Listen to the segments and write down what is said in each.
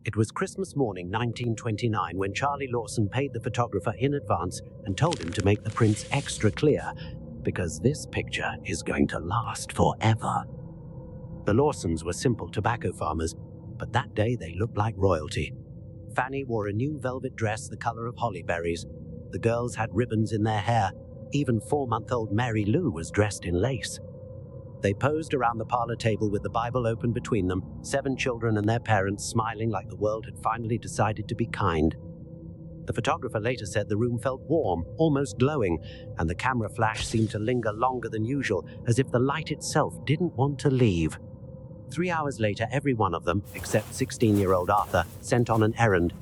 It was Christmas morning 1929 when Charlie Lawson paid the photographer in advance and told him to make the prints extra clear, because this picture is going to last forever. The Lawsons were simple tobacco farmers, but that day they looked like royalty. Fanny wore a new velvet dress the color of holly berries. The girls had ribbons in their hair. Even 4-month-old Mary Lou was dressed in lace. They posed around the parlor table with the Bible open between them, 7 children and their parents smiling like the world had finally decided to be kind. The photographer later said the room felt warm, almost glowing, and the camera flash seemed to linger longer than usual, as if the light itself didn't want to leave. 3 hours later, every one of them, except 16-year-old Arthur, sent on an errand,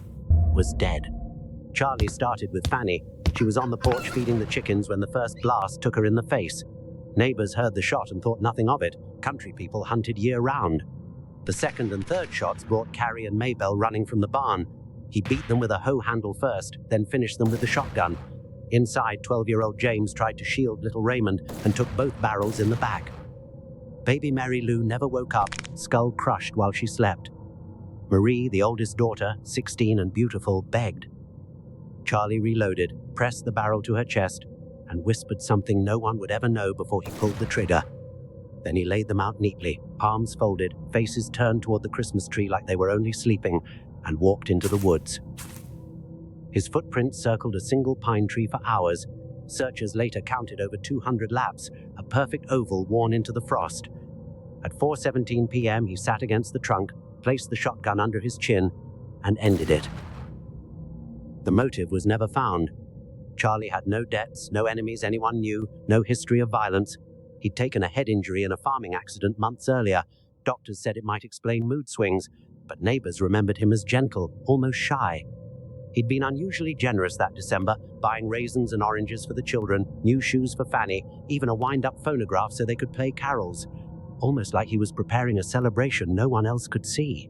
was dead. Charlie started with Fanny. She was on the porch feeding the chickens when the first blast took her in the face. Neighbors heard the shot and thought nothing of it. Country people hunted year-round. The second and third shots brought Carrie and Maybelle running from the barn. He beat them with a hoe handle first, then finished them with the shotgun. Inside, 12-year-old James tried to shield little Raymond and took both barrels in the back. Baby Mary Lou never woke up, skull crushed while she slept. Marie, the oldest daughter, 16 and beautiful, begged. Charlie reloaded, pressed the barrel to her chest, and whispered something no one would ever know before he pulled the trigger. Then he laid them out neatly, arms folded, faces turned toward the Christmas tree like they were only sleeping, and walked into the woods. His footprints circled a single pine tree for hours. Searchers later counted over 200 laps, a perfect oval worn into the frost. At 4:17 p.m., he sat against the trunk, placed the shotgun under his chin, and ended it. The motive was never found. Charlie had no debts, no enemies anyone knew, no history of violence. He'd taken a head injury in a farming accident months earlier. Doctors said it might explain mood swings, but neighbors remembered him as gentle, almost shy. He'd been unusually generous that December, buying raisins and oranges for the children, new shoes for Fanny, even a wind-up phonograph so they could play carols. Almost like he was preparing a celebration no one else could see.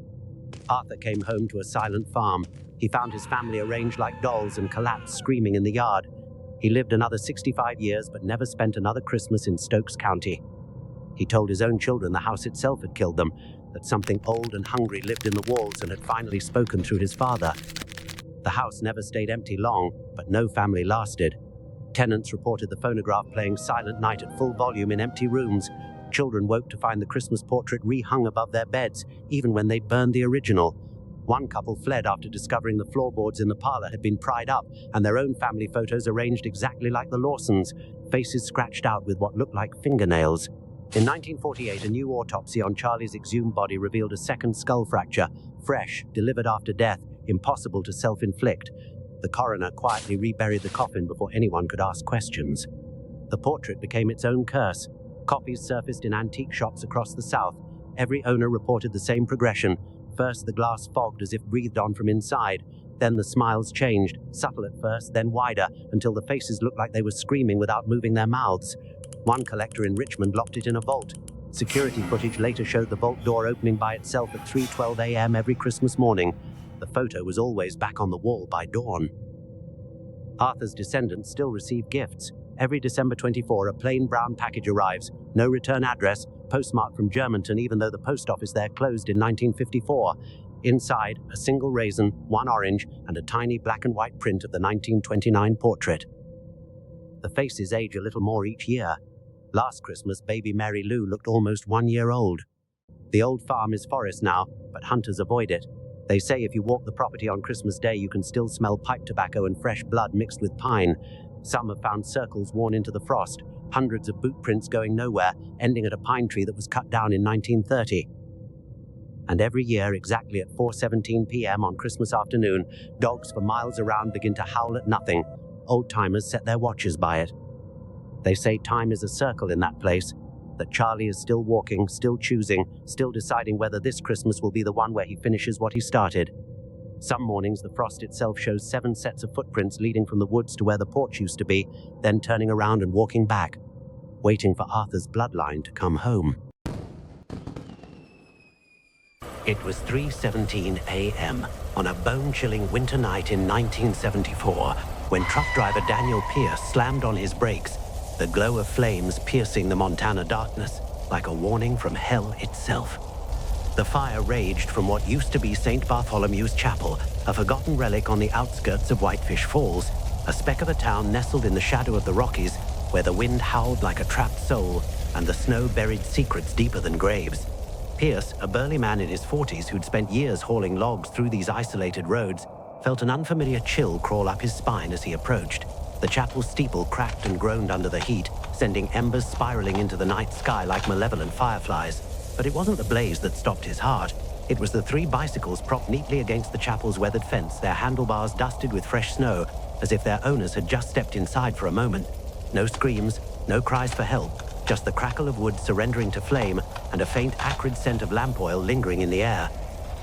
Arthur came home to a silent farm. He found his family arranged like dolls and collapsed screaming in the yard. He lived another 65 years but never spent another Christmas in Stokes County. He told his own children the house itself had killed them, that something old and hungry lived in the walls and had finally spoken through his father. The house never stayed empty long, but no family lasted. Tenants reported the phonograph playing Silent Night at full volume in empty rooms. Children woke to find the Christmas portrait rehung above their beds, even when they'd burned the original. One couple fled after discovering the floorboards in the parlor had been pried up and their own family photos arranged exactly like the Lawsons, faces scratched out with what looked like fingernails. In 1948, a new autopsy on Charlie's exhumed body revealed a second skull fracture, fresh, delivered after death, impossible to self-inflict. The coroner quietly reburied the coffin before anyone could ask questions. The portrait became its own curse. Copies surfaced in antique shops across the South. Every owner reported the same progression. First, the glass fogged as if breathed on from inside. Then the smiles changed, subtle at first, then wider, until the faces looked like they were screaming without moving their mouths. One collector in Richmond locked it in a vault. Security footage later showed the vault door opening by itself at 3:12 a.m. every Christmas morning. The photo was always back on the wall by dawn. Arthur's descendants still receive gifts. Every December 24, a plain brown package arrives, no return address, postmarked from Germantown even though the post office there closed in 1954. Inside, a single raisin, one orange, and a tiny black and white print of the 1929 portrait. The faces age a little more each year. Last Christmas, baby Mary Lou looked almost 1 year old. The old farm is forest now, but hunters avoid it. They say if you walk the property on Christmas Day, you can still smell pipe tobacco and fresh blood mixed with pine. Some have found circles worn into the frost, hundreds of boot prints going nowhere, ending at a pine tree that was cut down in 1930. And every year, exactly at 4:17 p.m. on Christmas afternoon, dogs for miles around begin to howl at nothing. Old-timers set their watches by it. They say time is a circle in that place, that Charlie is still walking, still choosing, still deciding whether this Christmas will be the one where he finishes what he started. Some mornings, the frost itself shows 7 sets of footprints leading from the woods to where the porch used to be, then turning around and walking back, waiting for Arthur's bloodline to come home. It was 3:17 a.m. on a bone-chilling winter night in 1974 when truck driver Daniel Pierce slammed on his brakes, the glow of flames piercing the Montana darkness like a warning from hell itself. The fire raged from what used to be St. Bartholomew's Chapel, a forgotten relic on the outskirts of Whitefish Falls, a speck of a town nestled in the shadow of the Rockies, where the wind howled like a trapped soul and the snow buried secrets deeper than graves. Pierce, a burly man in his 40s who'd spent years hauling logs through these isolated roads, felt an unfamiliar chill crawl up his spine as he approached. The chapel's steeple cracked and groaned under the heat, sending embers spiraling into the night sky like malevolent fireflies. But it wasn't the blaze that stopped his heart. It was the 3 bicycles propped neatly against the chapel's weathered fence, their handlebars dusted with fresh snow, as if their owners had just stepped inside for a moment. No screams, no cries for help, just the crackle of wood surrendering to flame and a faint acrid scent of lamp oil lingering in the air.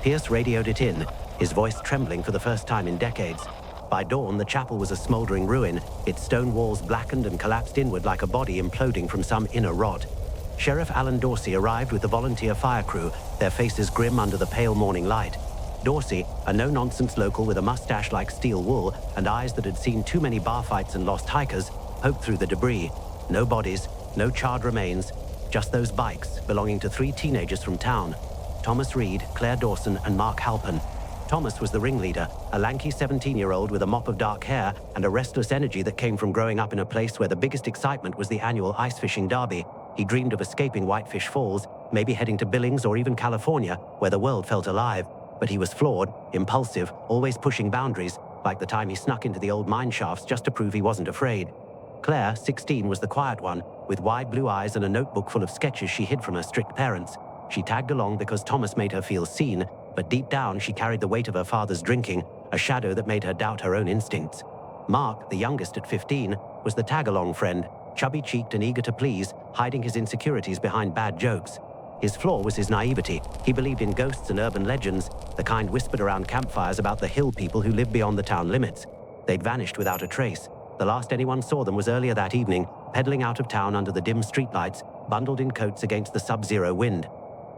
Pierce radioed it in, his voice trembling for the first time in decades. By dawn, the chapel was a smoldering ruin, its stone walls blackened and collapsed inward like a body imploding from some inner rot. Sheriff Alan Dorsey arrived with the volunteer fire crew, their faces grim under the pale morning light. Dorsey, a no-nonsense local with a mustache like steel wool and eyes that had seen too many bar fights and lost hikers, poked through the debris. No bodies, no charred remains, just those bikes belonging to 3 teenagers from town: Thomas Reed, Claire Dawson, and Mark Halpin. Thomas was the ringleader, a lanky 17-year-old with a mop of dark hair and a restless energy that came from growing up in a place where the biggest excitement was the annual ice fishing derby. He dreamed of escaping Whitefish Falls, maybe heading to Billings or even California, where the world felt alive. But he was flawed, impulsive, always pushing boundaries, like the time he snuck into the old mine shafts just to prove he wasn't afraid. Claire, 16, was the quiet one, with wide blue eyes and a notebook full of sketches she hid from her strict parents. She tagged along because Thomas made her feel seen, but deep down she carried the weight of her father's drinking, a shadow that made her doubt her own instincts. Mark, the youngest at 15, was the tag-along friend, chubby-cheeked and eager to please, hiding his insecurities behind bad jokes. His flaw was his naivety. He believed in ghosts and urban legends, the kind whispered around campfires about the hill people who lived beyond the town limits. They'd vanished without a trace. The last anyone saw them was earlier that evening, pedaling out of town under the dim streetlights, bundled in coats against the sub-zero wind.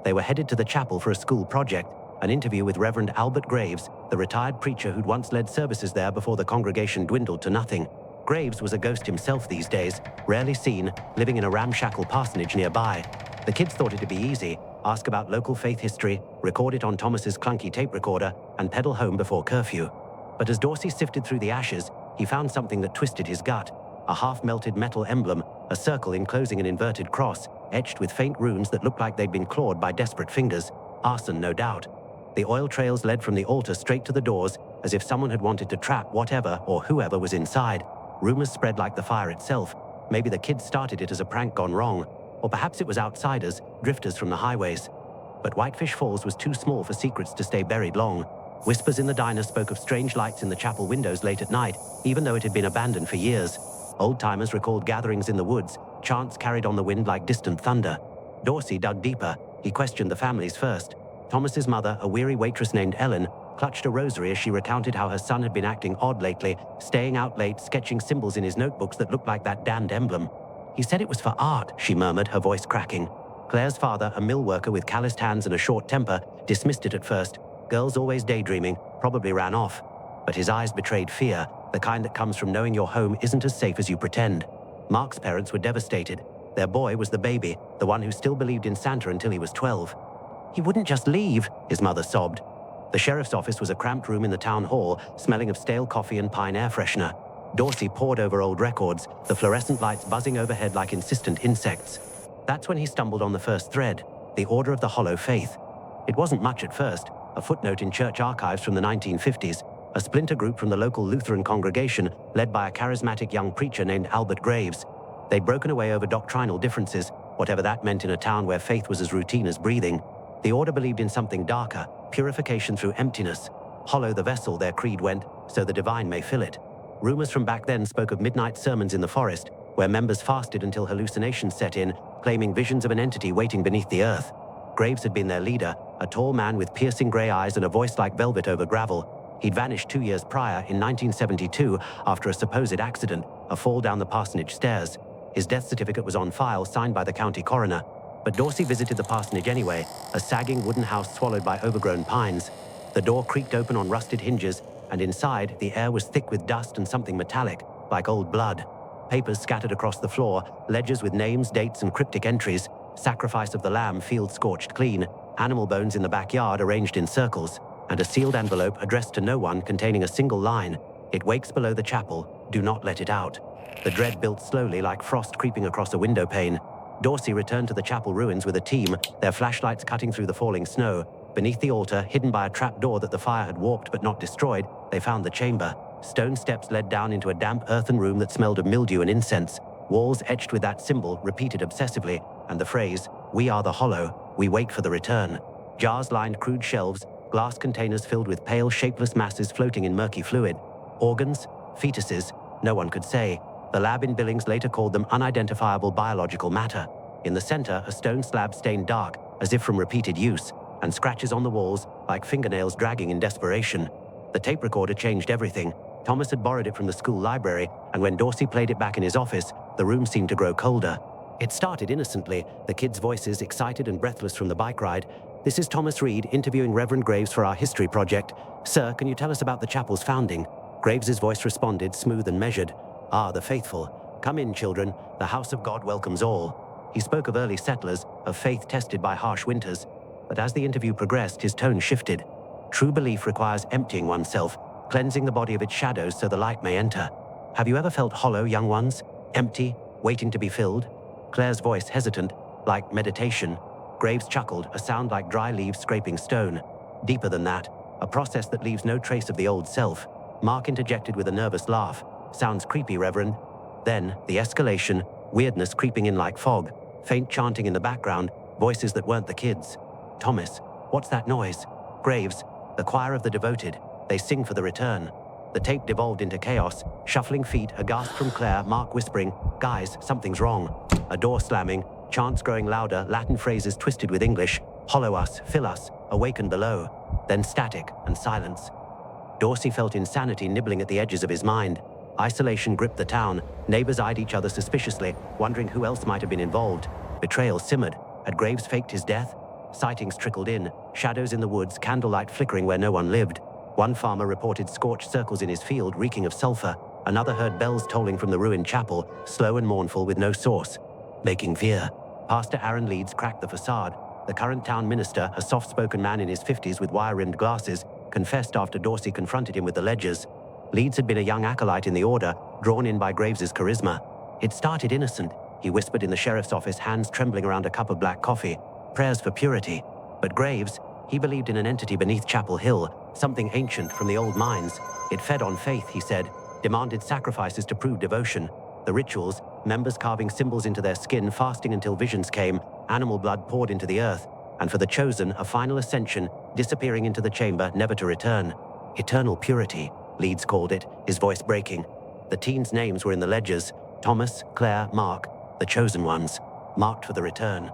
They were headed to the chapel for a school project, an interview with Reverend Albert Graves, the retired preacher who'd once led services there before the congregation dwindled to nothing. Graves was a ghost himself these days, rarely seen, living in a ramshackle parsonage nearby. The kids thought it'd be easy: ask about local faith history, record it on Thomas's clunky tape recorder, and pedal home before curfew. But as Dorsey sifted through the ashes, he found something that twisted his gut: a half-melted metal emblem, a circle enclosing an inverted cross, etched with faint runes that looked like they'd been clawed by desperate fingers. Arson, no doubt. The oil trails led from the altar straight to the doors, as if someone had wanted to trap whatever or whoever was inside. Rumors spread like the fire itself. Maybe the kids started it as a prank gone wrong, or perhaps it was outsiders, drifters from the highways. But Whitefish Falls was too small for secrets to stay buried long. Whispers in the diner spoke of strange lights in the chapel windows late at night, even though it had been abandoned for years. Old-timers recalled gatherings in the woods, chants carried on the wind like distant thunder. Dorsey dug deeper. He questioned the families first. Thomas's mother, a weary waitress named Ellen, clutched a rosary as she recounted how her son had been acting odd lately, staying out late, sketching symbols in his notebooks that looked like that damned emblem. He said it was for art, she murmured, her voice cracking. Claire's father, a mill worker with calloused hands and a short temper, dismissed it at first. Girls always daydreaming, probably ran off. But his eyes betrayed fear, the kind that comes from knowing your home isn't as safe as you pretend. Mark's parents were devastated. Their boy was the baby, the one who still believed in Santa until he was 12. He wouldn't just leave, his mother sobbed. The sheriff's office was a cramped room in the town hall, smelling of stale coffee and pine air freshener. Dorsey pored over old records, the fluorescent lights buzzing overhead like insistent insects. That's when he stumbled on the first thread: the Order of the Hollow Faith. It wasn't much at first, a footnote in church archives from the 1950s, a splinter group from the local Lutheran congregation led by a charismatic young preacher named Albert Graves. They'd broken away over doctrinal differences, whatever that meant in a town where faith was as routine as breathing. The order believed in something darker, purification through emptiness. Hollow the vessel, their creed went, so the divine may fill it. Rumors from back then spoke of midnight sermons in the forest, where members fasted until hallucinations set in, claiming visions of an entity waiting beneath the earth. Graves had been their leader, a tall man with piercing grey eyes and a voice like velvet over gravel. He'd vanished 2 years prior, in 1972, after a supposed accident, a fall down the parsonage stairs. His death certificate was on file, signed by the county coroner. But Dorsey visited the parsonage anyway, a sagging wooden house swallowed by overgrown pines. The door creaked open on rusted hinges, and inside, the air was thick with dust and something metallic, like old blood. Papers scattered across the floor, ledgers with names, dates, and cryptic entries. Sacrifice of the lamb, field scorched clean. animal bones in the backyard arranged in circles, and a sealed envelope addressed to no one containing a single line, "It wakes below the chapel, do not let it out." The dread built slowly like frost creeping across a window pane. Dorsey returned to the chapel ruins with a team, their flashlights cutting through the falling snow. Beneath the altar, hidden by a trap door that the fire had warped but not destroyed, they found the chamber. Stone steps led down into a damp earthen room that smelled of mildew and incense. Walls etched with that symbol, repeated obsessively, and the phrase, "We are the hollow, we wait for the return." Jars lined crude shelves, glass containers filled with pale, shapeless masses floating in murky fluid. Organs? Fetuses? No one could say. The lab in Billings later called them unidentifiable biological matter. In the center, a stone slab stained dark, as if from repeated use, and scratches on the walls, like fingernails dragging in desperation. The tape recorder changed everything. Thomas had borrowed it from the school library, and when Dorsey played it back in his office, the room seemed to grow colder. It started innocently, the kids' voices excited and breathless from the bike ride. "This is Thomas Reed interviewing Reverend Graves for our history project. Sir, can you tell us about the chapel's founding?" Graves's voice responded, smooth and measured. "Ah, the faithful. Come in, children. The house of God welcomes all." He spoke of early settlers, of faith tested by harsh winters. But as the interview progressed, his tone shifted. True belief requires emptying oneself, cleansing the body of its shadows so the light may enter. Have you ever felt hollow, young ones? Empty, waiting to be filled? Claire's voice hesitant, like meditation. Graves chuckled, a sound like dry leaves scraping stone. Deeper than that, a process that leaves no trace of the old self. Mark interjected with a nervous laugh. "Sounds creepy, Reverend." Then, the escalation, weirdness creeping in like fog, faint chanting in the background, voices that weren't the kids. "Thomas, what's that noise?" "Graves, the choir of the devoted. They sing for the return." The tape devolved into chaos, shuffling feet, a gasp from Claire, Mark whispering, "Guys, something's wrong." A door slamming, chants growing louder, Latin phrases twisted with English, "Hollow us, fill us, awaken below." Then static and silence. Dorsey felt insanity nibbling at the edges of his mind. Isolation gripped the town. Neighbors eyed each other suspiciously, wondering who else might have been involved. Betrayal simmered. Had Graves faked his death? Sightings trickled in, shadows in the woods, candlelight flickering where no one lived. One farmer reported scorched circles in his field reeking of sulfur. Another heard bells tolling from the ruined chapel, slow and mournful with no source. Making fear. Pastor Aaron Leeds cracked the facade. The current town minister, a soft-spoken man in his 50s with wire-rimmed glasses, confessed after Dorsey confronted him with the ledgers. Leeds had been a young acolyte in the order, drawn in by Graves's charisma. "It started innocent," he whispered in the sheriff's office, hands trembling around a cup of black coffee. "Prayers for purity." But Graves, he believed in an entity beneath Chapel Hill, something ancient from the old mines. It fed on faith, he said, demanded sacrifices to prove devotion. The rituals, members carving symbols into their skin, fasting until visions came, animal blood poured into the earth, and for the chosen, a final ascension, disappearing into the chamber, never to return. Eternal purity, Leeds called it, his voice breaking. The teens' names were in the ledgers: Thomas, Claire, Mark, the chosen ones, marked for the return.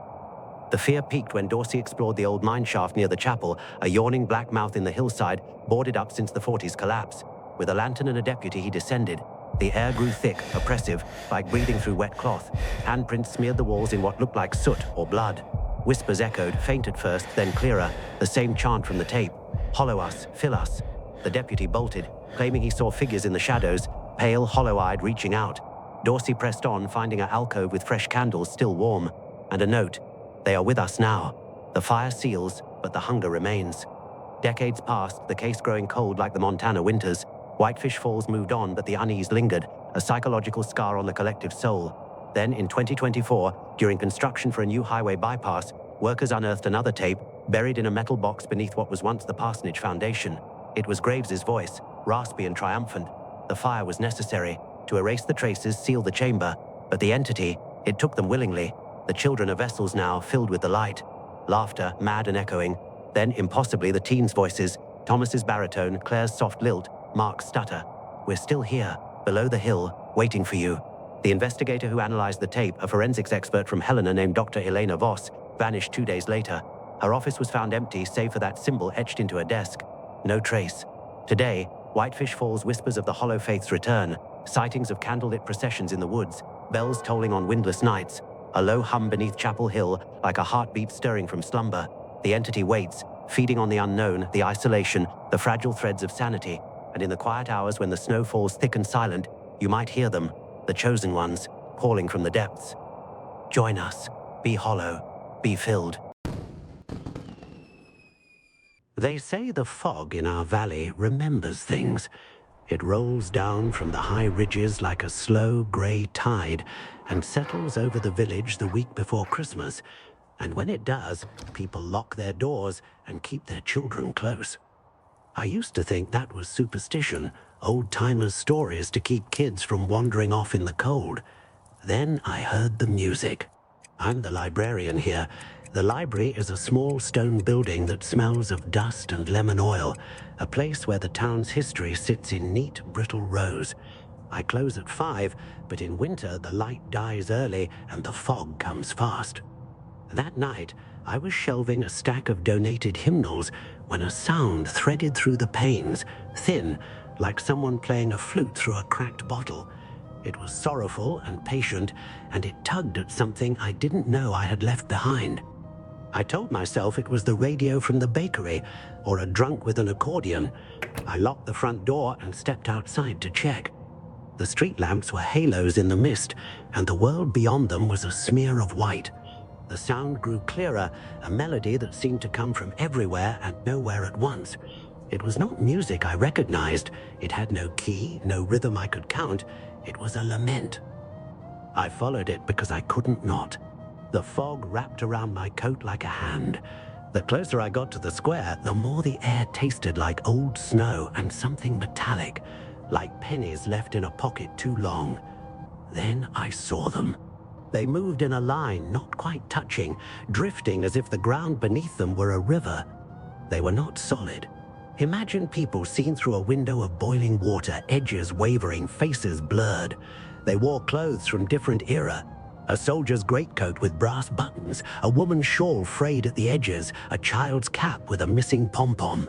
The fear peaked when Dorsey explored the old mine shaft near the chapel, a yawning black mouth in the hillside, boarded up since the 40s collapse. With a lantern and a deputy, he descended. The air grew thick, oppressive, like breathing through wet cloth. Handprints smeared the walls in what looked like soot or blood. Whispers echoed, faint at first, then clearer, the same chant from the tape: "Hollow us, fill us." The deputy bolted, claiming he saw figures in the shadows, pale, hollow-eyed, reaching out. Dorsey pressed on, finding an alcove with fresh candles still warm. And a note: "They are with us now. The fire seals, but the hunger remains." Decades passed, the case growing cold like the Montana winters. Whitefish Falls moved on, but the unease lingered, a psychological scar on the collective soul. Then, in 2024, during construction for a new highway bypass, workers unearthed another tape, buried in a metal box beneath what was once the parsonage foundation. It was Graves's voice, raspy and triumphant. The fire was necessary to erase the traces, seal the chamber, but the entity, it took them willingly. The children are vessels now, filled with the light. Laughter, mad and echoing. Then, impossibly, the teens' voices, Thomas's baritone, Claire's soft lilt, Mark's stutter. "We're still here, below the hill, waiting for you." The investigator who analyzed the tape, a forensics expert from Helena named Dr. Elena Voss, vanished 2 days later. Her office was found empty, save for that symbol etched into a desk. No trace. Today, Whitefish Falls whispers of the hollow faith's return, sightings of candlelit processions in the woods, bells tolling on windless nights, a low hum beneath Chapel Hill, like a heartbeat stirring from slumber. The entity waits, feeding on the unknown, the isolation, the fragile threads of sanity, and in the quiet hours when the snow falls thick and silent, you might hear them, the chosen ones, calling from the depths. Join us. Be hollow. Be filled. They say the fog in our valley remembers things. It rolls down from the high ridges like a slow grey tide and settles over the village the week before Christmas. And when it does, people lock their doors and keep their children close. I used to think that was superstition, old-timers' stories to keep kids from wandering off in the cold. Then I heard the music. I'm the librarian here. The library is a small stone building that smells of dust and lemon oil, a place where the town's history sits in neat, brittle rows. I close at 5, but in winter the light dies early and the fog comes fast. That night, I was shelving a stack of donated hymnals when a sound threaded through the panes, thin, like someone playing a flute through a cracked bottle. It was sorrowful and patient, and it tugged at something I didn't know I had left behind. I told myself it was the radio from the bakery, or a drunk with an accordion. I locked the front door and stepped outside to check. The street lamps were halos in the mist, and the world beyond them was a smear of white. The sound grew clearer, a melody that seemed to come from everywhere and nowhere at once. It was not music I recognized. It had no key, no rhythm I could count. It was a lament. I followed it because I couldn't not. The fog wrapped around my coat like a hand. The closer I got to the square, the more the air tasted like old snow and something metallic, like pennies left in a pocket too long. Then I saw them. They moved in a line, not quite touching, drifting as if the ground beneath them were a river. They were not solid. Imagine people seen through a window of boiling water, edges wavering, faces blurred. They wore clothes from different era. A soldier's greatcoat with brass buttons, a woman's shawl frayed at the edges, a child's cap with a missing pom-pom.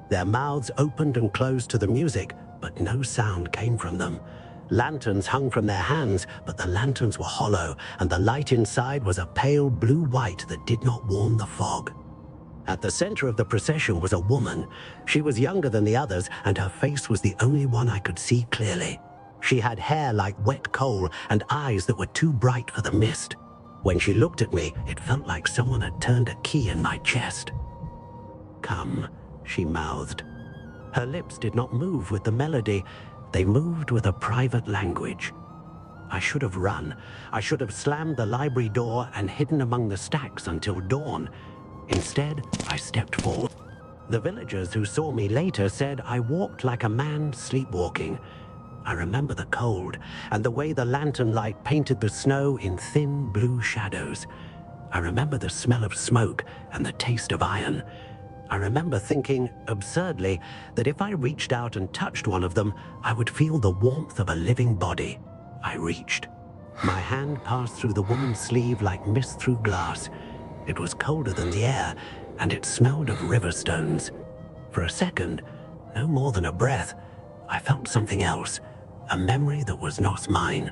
Their mouths opened and closed to the music, but no sound came from them. Lanterns hung from their hands, but the lanterns were hollow, and the light inside was a pale blue-white that did not warm the fog. At the center of the procession was a woman. She was younger than the others, and her face was the only one I could see clearly. She had hair like wet coal and eyes that were too bright for the mist. When she looked at me, it felt like someone had turned a key in my chest. "Come," she mouthed. Her lips did not move with the melody. They moved with a private language. I should have run. I should have slammed the library door and hidden among the stacks until dawn. Instead, I stepped forward. The villagers who saw me later said I walked like a man sleepwalking. I remember the cold and the way the lantern light painted the snow in thin blue shadows. I remember the smell of smoke and the taste of iron. I remember thinking, absurdly, that if I reached out and touched one of them, I would feel the warmth of a living body. I reached. My hand passed through the woman's sleeve like mist through glass. It was colder than the air, and it smelled of river stones. For a second, no more than a breath, I felt something else, a memory that was not mine.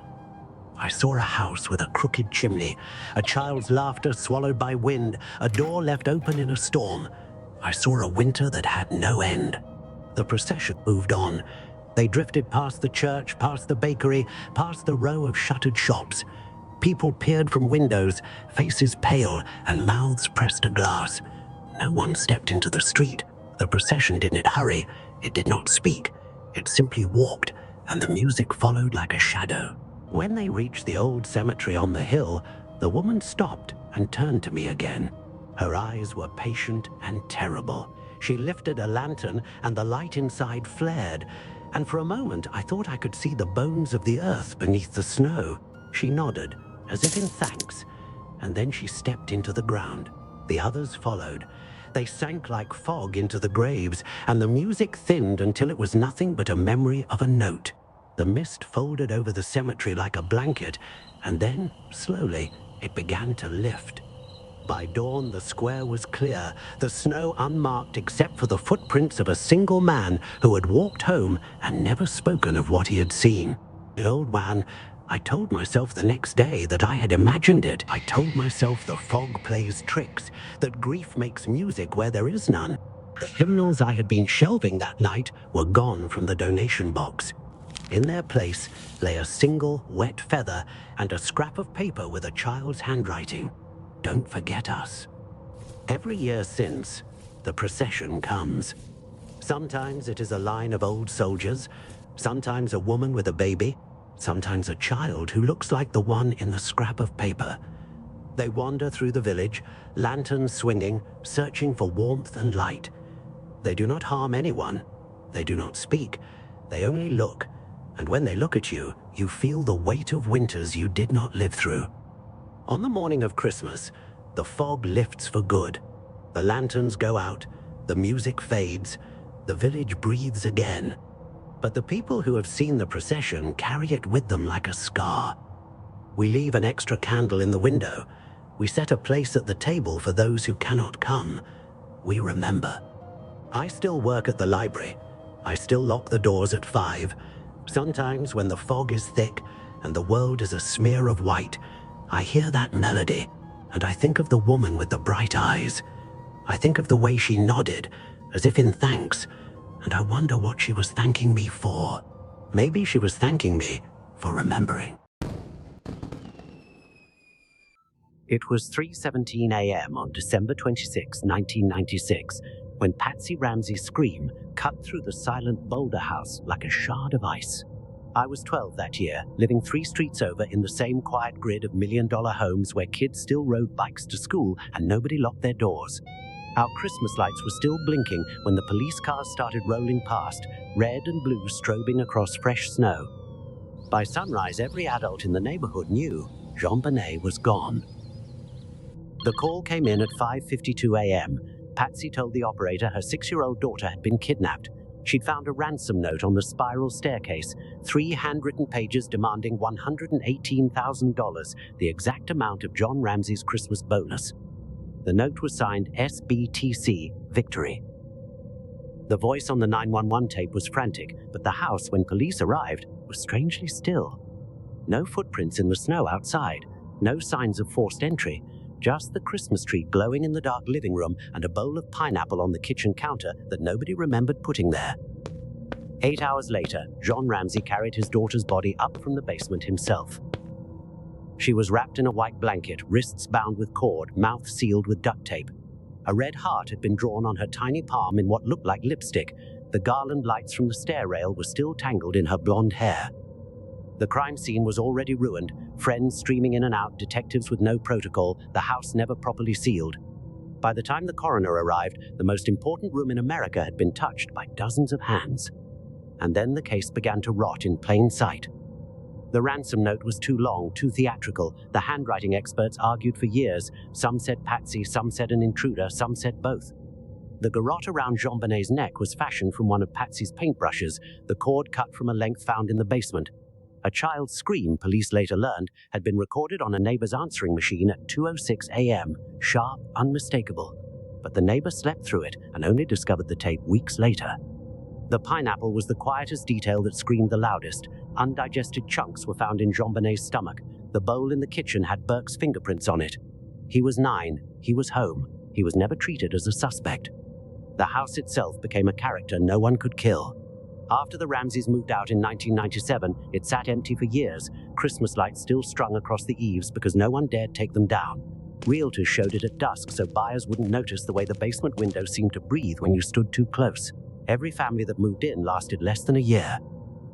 I saw a house with a crooked chimney, a child's laughter swallowed by wind, a door left open in a storm. I saw a winter that had no end. The procession moved on. They drifted past the church, past the bakery, past the row of shuttered shops. People peered from windows, faces pale and mouths pressed to glass. No one stepped into the street. The procession didn't hurry. It did not speak. It simply walked, and the music followed like a shadow. When they reached the old cemetery on the hill, the woman stopped and turned to me again. Her eyes were patient and terrible. She lifted a lantern, and the light inside flared, and for a moment I thought I could see the bones of the earth beneath the snow. She nodded, as if in thanks, and then she stepped into the ground. The others followed. They sank like fog into the graves, and the music thinned until it was nothing but a memory of a note. The mist folded over the cemetery like a blanket, and then, slowly, it began to lift. By dawn, the square was clear, the snow unmarked except for the footprints of a single man who had walked home and never spoken of what he had seen. The old man, I told myself the next day that I had imagined it. I told myself the fog plays tricks, that grief makes music where there is none. The hymnals I had been shelving that night were gone from the donation box. In their place lay a single wet feather and a scrap of paper with a child's handwriting. Don't forget us. Every year since, the procession comes. Sometimes it is a line of old soldiers, sometimes a woman with a baby, sometimes a child who looks like the one in the scrap of paper. They wander through the village, lanterns swinging, searching for warmth and light. They do not harm anyone. They do not speak. They only look. And when they look at you, you feel the weight of winters you did not live through. On the morning of Christmas, the fog lifts for good. The lanterns go out, the music fades, the village breathes again. But the people who have seen the procession carry it with them like a scar. We leave an extra candle in the window. We set a place at the table for those who cannot come. We remember. I still work at the library. I still lock the doors at 5. Sometimes when the fog is thick and the world is a smear of white, I hear that melody and I think of the woman with the bright eyes. I think of the way she nodded, as if in thanks, and I wonder what she was thanking me for. Maybe she was thanking me for remembering. It was 3:17 a.m. on December 26, 1996, when Patsy Ramsey's scream cut through the silent Boulder house like a shard of ice. I was 12 that year, living 3 streets over in the same quiet grid of million-dollar homes where kids still rode bikes to school and nobody locked their doors. Our Christmas lights were still blinking when the police cars started rolling past, red and blue strobing across fresh snow. By sunrise, every adult in the neighborhood knew JonBenet was gone. The call came in at 5:52 a.m. Patsy told the operator her 6-year-old daughter had been kidnapped. She'd found a ransom note on the spiral staircase, 3 handwritten pages demanding $118,000, the exact amount of John Ramsey's Christmas bonus. The note was signed SBTC Victory. The voice on the 911 tape was frantic, but the house, when police arrived, was strangely still. No footprints in the snow outside, no signs of forced entry, just the Christmas tree glowing in the dark living room and a bowl of pineapple on the kitchen counter that nobody remembered putting there. 8 hours later, John Ramsey carried his daughter's body up from the basement himself. She was wrapped in a white blanket, wrists bound with cord, mouth sealed with duct tape. A red heart had been drawn on her tiny palm in what looked like lipstick. The garland lights from the stair rail were still tangled in her blonde hair. The crime scene was already ruined, friends streaming in and out, detectives with no protocol, the house never properly sealed. By the time the coroner arrived, the most important room in America had been touched by dozens of hands. And then the case began to rot in plain sight. The ransom note was too long, too theatrical. The handwriting experts argued for years. Some said Patsy, some said an intruder, some said both. The garrote around JonBenet's neck was fashioned from one of Patsy's paintbrushes, the cord cut from a length found in the basement. A child's scream, police later learned, had been recorded on a neighbor's answering machine at 2:06 a.m., sharp, unmistakable. But the neighbor slept through it and only discovered the tape weeks later. The pineapple was the quietest detail that screamed the loudest. Undigested chunks were found in JonBenet's stomach. The bowl in the kitchen had Burke's fingerprints on it. He was 9. He was home. He was never treated as a suspect. The house itself became a character no one could kill. After the Ramseys moved out in 1997, it sat empty for years, Christmas lights still strung across the eaves because no one dared take them down. Realtors showed it at dusk so buyers wouldn't notice the way the basement window seemed to breathe when you stood too close. Every family that moved in lasted less than a year.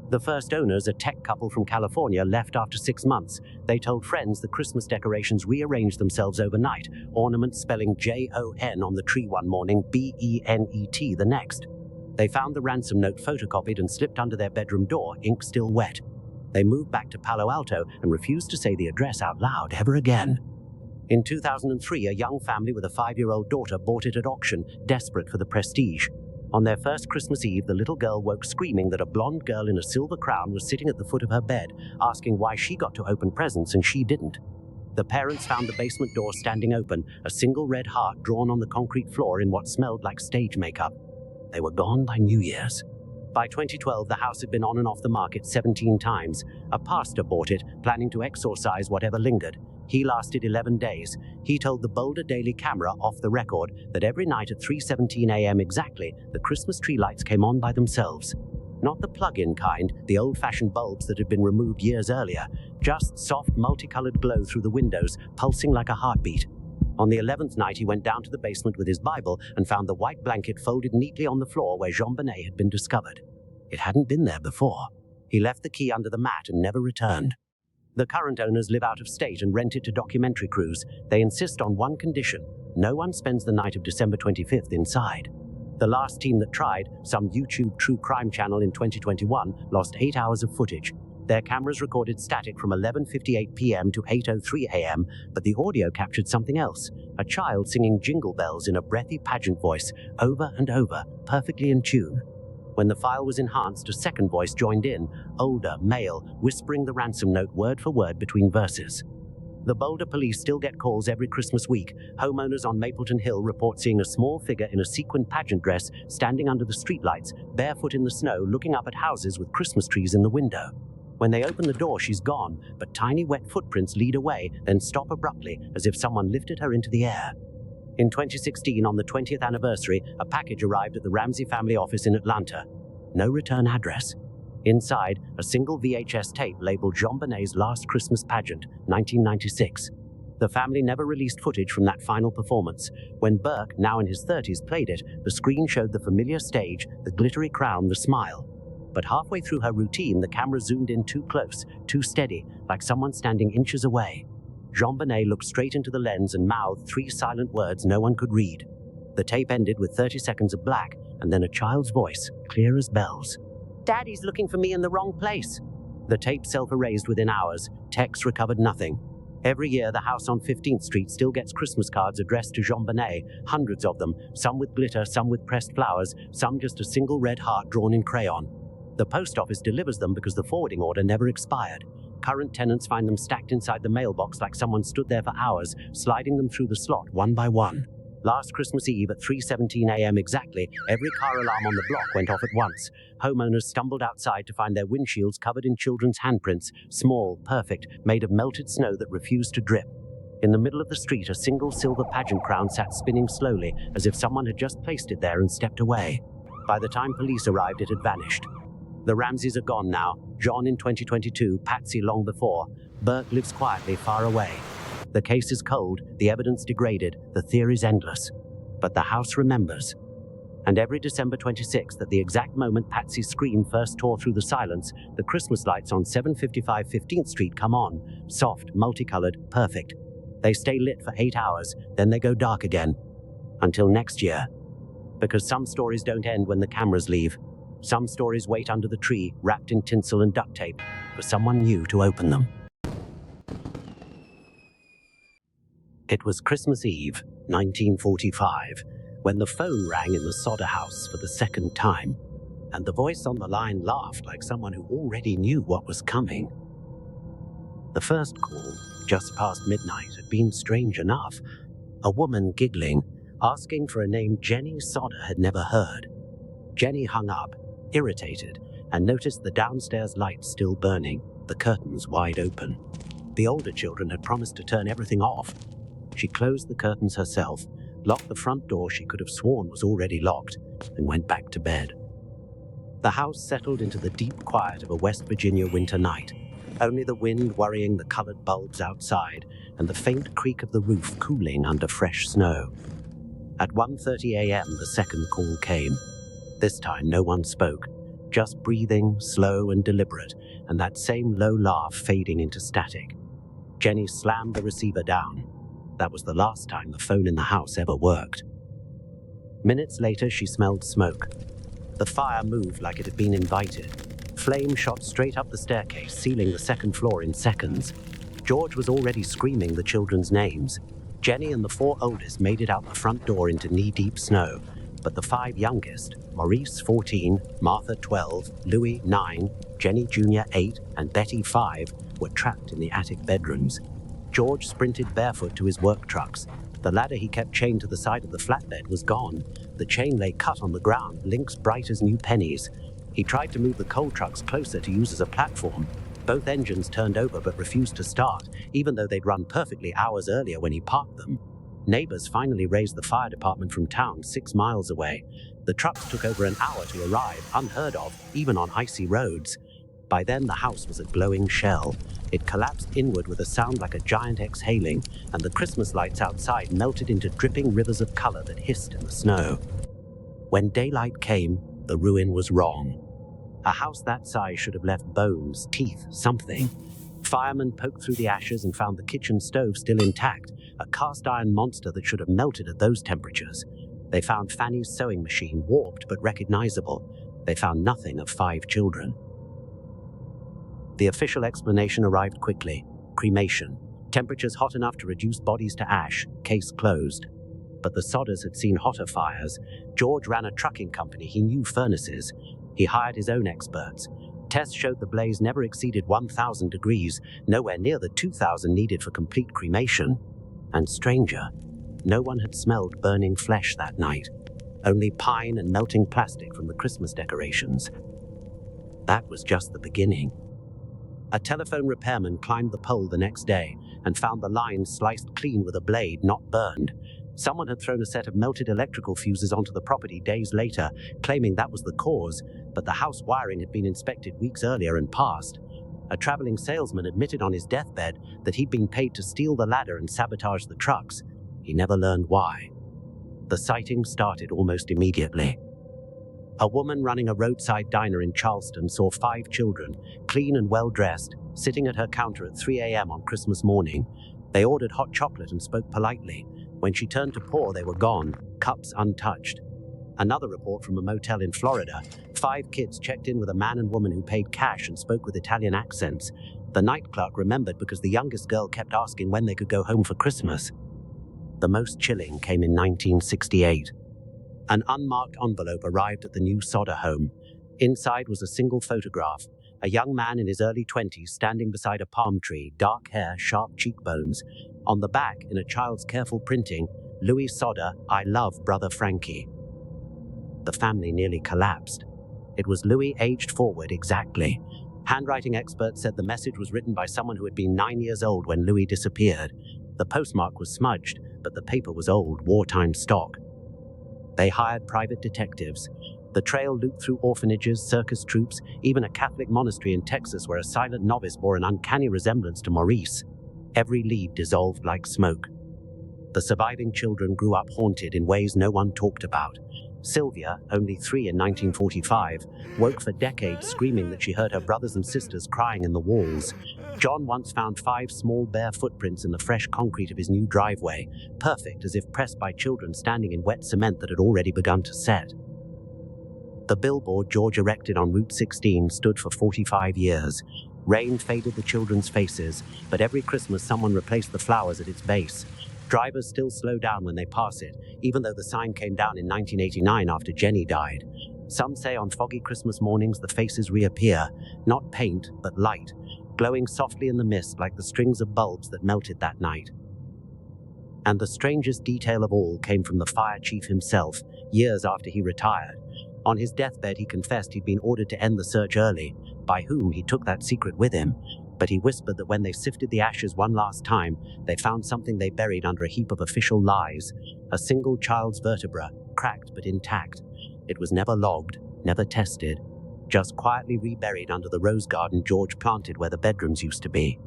The first owners, a tech couple from California, left after 6 months. They told friends the Christmas decorations rearranged themselves overnight, ornaments spelling J-O-N on the tree one morning, B-E-N-E-T the next. They found the ransom note photocopied and slipped under their bedroom door, ink still wet. They moved back to Palo Alto and refused to say the address out loud ever again. In 2003, a young family with a 5-year-old daughter bought it at auction, desperate for the prestige. On their first Christmas Eve, the little girl woke screaming that a blonde girl in a silver crown was sitting at the foot of her bed, asking why she got to open presents and she didn't. The parents found the basement door standing open, a single red heart drawn on the concrete floor in what smelled like stage makeup. They were gone by New Year's. By 2012, the house had been on and off the market 17 times. A pastor bought it, planning to exorcise whatever lingered. He lasted 11 days. He told the Boulder Daily Camera, off the record, that every night at 3:17 a.m. exactly, the Christmas tree lights came on by themselves. Not the plug-in kind, the old-fashioned bulbs that had been removed years earlier. Just soft, multicolored glow through the windows, pulsing like a heartbeat. On the 11th night, he went down to the basement with his Bible and found the white blanket folded neatly on the floor where JonBenet had been discovered. It hadn't been there before. He left the key under the mat and never returned. The current owners live out of state and rent it to documentary crews. They insist on one condition: no one spends the night of December 25th inside. The last team that tried, some YouTube true crime channel in 2021, lost 8 hours of footage. Their cameras recorded static from 11:58 p.m. to 8:03 a.m., but the audio captured something else: a child singing Jingle Bells in a breathy pageant voice, over and over, perfectly in tune. When the file was enhanced, a second voice joined in, older, male, whispering the ransom note word for word between verses. The Boulder police still get calls every Christmas week. Homeowners on Mapleton Hill report seeing a small figure in a sequined pageant dress standing under the streetlights, barefoot in the snow, looking up at houses with Christmas trees in the window. When they open the door, she's gone, but tiny wet footprints lead away, then stop abruptly, as if someone lifted her into the air. In 2016, on the 20th anniversary, a package arrived at the Ramsey family office in Atlanta. No return address. Inside, a single VHS tape labeled JonBenet's Last Christmas Pageant, 1996. The family never released footage from that final performance. When Burke, now in his 30s, played it, the screen showed the familiar stage, the glittery crown, the smile. But halfway through her routine, the camera zoomed in too close, too steady, like someone standing inches away. JonBenet looked straight into the lens and mouthed 3 silent words no one could read. The tape ended with 30 seconds of black, and then a child's voice, clear as bells. "Daddy's looking for me in the wrong place." The tape self-erased within hours. Tex recovered nothing. Every year, the house on 15th Street still gets Christmas cards addressed to JonBenet, hundreds of them, some with glitter, some with pressed flowers, some just a single red heart drawn in crayon. The post office delivers them because the forwarding order never expired. Current tenants find them stacked inside the mailbox like someone stood there for hours, sliding them through the slot one by one. Last Christmas Eve at 3:17 a.m. exactly, every car alarm on the block went off at once. Homeowners stumbled outside to find their windshields covered in children's handprints, small, perfect, made of melted snow that refused to drip. In the middle of the street, a single silver pageant crown sat spinning slowly, as if someone had just placed it there and stepped away. By the time police arrived, it had vanished. The Ramseys are gone now. John in 2022, Patsy long before. Burke lives quietly far away. The case is cold, the evidence degraded, the theories endless. But the house remembers. And every December 26th, at the exact moment Patsy's scream first tore through the silence, the Christmas lights on 755 15th Street come on. Soft, multicolored, perfect. They stay lit for 8 hours, then they go dark again. Until next year. Because some stories don't end when the cameras leave. Some stories wait under the tree, wrapped in tinsel and duct tape, for someone new to open them. It was Christmas Eve, 1945, when the phone rang in the Sodder house for the second time, and the voice on the line laughed like someone who already knew what was coming. The first call, just past midnight, had been strange enough. A woman giggling, asking for a name Jenny Sodder had never heard. Jenny hung up, irritated, and noticed the downstairs lights still burning, the curtains wide open. The older children had promised to turn everything off. She closed the curtains herself, locked the front door she could have sworn was already locked, and went back to bed. The house settled into the deep quiet of a West Virginia winter night, only the wind worrying the colored bulbs outside and the faint creak of the roof cooling under fresh snow. At 1:30 a.m., the second call came. This time, no one spoke, just breathing, slow and deliberate, and that same low laugh fading into static. Jenny slammed the receiver down. That was the last time the phone in the house ever worked. Minutes later, she smelled smoke. The fire moved like it had been invited. Flame shot straight up the staircase, sealing the second floor in seconds. George was already screaming the children's names. Jenny and the 4 oldest made it out the front door into knee-deep snow, but the 5 youngest, Maurice 14, Martha 12, Louis 9, Jenny Jr. 8, and Betty 5, were trapped in the attic bedrooms. George sprinted barefoot to his work trucks. The ladder he kept chained to the side of the flatbed was gone. The chain lay cut on the ground, links bright as new pennies. He tried to move the coal trucks closer to use as a platform. Both engines turned over but refused to start, even though they'd run perfectly hours earlier when he parked them. Neighbors finally raised the fire department from town 6 miles away. The trucks took over an hour to arrive, unheard of, even on icy roads. By then, the house was a glowing shell. It collapsed inward with a sound like a giant exhaling, and the Christmas lights outside melted into dripping rivers of color that hissed in the snow. When daylight came, the ruin was wrong. A house that size should have left bones, teeth, something. Firemen poked through the ashes and found the kitchen stove still intact, a cast-iron monster that should have melted at those temperatures. They found Fanny's sewing machine, warped but recognizable. They found nothing of 5 children. The official explanation arrived quickly. Cremation. Temperatures hot enough to reduce bodies to ash. Case closed. But the Sodders had seen hotter fires. George ran a trucking company. He knew furnaces. He hired his own experts. Tests showed the blaze never exceeded 1,000 degrees, nowhere near the 2,000 needed for complete cremation. And stranger, no one had smelled burning flesh that night. Only pine and melting plastic from the Christmas decorations. That was just the beginning. A telephone repairman climbed the pole the next day and found the lines sliced clean with a blade, not burned. Someone had thrown a set of melted electrical fuses onto the property days later, claiming that was the cause, but the house wiring had been inspected weeks earlier and passed. A traveling salesman admitted on his deathbed that he'd been paid to steal the ladder and sabotage the trucks. He never learned why. The sighting started almost immediately. A woman running a roadside diner in Charleston saw 5 children, clean and well-dressed, sitting at her counter at 3 a.m. on Christmas morning. They ordered hot chocolate and spoke politely. When she turned to pour, they were gone, cups untouched. Another report from a motel in Florida. 5 kids checked in with a man and woman who paid cash and spoke with Italian accents. The night clerk remembered because the youngest girl kept asking when they could go home for Christmas. The most chilling came in 1968. An unmarked envelope arrived at the new Sodder home. Inside was a single photograph. A young man in his early 20s standing beside a palm tree, dark hair, sharp cheekbones. On the back, in a child's careful printing, Louis Sodder, I love brother Frankie. The family nearly collapsed. It was Louis aged forward exactly. Handwriting experts said the message was written by someone who had been 9 years old when Louis disappeared. The postmark was smudged, but the paper was old, wartime stock. They hired private detectives. The trail looped through orphanages, circus troupes, even a Catholic monastery in Texas where a silent novice bore an uncanny resemblance to Maurice. Every lead dissolved like smoke. The surviving children grew up haunted in ways no one talked about. Sylvia, only 3 in 1945, woke for decades screaming that she heard her brothers and sisters crying in the walls. John once found 5 small bare footprints in the fresh concrete of his new driveway, perfect as if pressed by children standing in wet cement that had already begun to set. The billboard George erected on Route 16 stood for 45 years. Rain faded the children's faces, but every Christmas someone replaced the flowers at its base. Drivers still slow down when they pass it, even though the sign came down in 1989 after Jenny died. Some say on foggy Christmas mornings the faces reappear, not paint, but light, glowing softly in the mist like the strings of bulbs that melted that night. And the strangest detail of all came from the fire chief himself, years after he retired. On his deathbed, he confessed he'd been ordered to end the search early, by whom he took that secret with him. But he whispered that when they sifted the ashes one last time, they found something they buried under a heap of official lies. A single child's vertebra, cracked but intact. It was never logged, never tested, just quietly reburied under the rose garden George planted where the bedrooms used to be.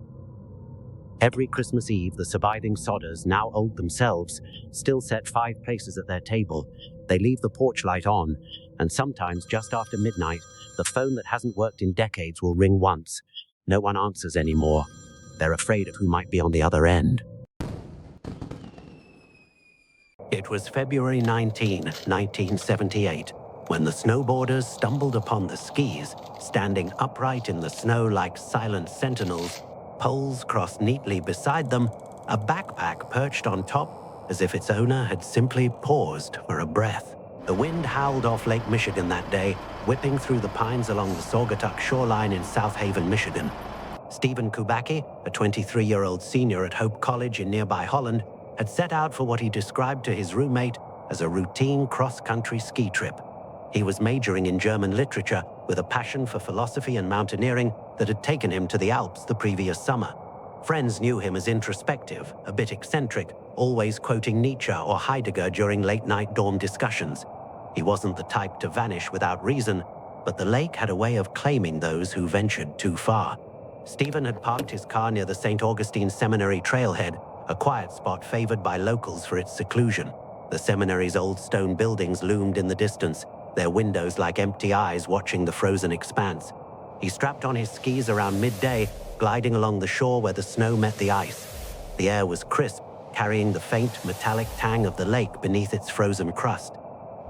Every Christmas Eve, the surviving Sodders, now old themselves, still set 5 places at their table. They leave the porch light on, and sometimes just after midnight, the phone that hasn't worked in decades will ring once. No one answers anymore. They're afraid of who might be on the other end. It was February 19, 1978, when the snowboarders stumbled upon the skis, standing upright in the snow like silent sentinels, poles crossed neatly beside them, a backpack perched on top as if its owner had simply paused for a breath. The wind howled off Lake Michigan that day, whipping through the pines along the Saugatuck shoreline in South Haven, Michigan. Stephen Kubacki, a 23-year-old senior at Hope College in nearby Holland, had set out for what he described to his roommate as a routine cross-country ski trip. He was majoring in German literature with a passion for philosophy and mountaineering that had taken him to the Alps the previous summer. Friends knew him as introspective, a bit eccentric, always quoting Nietzsche or Heidegger during late-night dorm discussions. He wasn't the type to vanish without reason, but the lake had a way of claiming those who ventured too far. Stephen had parked his car near the St. Augustine Seminary trailhead, a quiet spot favored by locals for its seclusion. The seminary's old stone buildings loomed in the distance, their windows like empty eyes watching the frozen expanse. He strapped on his skis around midday, gliding along the shore where the snow met the ice. The air was crisp, carrying the faint, metallic tang of the lake beneath its frozen crust.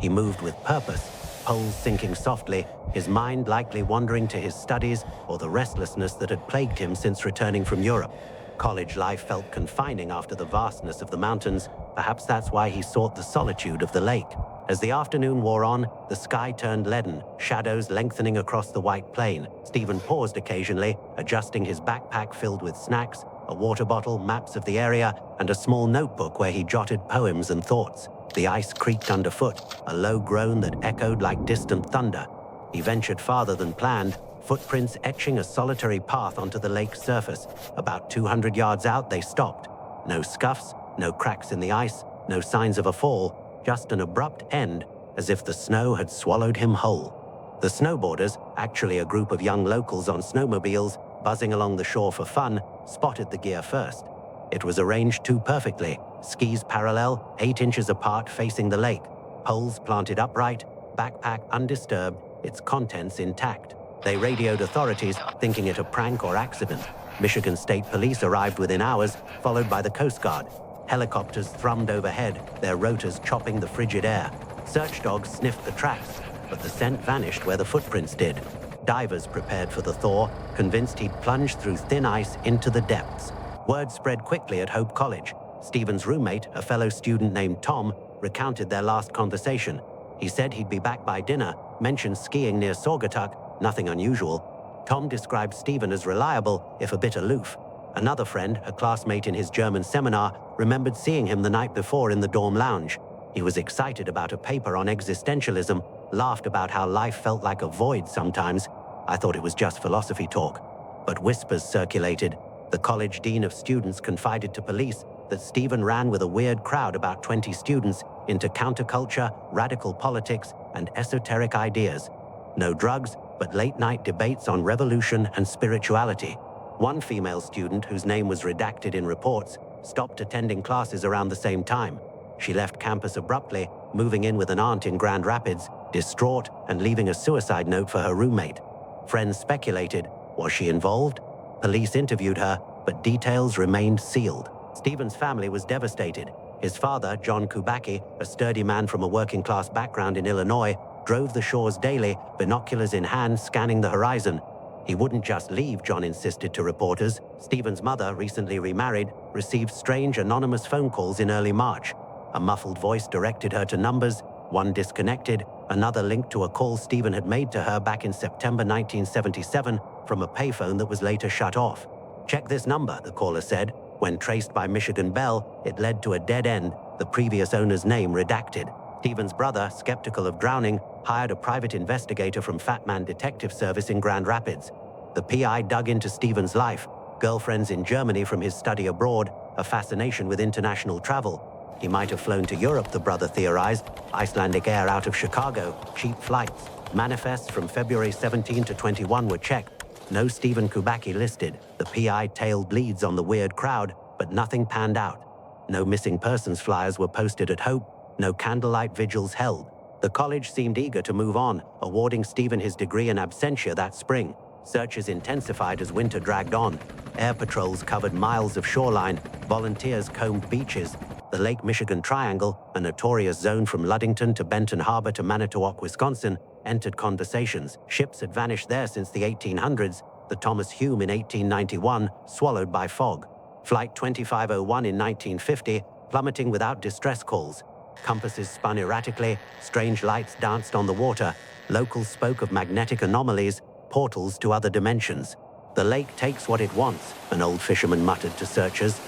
He moved with purpose, poles sinking softly, his mind likely wandering to his studies or the restlessness that had plagued him since returning from Europe. College life felt confining after the vastness of the mountains. Perhaps that's why he sought the solitude of the lake. As the afternoon wore on, the sky turned leaden, shadows lengthening across the white plain. Stephen paused occasionally, adjusting his backpack filled with snacks, a water bottle, maps of the area, and a small notebook where he jotted poems and thoughts. The ice creaked underfoot, a low groan that echoed like distant thunder. He ventured farther than planned, footprints etching a solitary path onto the lake's surface. About 200 yards out, they stopped. No scuffs, no cracks in the ice, no signs of a fall, just an abrupt end, as if the snow had swallowed him whole. The snowboarders, actually a group of young locals on snowmobiles, buzzing along the shore for fun, spotted the gear first. It was arranged too perfectly, skis parallel, 8 inches apart facing the lake, poles planted upright, backpack undisturbed, its contents intact. They radioed authorities, thinking it a prank or accident. Michigan State Police arrived within hours, followed by the Coast Guard. Helicopters thrummed overhead, their rotors chopping the frigid air. Search dogs sniffed the tracks, but the scent vanished where the footprints did. Divers prepared for the thaw, convinced he'd plunged through thin ice into the depths. Word spread quickly at Hope College. Stephen's roommate, a fellow student named Tom, recounted their last conversation. He said he'd be back by dinner, mentioned skiing near Saugatuck, nothing unusual. Tom described Stephen as reliable, if a bit aloof. Another friend, a classmate in his German seminar, remembered seeing him the night before in the dorm lounge. He was excited about a paper on existentialism, laughed about how life felt like a void sometimes. I thought it was just philosophy talk. But whispers circulated. The college dean of students confided to police that Stephen ran with a weird crowd, about 20 students, into counterculture, radical politics, and esoteric ideas. No drugs, but late-night debates on revolution and spirituality. One female student, whose name was redacted in reports, stopped attending classes around the same time. She left campus abruptly, moving in with an aunt in Grand Rapids, distraught and leaving a suicide note for her roommate. Friends speculated, was she involved? Police interviewed her, but details remained sealed. Stephen's family was devastated. His father, John Kubacki, a sturdy man from a working-class background in Illinois, drove the shores daily, binoculars in hand, scanning the horizon. He wouldn't just leave, John insisted to reporters. Stephen's mother, recently remarried, received strange anonymous phone calls in early March. A muffled voice directed her to numbers, one disconnected, another linked to a call Stephen had made to her back in September 1977 from a payphone that was later shut off. Check this number, the caller said. When traced by Michigan Bell, it led to a dead end, the previous owner's name redacted. Stephen's brother, skeptical of drowning, hired a private investigator from Fat Man Detective Service in Grand Rapids. The PI dug into Stephen's life, girlfriends in Germany from his study abroad, a fascination with international travel. He might have flown to Europe, the brother theorized. Icelandic Air out of Chicago, cheap flights. Manifests from February 17 to 21 were checked. No Stephen Kubacki listed. The PI tailed leads on the weird crowd, but nothing panned out. No missing persons flyers were posted at Hope. No candlelight vigils held. The college seemed eager to move on, awarding Stephen his degree in absentia that spring. Searches intensified as winter dragged on. Air patrols covered miles of shoreline. Volunteers combed beaches. The Lake Michigan Triangle, a notorious zone from Ludington to Benton Harbor to Manitowoc, Wisconsin, entered conversations. Ships had vanished there since the 1800s, the Thomas Hume in 1891, swallowed by fog. Flight 2501 in 1950, plummeting without distress calls. Compasses spun erratically, strange lights danced on the water. Locals spoke of magnetic anomalies, portals to other dimensions. The lake takes what it wants, an old fisherman muttered to searchers.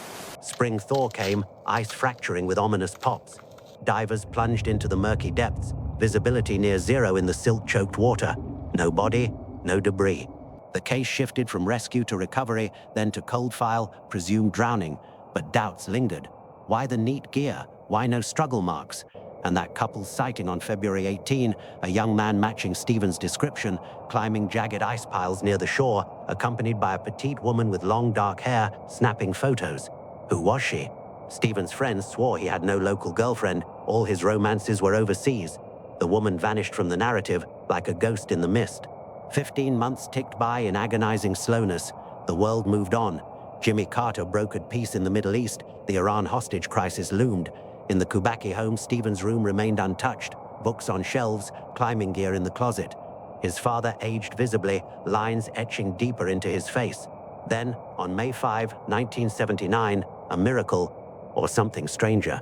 Spring thaw came, ice fracturing with ominous pops. Divers plunged into the murky depths, visibility near zero in the silt-choked water. No body, no debris. The case shifted from rescue to recovery, then to cold file, presumed drowning, but doubts lingered. Why the neat gear? Why no struggle marks? And that couple's sighting on February 18, a young man matching Stephen's description, climbing jagged ice piles near the shore, accompanied by a petite woman with long dark hair, snapping photos. Who was she? Stephen's friends swore he had no local girlfriend, all his romances were overseas. The woman vanished from the narrative like a ghost in the mist. 15 months ticked by in agonizing slowness. The world moved on. Jimmy Carter brokered peace in the Middle East. The Iran hostage crisis loomed. In the Kubacki home, Stephen's room remained untouched, books on shelves, climbing gear in the closet. His father aged visibly, lines etching deeper into his face. Then, on May 5, 1979, a miracle, or something stranger.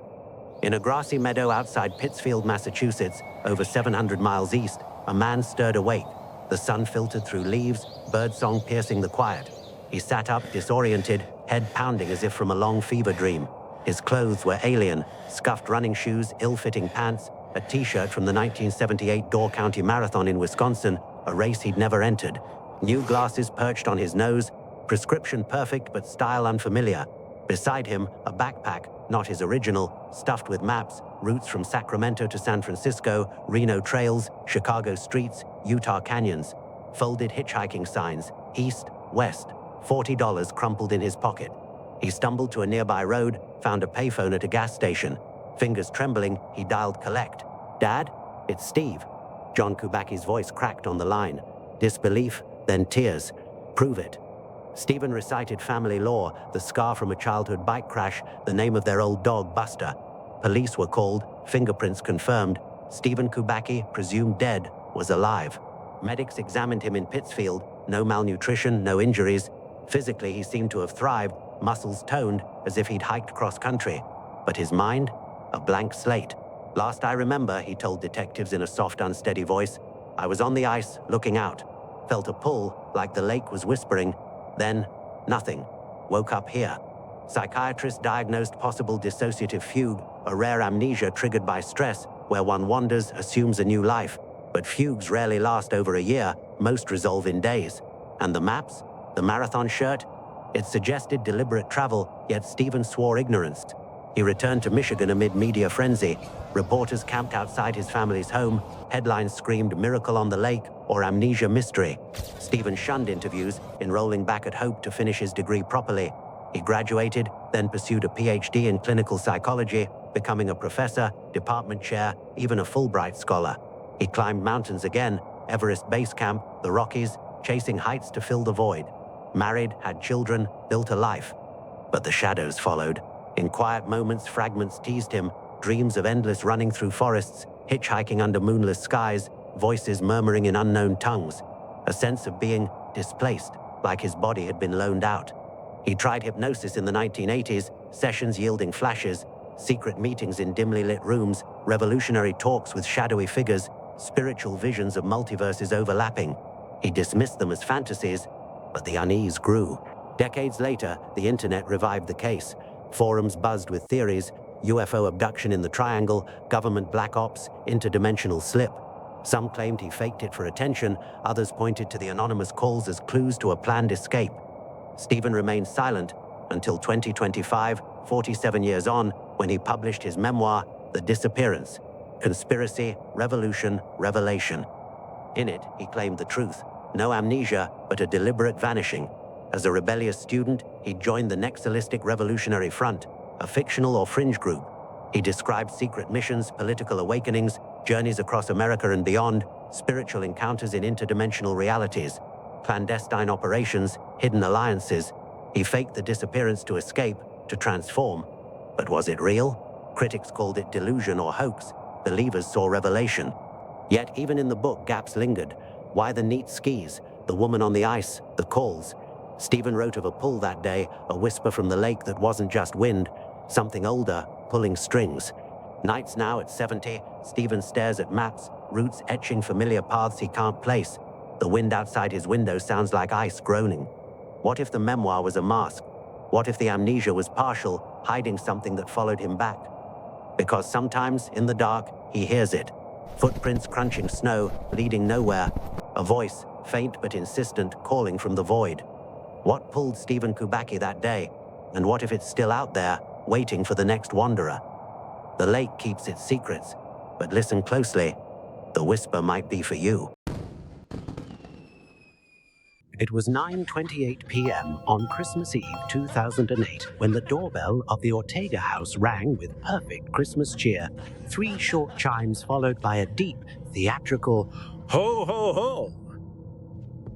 In a grassy meadow outside Pittsfield, Massachusetts, over 700 miles east, a man stirred awake. The sun filtered through leaves, birdsong piercing the quiet. He sat up, disoriented, head pounding as if from a long fever dream. His clothes were alien, scuffed running shoes, ill-fitting pants, a t-shirt from the 1978 Door County Marathon in Wisconsin, a race he'd never entered. New glasses perched on his nose, prescription perfect but style unfamiliar. Beside him, a backpack, not his original, stuffed with maps, routes from Sacramento to San Francisco, Reno trails, Chicago streets, Utah canyons. Folded hitchhiking signs, east, west, $40 crumpled in his pocket. He stumbled to a nearby road, found a payphone at a gas station. Fingers trembling, he dialed collect. "Dad? It's Steve." John Kubacki's voice cracked on the line. Disbelief, then tears. "Prove it." Stephen recited family lore, the scar from a childhood bike crash, the name of their old dog, Buster. Police were called, fingerprints confirmed. Stephen Kubacki, presumed dead, was alive. Medics examined him in Pittsfield. No malnutrition, no injuries. Physically, he seemed to have thrived, muscles toned, as if he'd hiked cross-country. But his mind? A blank slate. "Last I remember," he told detectives in a soft, unsteady voice, "I was on the ice, looking out. Felt a pull, like the lake was whispering. Then, nothing. Woke up here." Psychiatrists diagnosed possible dissociative fugue, a rare amnesia triggered by stress, where one wanders, assumes a new life. But fugues rarely last over a year, most resolve in days. And the maps? The marathon shirt? It suggested deliberate travel, yet Stephen swore ignorance. He returned to Michigan amid media frenzy. Reporters camped outside his family's home. Headlines screamed "Miracle on the Lake" or "Amnesia Mystery." Stephen shunned interviews, enrolling back at Hope to finish his degree properly. He graduated, then pursued a PhD in clinical psychology, becoming a professor, department chair, even a Fulbright scholar. He climbed mountains again, Everest Base Camp, the Rockies, chasing heights to fill the void. Married, had children, built a life. But the shadows followed. In quiet moments, fragments teased him, dreams of endless running through forests, hitchhiking under moonless skies, voices murmuring in unknown tongues. A sense of being displaced, like his body had been loaned out. He tried hypnosis in the 1980s, sessions yielding flashes, secret meetings in dimly lit rooms, revolutionary talks with shadowy figures, spiritual visions of multiverses overlapping. He dismissed them as fantasies, but the unease grew. Decades later, the internet revived the case. Forums buzzed with theories: UFO abduction in the Triangle, government black ops, interdimensional slip. Some claimed he faked it for attention, others pointed to the anonymous calls as clues to a planned escape. Stephen remained silent until 2025, 47 years on, when he published his memoir, The Disappearance: Conspiracy, Revolution, Revelation. In it, he claimed the truth. No amnesia, but a deliberate vanishing. As a rebellious student, he joined the Nexilistic Revolutionary Front, a fictional or fringe group. He described secret missions, political awakenings, journeys across America and beyond, spiritual encounters in interdimensional realities, clandestine operations, hidden alliances. He faked the disappearance to escape, to transform. But was it real? Critics called it delusion or hoax. Believers saw revelation. Yet even in the book, gaps lingered. Why the neat skis, the woman on the ice, the calls? Stephen wrote of a pull that day, a whisper from the lake that wasn't just wind, something older, pulling strings. Nights now at 70, Stephen stares at maps, routes etching familiar paths he can't place. The wind outside his window sounds like ice groaning. What if the memoir was a mask? What if the amnesia was partial, hiding something that followed him back? Because sometimes, in the dark, he hears it. Footprints crunching snow, leading nowhere. A voice, faint but insistent, calling from the void. What pulled Stephen Kubacki that day? And what if it's still out there, waiting for the next wanderer? The lake keeps its secrets. But listen closely. The whisper might be for you. It was 9:28 p.m. on Christmas Eve 2008 when the doorbell of the Ortega house rang with perfect Christmas cheer. 3 short chimes followed by a deep, theatrical ho ho ho.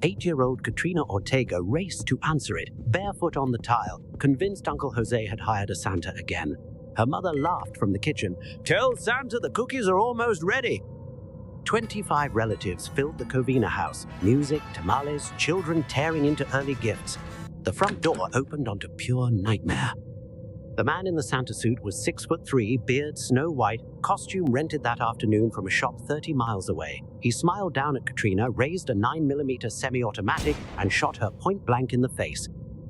8-year-old Katrina Ortega raced to answer it, barefoot on the tile, convinced Uncle Jose had hired a Santa again. Her mother laughed from the kitchen. "Tell Santa the cookies are almost ready." 25 relatives filled the Covina house. Music, tamales, children tearing into early gifts. The front door opened onto pure nightmare. The man in the Santa suit was 6'3", beard snow white, costume rented that afternoon from a shop 30 miles away. He smiled down at Katrina, raised a 9mm semi-automatic, and shot her point blank in the face.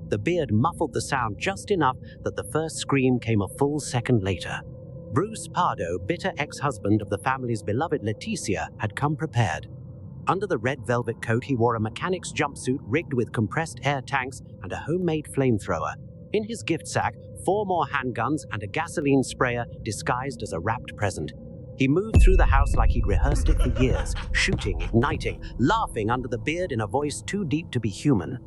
The beard muffled the sound just enough that the first scream came a full second later. Bruce Pardo, bitter ex-husband of the family's beloved Leticia, had come prepared. Under the red velvet coat, he wore a mechanic's jumpsuit rigged with compressed air tanks and a homemade flamethrower. In his gift sack, 4 more handguns and a gasoline sprayer disguised as a wrapped present. He moved through the house like he'd rehearsed it for years, shooting, igniting, laughing under the beard in a voice too deep to be human.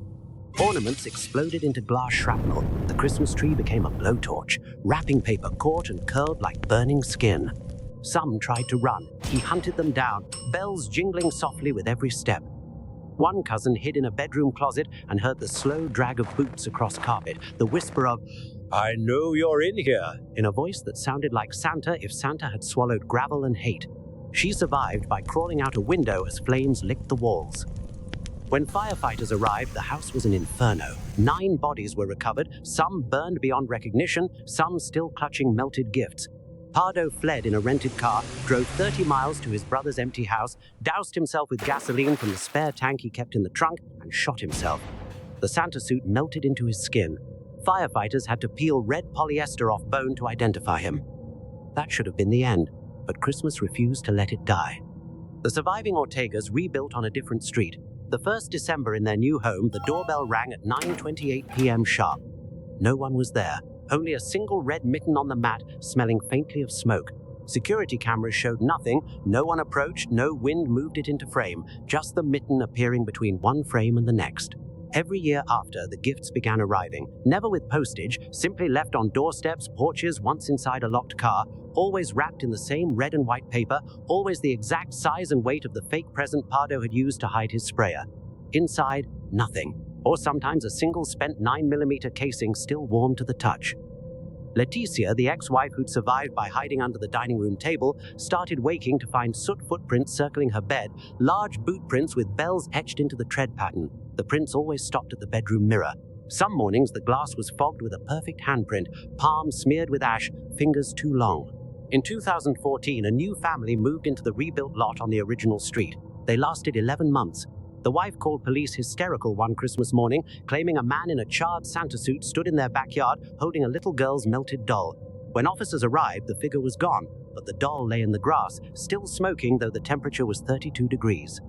Ornaments exploded into glass shrapnel. The Christmas tree became a blowtorch. Wrapping paper caught and curled like burning skin. Some tried to run. He hunted them down, bells jingling softly with every step. One cousin hid in a bedroom closet and heard the slow drag of boots across carpet, the whisper of, "I know you're in here," in a voice that sounded like Santa if Santa had swallowed gravel and hate. She survived by crawling out a window as flames licked the walls. When firefighters arrived, the house was an inferno. 9 bodies were recovered, some burned beyond recognition, some still clutching melted gifts. Pardo fled in a rented car, drove 30 miles to his brother's empty house, doused himself with gasoline from the spare tank he kept in the trunk, and shot himself. The Santa suit melted into his skin. Firefighters had to peel red polyester off bone to identify him. That should have been the end, but Christmas refused to let it die. The surviving Ortegas rebuilt on a different street. The 1st December in their new home, the doorbell rang at 9:28 p.m. sharp. No one was there, only a single red mitten on the mat, smelling faintly of smoke. Security cameras showed nothing, no one approached, no wind moved it into frame, just the mitten appearing between one frame and the next. Every year after, the gifts began arriving, never with postage, simply left on doorsteps, porches, once inside a locked car, always wrapped in the same red and white paper, always the exact size and weight of the fake present Pardo had used to hide his sprayer. Inside, nothing, or sometimes a single spent 9mm casing still warm to the touch. Leticia, the ex-wife who'd survived by hiding under the dining room table, started waking to find soot footprints circling her bed, large boot prints with bells etched into the tread pattern. The prints always stopped at the bedroom mirror. Some mornings, the glass was fogged with a perfect handprint, palm smeared with ash, fingers too long. In 2014, a new family moved into the rebuilt lot on the original street. They lasted 11 months. The wife called police hysterical one Christmas morning, claiming a man in a charred Santa suit stood in their backyard holding a little girl's melted doll. When officers arrived, the figure was gone, but the doll lay in the grass, still smoking though the temperature was 32 degrees.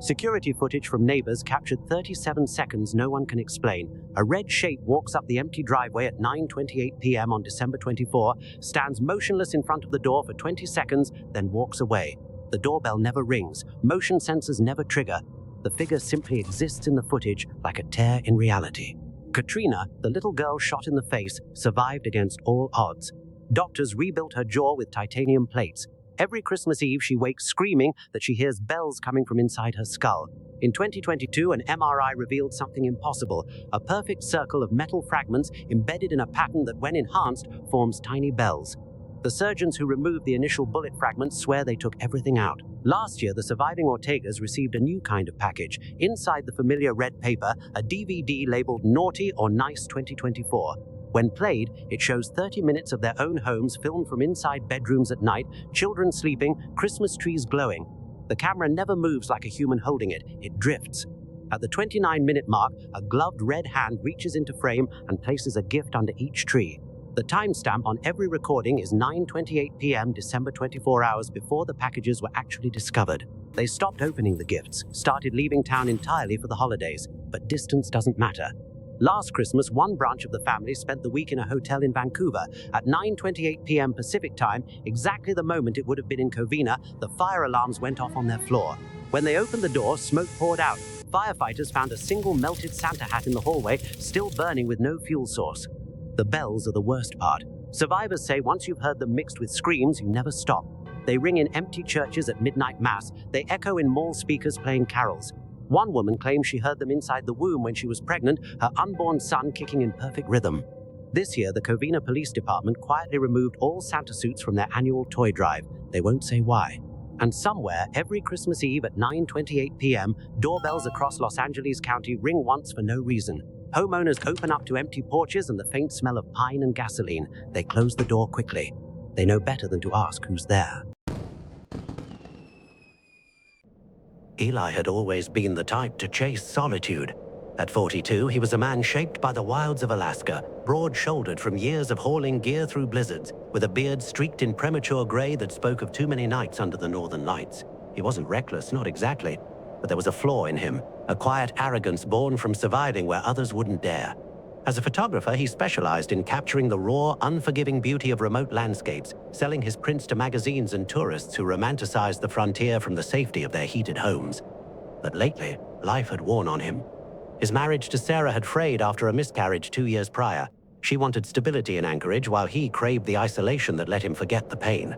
Security footage from neighbors captured 37 seconds no one can explain. A red shape walks up the empty driveway at 9:28 p.m. on December 24, stands motionless in front of the door for 20 seconds, then walks away. The doorbell never rings, motion sensors never trigger. The figure simply exists in the footage like a tear in reality. Katrina, the little girl shot in the face, survived against all odds. Doctors rebuilt her jaw with titanium plates. Every Christmas Eve, she wakes screaming that she hears bells coming from inside her skull. In 2022, an MRI revealed something impossible, a perfect circle of metal fragments embedded in a pattern that, when enhanced, forms tiny bells. The surgeons who removed the initial bullet fragments swear they took everything out. Last year, the surviving Ortegas received a new kind of package. Inside the familiar red paper, a DVD labeled Naughty or Nice 2024. When played, it shows 30 minutes of their own homes filmed from inside bedrooms at night, children sleeping, Christmas trees glowing. The camera never moves like a human holding it, it drifts. At the 29-minute mark, a gloved red hand reaches into frame and places a gift under each tree. The timestamp on every recording is 9:28 p.m. December 24 hours before the packages were actually discovered. They stopped opening the gifts, started leaving town entirely for the holidays, but distance doesn't matter. Last Christmas, one branch of the family spent the week in a hotel in Vancouver. At 9:28 p.m. Pacific time, exactly the moment it would have been in Covina, the fire alarms went off on their floor. When they opened the door, smoke poured out. Firefighters found a single melted Santa hat in the hallway, still burning with no fuel source. The bells are the worst part. Survivors say once you've heard them mixed with screams, you never stop. They ring in empty churches at midnight mass. They echo in mall speakers playing carols. One woman claims she heard them inside the womb when she was pregnant, her unborn son kicking in perfect rhythm. This year, the Covina Police Department quietly removed all Santa suits from their annual toy drive. They won't say why. And somewhere, every Christmas Eve at 9:28 p.m., doorbells across Los Angeles County ring once for no reason. Homeowners open up to empty porches and the faint smell of pine and gasoline. They close the door quickly. They know better than to ask who's there. Eli had always been the type to chase solitude. At 42, he was a man shaped by the wilds of Alaska, broad-shouldered from years of hauling gear through blizzards, with a beard streaked in premature gray that spoke of too many nights under the northern lights. He wasn't reckless, not exactly, but there was a flaw in him, a quiet arrogance born from surviving where others wouldn't dare. As a photographer, he specialized in capturing the raw, unforgiving beauty of remote landscapes, selling his prints to magazines and tourists who romanticized the frontier from the safety of their heated homes. But lately, life had worn on him. His marriage to Sarah had frayed after a miscarriage 2 years prior. She wanted stability in Anchorage while he craved the isolation that let him forget the pain.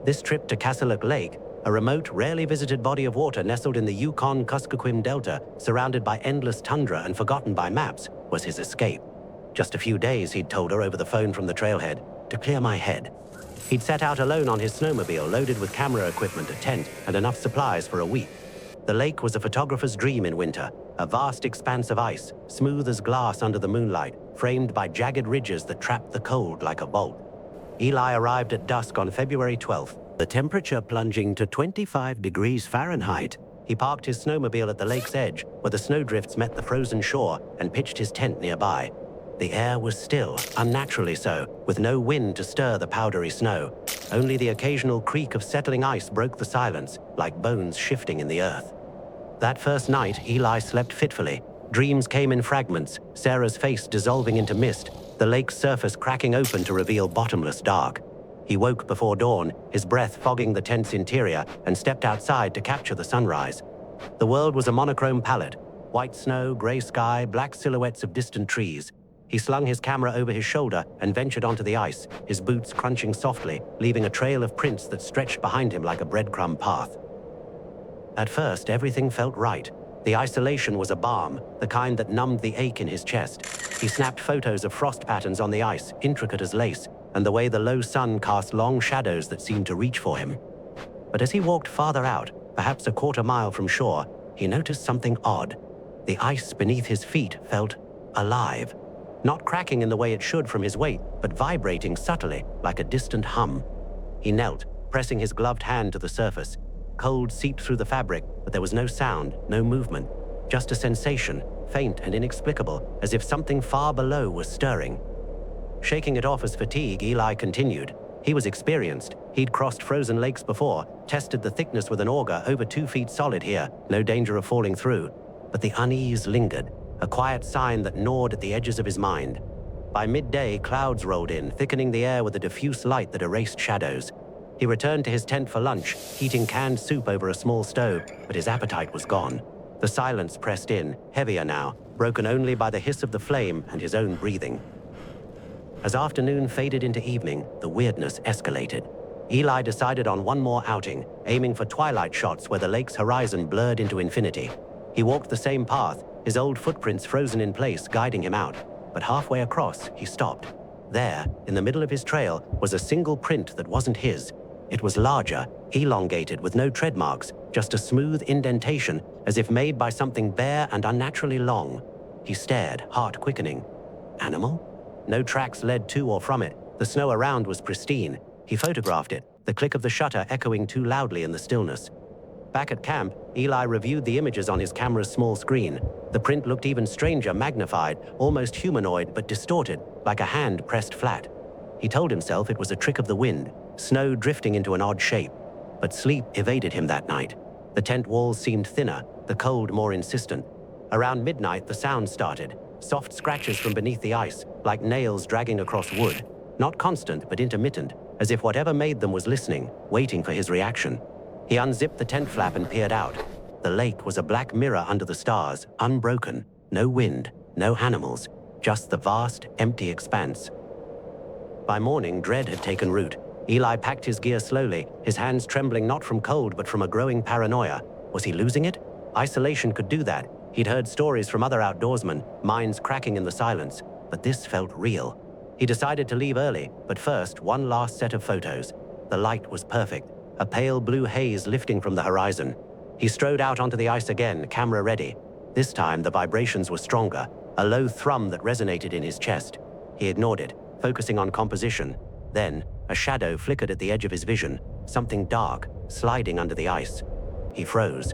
This trip to Casaluk Lake, a remote, rarely visited body of water nestled in the Yukon-Kuskokwim Delta, surrounded by endless tundra and forgotten by maps, was his escape. Just a few days, he'd told her over the phone from the trailhead, to clear my head. He'd set out alone on his snowmobile, loaded with camera equipment, a tent, and enough supplies for a week. The lake was a photographer's dream in winter, a vast expanse of ice, smooth as glass under the moonlight, framed by jagged ridges that trapped the cold like a bolt. Eli arrived at dusk on February 12th, the temperature plunging to 25 degrees Fahrenheit. He parked his snowmobile at the lake's edge, where the snowdrifts met the frozen shore, and pitched his tent nearby. The air was still, unnaturally so, with no wind to stir the powdery snow. Only the occasional creak of settling ice broke the silence, like bones shifting in the earth. That first night, Eli slept fitfully. Dreams came in fragments, Sarah's face dissolving into mist, the lake's surface cracking open to reveal bottomless dark. He woke before dawn, his breath fogging the tent's interior, and stepped outside to capture the sunrise. The world was a monochrome palette: white snow, gray sky, black silhouettes of distant trees. He slung his camera over his shoulder and ventured onto the ice, his boots crunching softly, leaving a trail of prints that stretched behind him like a breadcrumb path. At first, everything felt right. The isolation was a balm, the kind that numbed the ache in his chest. He snapped photos of frost patterns on the ice, intricate as lace, and the way the low sun cast long shadows that seemed to reach for him. But as he walked farther out, perhaps a quarter mile from shore, he noticed something odd. The ice beneath his feet felt alive. Not cracking in the way it should from his weight, but vibrating subtly, like a distant hum. He knelt, pressing his gloved hand to the surface. Cold seeped through the fabric, but there was no sound, no movement. Just a sensation, faint and inexplicable, as if something far below was stirring. Shaking it off as fatigue, Eli continued. He was experienced. He'd crossed frozen lakes before, tested the thickness with an auger over 2 feet solid here, no danger of falling through. But the unease lingered, a quiet sign that gnawed at the edges of his mind. By midday, clouds rolled in, thickening the air with a diffuse light that erased shadows. He returned to his tent for lunch, heating canned soup over a small stove, but his appetite was gone. The silence pressed in, heavier now, broken only by the hiss of the flame and his own breathing. As afternoon faded into evening, the weirdness escalated. Eli decided on one more outing, aiming for twilight shots where the lake's horizon blurred into infinity. He walked the same path, his old footprints frozen in place, guiding him out. But halfway across, he stopped. There, in the middle of his trail, was a single print that wasn't his. It was larger, elongated, with no tread marks, just a smooth indentation, as if made by something bare and unnaturally long. He stared, heart quickening. Animal? No tracks led to or from it. The snow around was pristine. He photographed it, the click of the shutter echoing too loudly in the stillness. Back at camp, Eli reviewed the images on his camera's small screen. The print looked even stranger, magnified, almost humanoid but distorted, like a hand pressed flat. He told himself it was a trick of the wind, snow drifting into an odd shape. But sleep evaded him that night. The tent walls seemed thinner, the cold more insistent. Around midnight, the sound started. Soft scratches from beneath the ice, like nails dragging across wood. Not constant, but intermittent, as if whatever made them was listening, waiting for his reaction. He unzipped the tent flap and peered out. The lake was a black mirror under the stars, unbroken. No wind, no animals, just the vast, empty expanse. By morning, dread had taken root. Eli packed his gear slowly, his hands trembling not from cold but from a growing paranoia. Was he losing it? Isolation could do that. He'd heard stories from other outdoorsmen, minds cracking in the silence, but this felt real. He decided to leave early, but first, one last set of photos. The light was perfect, a pale blue haze lifting from the horizon. He strode out onto the ice again, camera ready. This time, the vibrations were stronger, a low thrum that resonated in his chest. He ignored it, focusing on composition. Then, a shadow flickered at the edge of his vision, something dark, sliding under the ice. He froze.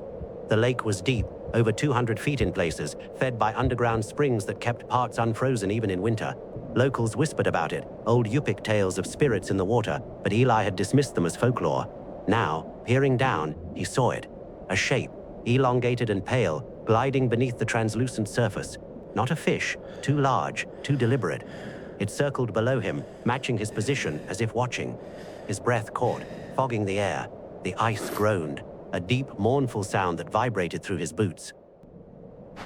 The lake was deep, over 200 feet in places, fed by underground springs that kept parts unfrozen even in winter. Locals whispered about it, old Yupik tales of spirits in the water, but Eli had dismissed them as folklore. Now, peering down, he saw it. A shape, elongated and pale, gliding beneath the translucent surface. Not a fish, too large, too deliberate. It circled below him, matching his position as if watching. His breath caught, fogging the air. The ice groaned, a deep, mournful sound that vibrated through his boots.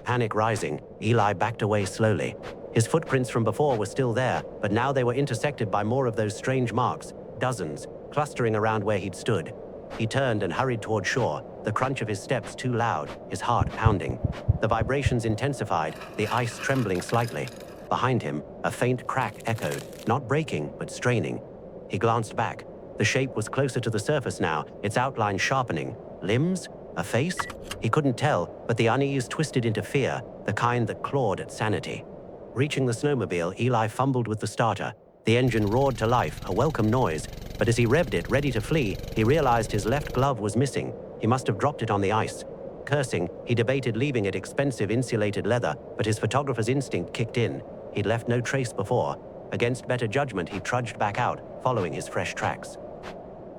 Panic rising, Eli backed away slowly. His footprints from before were still there, but now they were intersected by more of those strange marks, dozens, clustering around where he'd stood. He turned and hurried toward shore, the crunch of his steps too loud, his heart pounding. The vibrations intensified, the ice trembling slightly. Behind him, a faint crack echoed, not breaking, but straining. He glanced back. The shape was closer to the surface now, its outline sharpening. Limbs? A face? He couldn't tell, but the unease twisted into fear, the kind that clawed at sanity. Reaching the snowmobile, Eli fumbled with the starter. The engine roared to life, a welcome noise, but as he revved it, ready to flee, he realized his left glove was missing. He must have dropped it on the ice. Cursing, he debated leaving it expensive insulated leather, but his photographer's instinct kicked in. He'd left no trace before. Against better judgment, he trudged back out, following his fresh tracks.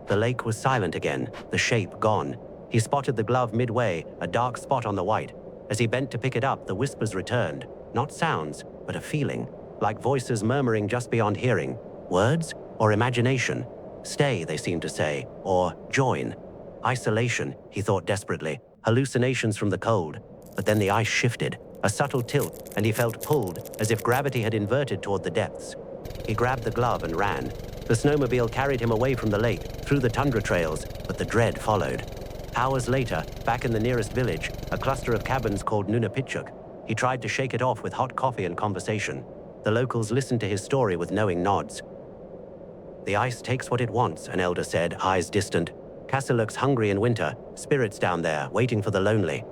The lake was silent again, the shape gone. He spotted the glove midway, a dark spot on the white. As he bent to pick it up, the whispers returned. Not sounds, but a feeling, like voices murmuring just beyond hearing. Words or imagination? Stay, they seemed to say, or join. Isolation, he thought desperately. Hallucinations from the cold. But then the ice shifted, a subtle tilt, and he felt pulled, as if gravity had inverted toward the depths. He grabbed the glove and ran. The snowmobile carried him away from the lake, through the tundra trails, but the dread followed. Hours later, back in the nearest village, a cluster of cabins called Nunapitchuk, he tried to shake it off with hot coffee and conversation. The locals listened to his story with knowing nods. The ice takes what it wants, an elder said, eyes distant. Kassiluk's hungry in winter, spirits down there, waiting for the lonely.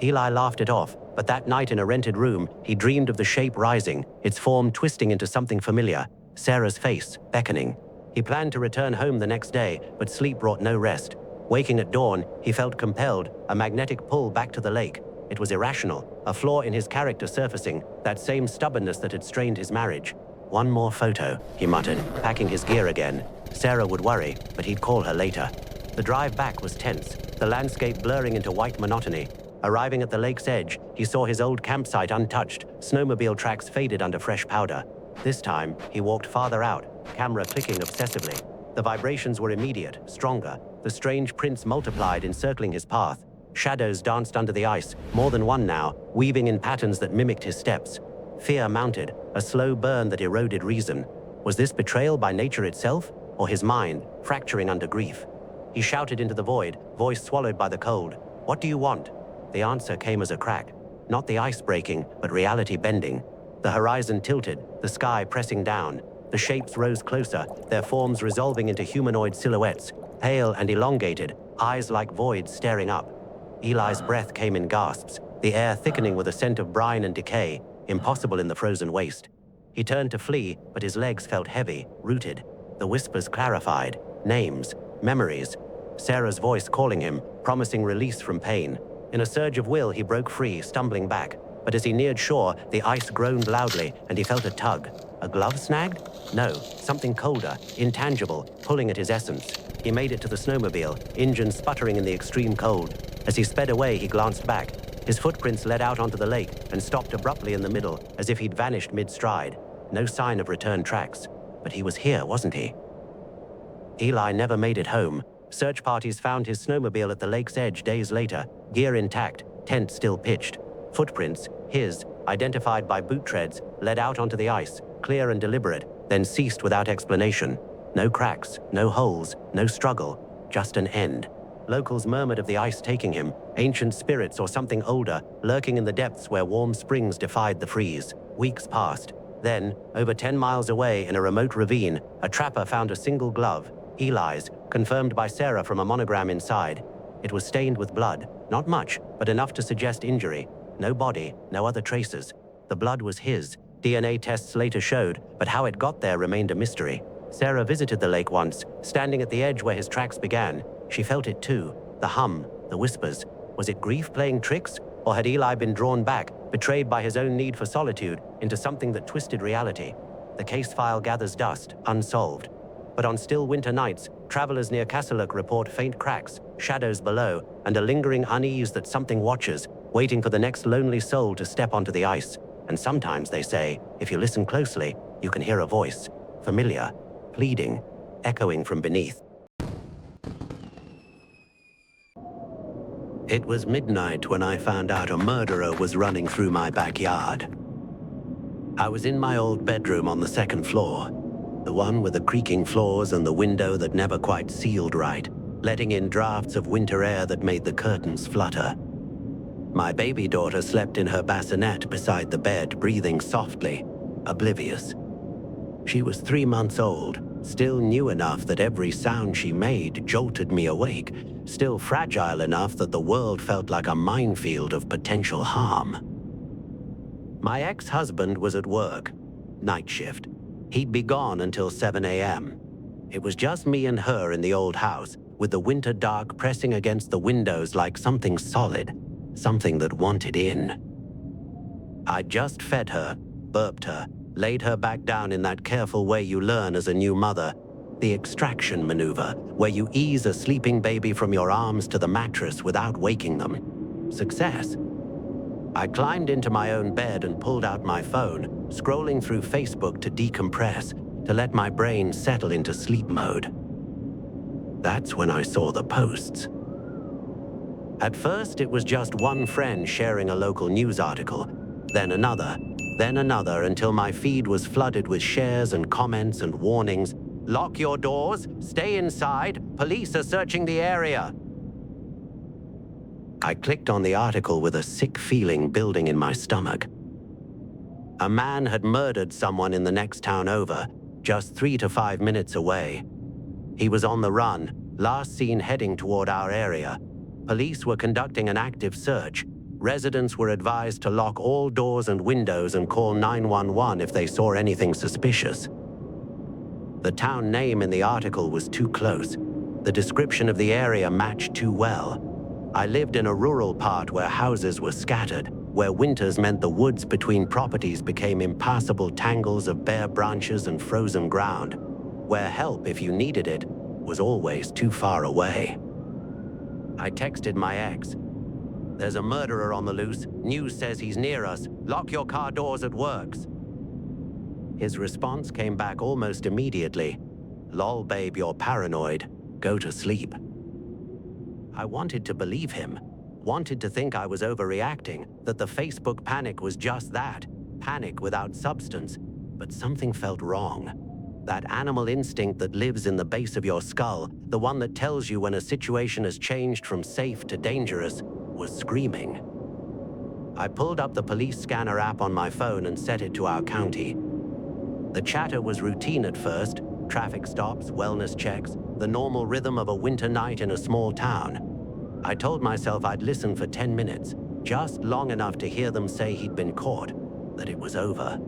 Eli laughed it off, but that night in a rented room, he dreamed of the shape rising, its form twisting into something familiar, Sarah's face, beckoning. He planned to return home the next day, but sleep brought no rest. Waking at dawn, he felt compelled, a magnetic pull back to the lake. It was irrational, a flaw in his character surfacing, that same stubbornness that had strained his marriage. One more photo, he muttered, packing his gear again. Sarah would worry, but he'd call her later. The drive back was tense, the landscape blurring into white monotony. Arriving at the lake's edge, he saw his old campsite untouched, snowmobile tracks faded under fresh powder. This time, he walked farther out, camera clicking obsessively. The vibrations were immediate, stronger. The strange prints multiplied, encircling his path. Shadows danced under the ice, more than one now, weaving in patterns that mimicked his steps. Fear mounted, a slow burn that eroded reason. Was this betrayal by nature itself, or his mind, fracturing under grief? He shouted into the void, voice swallowed by the cold. "What do you want?" The answer came as a crack. Not the ice breaking, but reality bending. The horizon tilted, the sky pressing down. The shapes rose closer, their forms resolving into humanoid silhouettes, pale and elongated, eyes like voids staring up. Eli's breath came in gasps, the air thickening with a scent of brine and decay, impossible in the frozen waste. He turned to flee, but his legs felt heavy, rooted. The whispers clarified, names, memories. Sarah's voice calling him, promising release from pain. In a surge of will, he broke free, stumbling back. But as he neared shore, the ice groaned loudly, and he felt a tug. A glove snagged? No, something colder, intangible, pulling at his essence. He made it to the snowmobile, engine sputtering in the extreme cold. As he sped away, he glanced back. His footprints led out onto the lake and stopped abruptly in the middle, as if he'd vanished mid-stride. No sign of return tracks. But he was here, wasn't he? Eli never made it home. Search parties found his snowmobile at the lake's edge days later, gear intact, tent still pitched. Footprints, his, identified by boot treads, led out onto the ice, clear and deliberate, then ceased without explanation. No cracks, no holes, no struggle, just an end. Locals murmured of the ice taking him, ancient spirits or something older, lurking in the depths where warm springs defied the freeze. Weeks passed. Then, over 10 miles away in a remote ravine, a trapper found a single glove, Eli's, confirmed by Sarah from a monogram inside. It was stained with blood, not much, but enough to suggest injury. No body, no other traces. The blood was his, DNA tests later showed, but how it got there remained a mystery. Sarah visited the lake once, standing at the edge where his tracks began. She felt it too, the hum, the whispers. Was it grief playing tricks, or had Eli been drawn back, betrayed by his own need for solitude, into something that twisted reality? The case file gathers dust, unsolved. But on still winter nights, travelers near Kasseluk report faint cracks, shadows below, and a lingering unease that something watches, waiting for the next lonely soul to step onto the ice. And sometimes, they say, if you listen closely, you can hear a voice, familiar, pleading, echoing from beneath. It was midnight when I found out a murderer was running through my backyard. I was in my old bedroom on the second floor, the one with the creaking floors and the window that never quite sealed right, letting in drafts of winter air that made the curtains flutter. My baby daughter slept in her bassinet beside the bed, breathing softly, oblivious. She was 3 months old, still new enough that every sound she made jolted me awake, still fragile enough that the world felt like a minefield of potential harm. My ex-husband was at work, night shift. He'd be gone until 7 a.m. It was just me and her in the old house, with the winter dark pressing against the windows like something solid, something that wanted in. I'd just fed her, burped her, laid her back down in that careful way you learn as a new mother, the extraction maneuver, where you ease a sleeping baby from your arms to the mattress without waking them. Success. I climbed into my own bed and pulled out my phone, scrolling through Facebook to decompress, to let my brain settle into sleep mode. That's when I saw the posts. At first, it was just one friend sharing a local news article, then another, until my feed was flooded with shares and comments and warnings. Lock your doors, stay inside, police are searching the area. I clicked on the article with a sick feeling building in my stomach. A man had murdered someone in the next town over, just 3 to 5 minutes away. He was on the run, last seen heading toward our area. Police were conducting an active search. Residents were advised to lock all doors and windows and call 911 if they saw anything suspicious. The town name in the article was too close. The description of the area matched too well. I lived in a rural part where houses were scattered, where winters meant the woods between properties became impassable tangles of bare branches and frozen ground, where help, if you needed it, was always too far away. I texted my ex. There's a murderer on the loose. News says he's near us. Lock your car doors, it works. His response came back almost immediately. Lol, babe, you're paranoid. Go to sleep. I wanted to believe him, wanted to think I was overreacting, that the Facebook panic was just that, panic without substance, but something felt wrong. That animal instinct that lives in the base of your skull, the one that tells you when a situation has changed from safe to dangerous, was screaming. I pulled up the police scanner app on my phone and set it to our county. The chatter was routine at first, traffic stops, wellness checks, the normal rhythm of a winter night in a small town. I told myself I'd listen for 10 minutes, just long enough to hear them say he'd been caught, that it was over.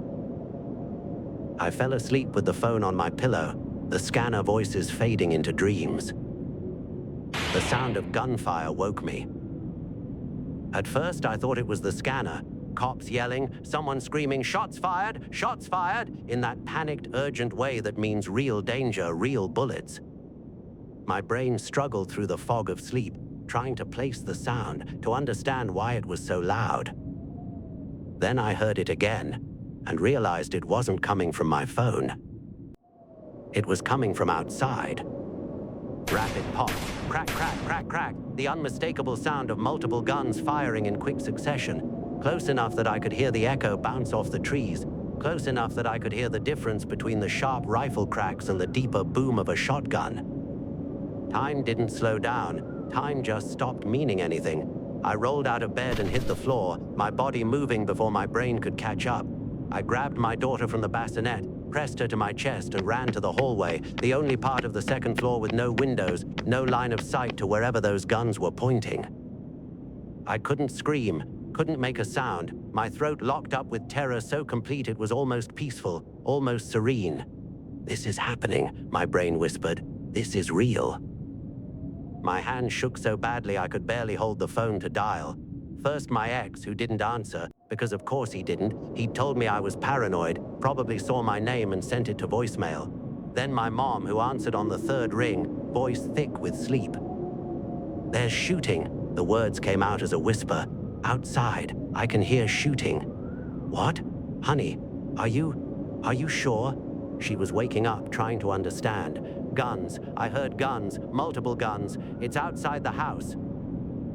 I fell asleep with the phone on my pillow, the scanner voices fading into dreams. The sound of gunfire woke me. At first, I thought it was the scanner. Cops yelling, someone screaming, shots fired, in that panicked, urgent way that means real danger, real bullets. My brain struggled through the fog of sleep, trying to place the sound, to understand why it was so loud. Then I heard it again and realized it wasn't coming from my phone. It was coming from outside. Rapid pop, crack, crack, crack, crack, the unmistakable sound of multiple guns firing in quick succession, close enough that I could hear the echo bounce off the trees, close enough that I could hear the difference between the sharp rifle cracks and the deeper boom of a shotgun. Time didn't slow down, time just stopped meaning anything. I rolled out of bed and hit the floor, my body moving before my brain could catch up. I grabbed my daughter from the bassinet, pressed her to my chest and ran to the hallway, the only part of the second floor with no windows, no line of sight to wherever those guns were pointing. I couldn't scream, couldn't make a sound, my throat locked up with terror so complete it was almost peaceful, almost serene. This is happening, my brain whispered. This is real. My hand shook so badly I could barely hold the phone to dial. First my ex, who didn't answer, because of course he didn't. He'd told me I was paranoid, probably saw my name and sent it to voicemail. Then my mom, who answered on the third ring, voice thick with sleep. There's shooting. The words came out as a whisper. Outside, I can hear shooting. What? Honey, are you sure? She was waking up, trying to understand. Guns. I heard guns, multiple guns. It's outside the house.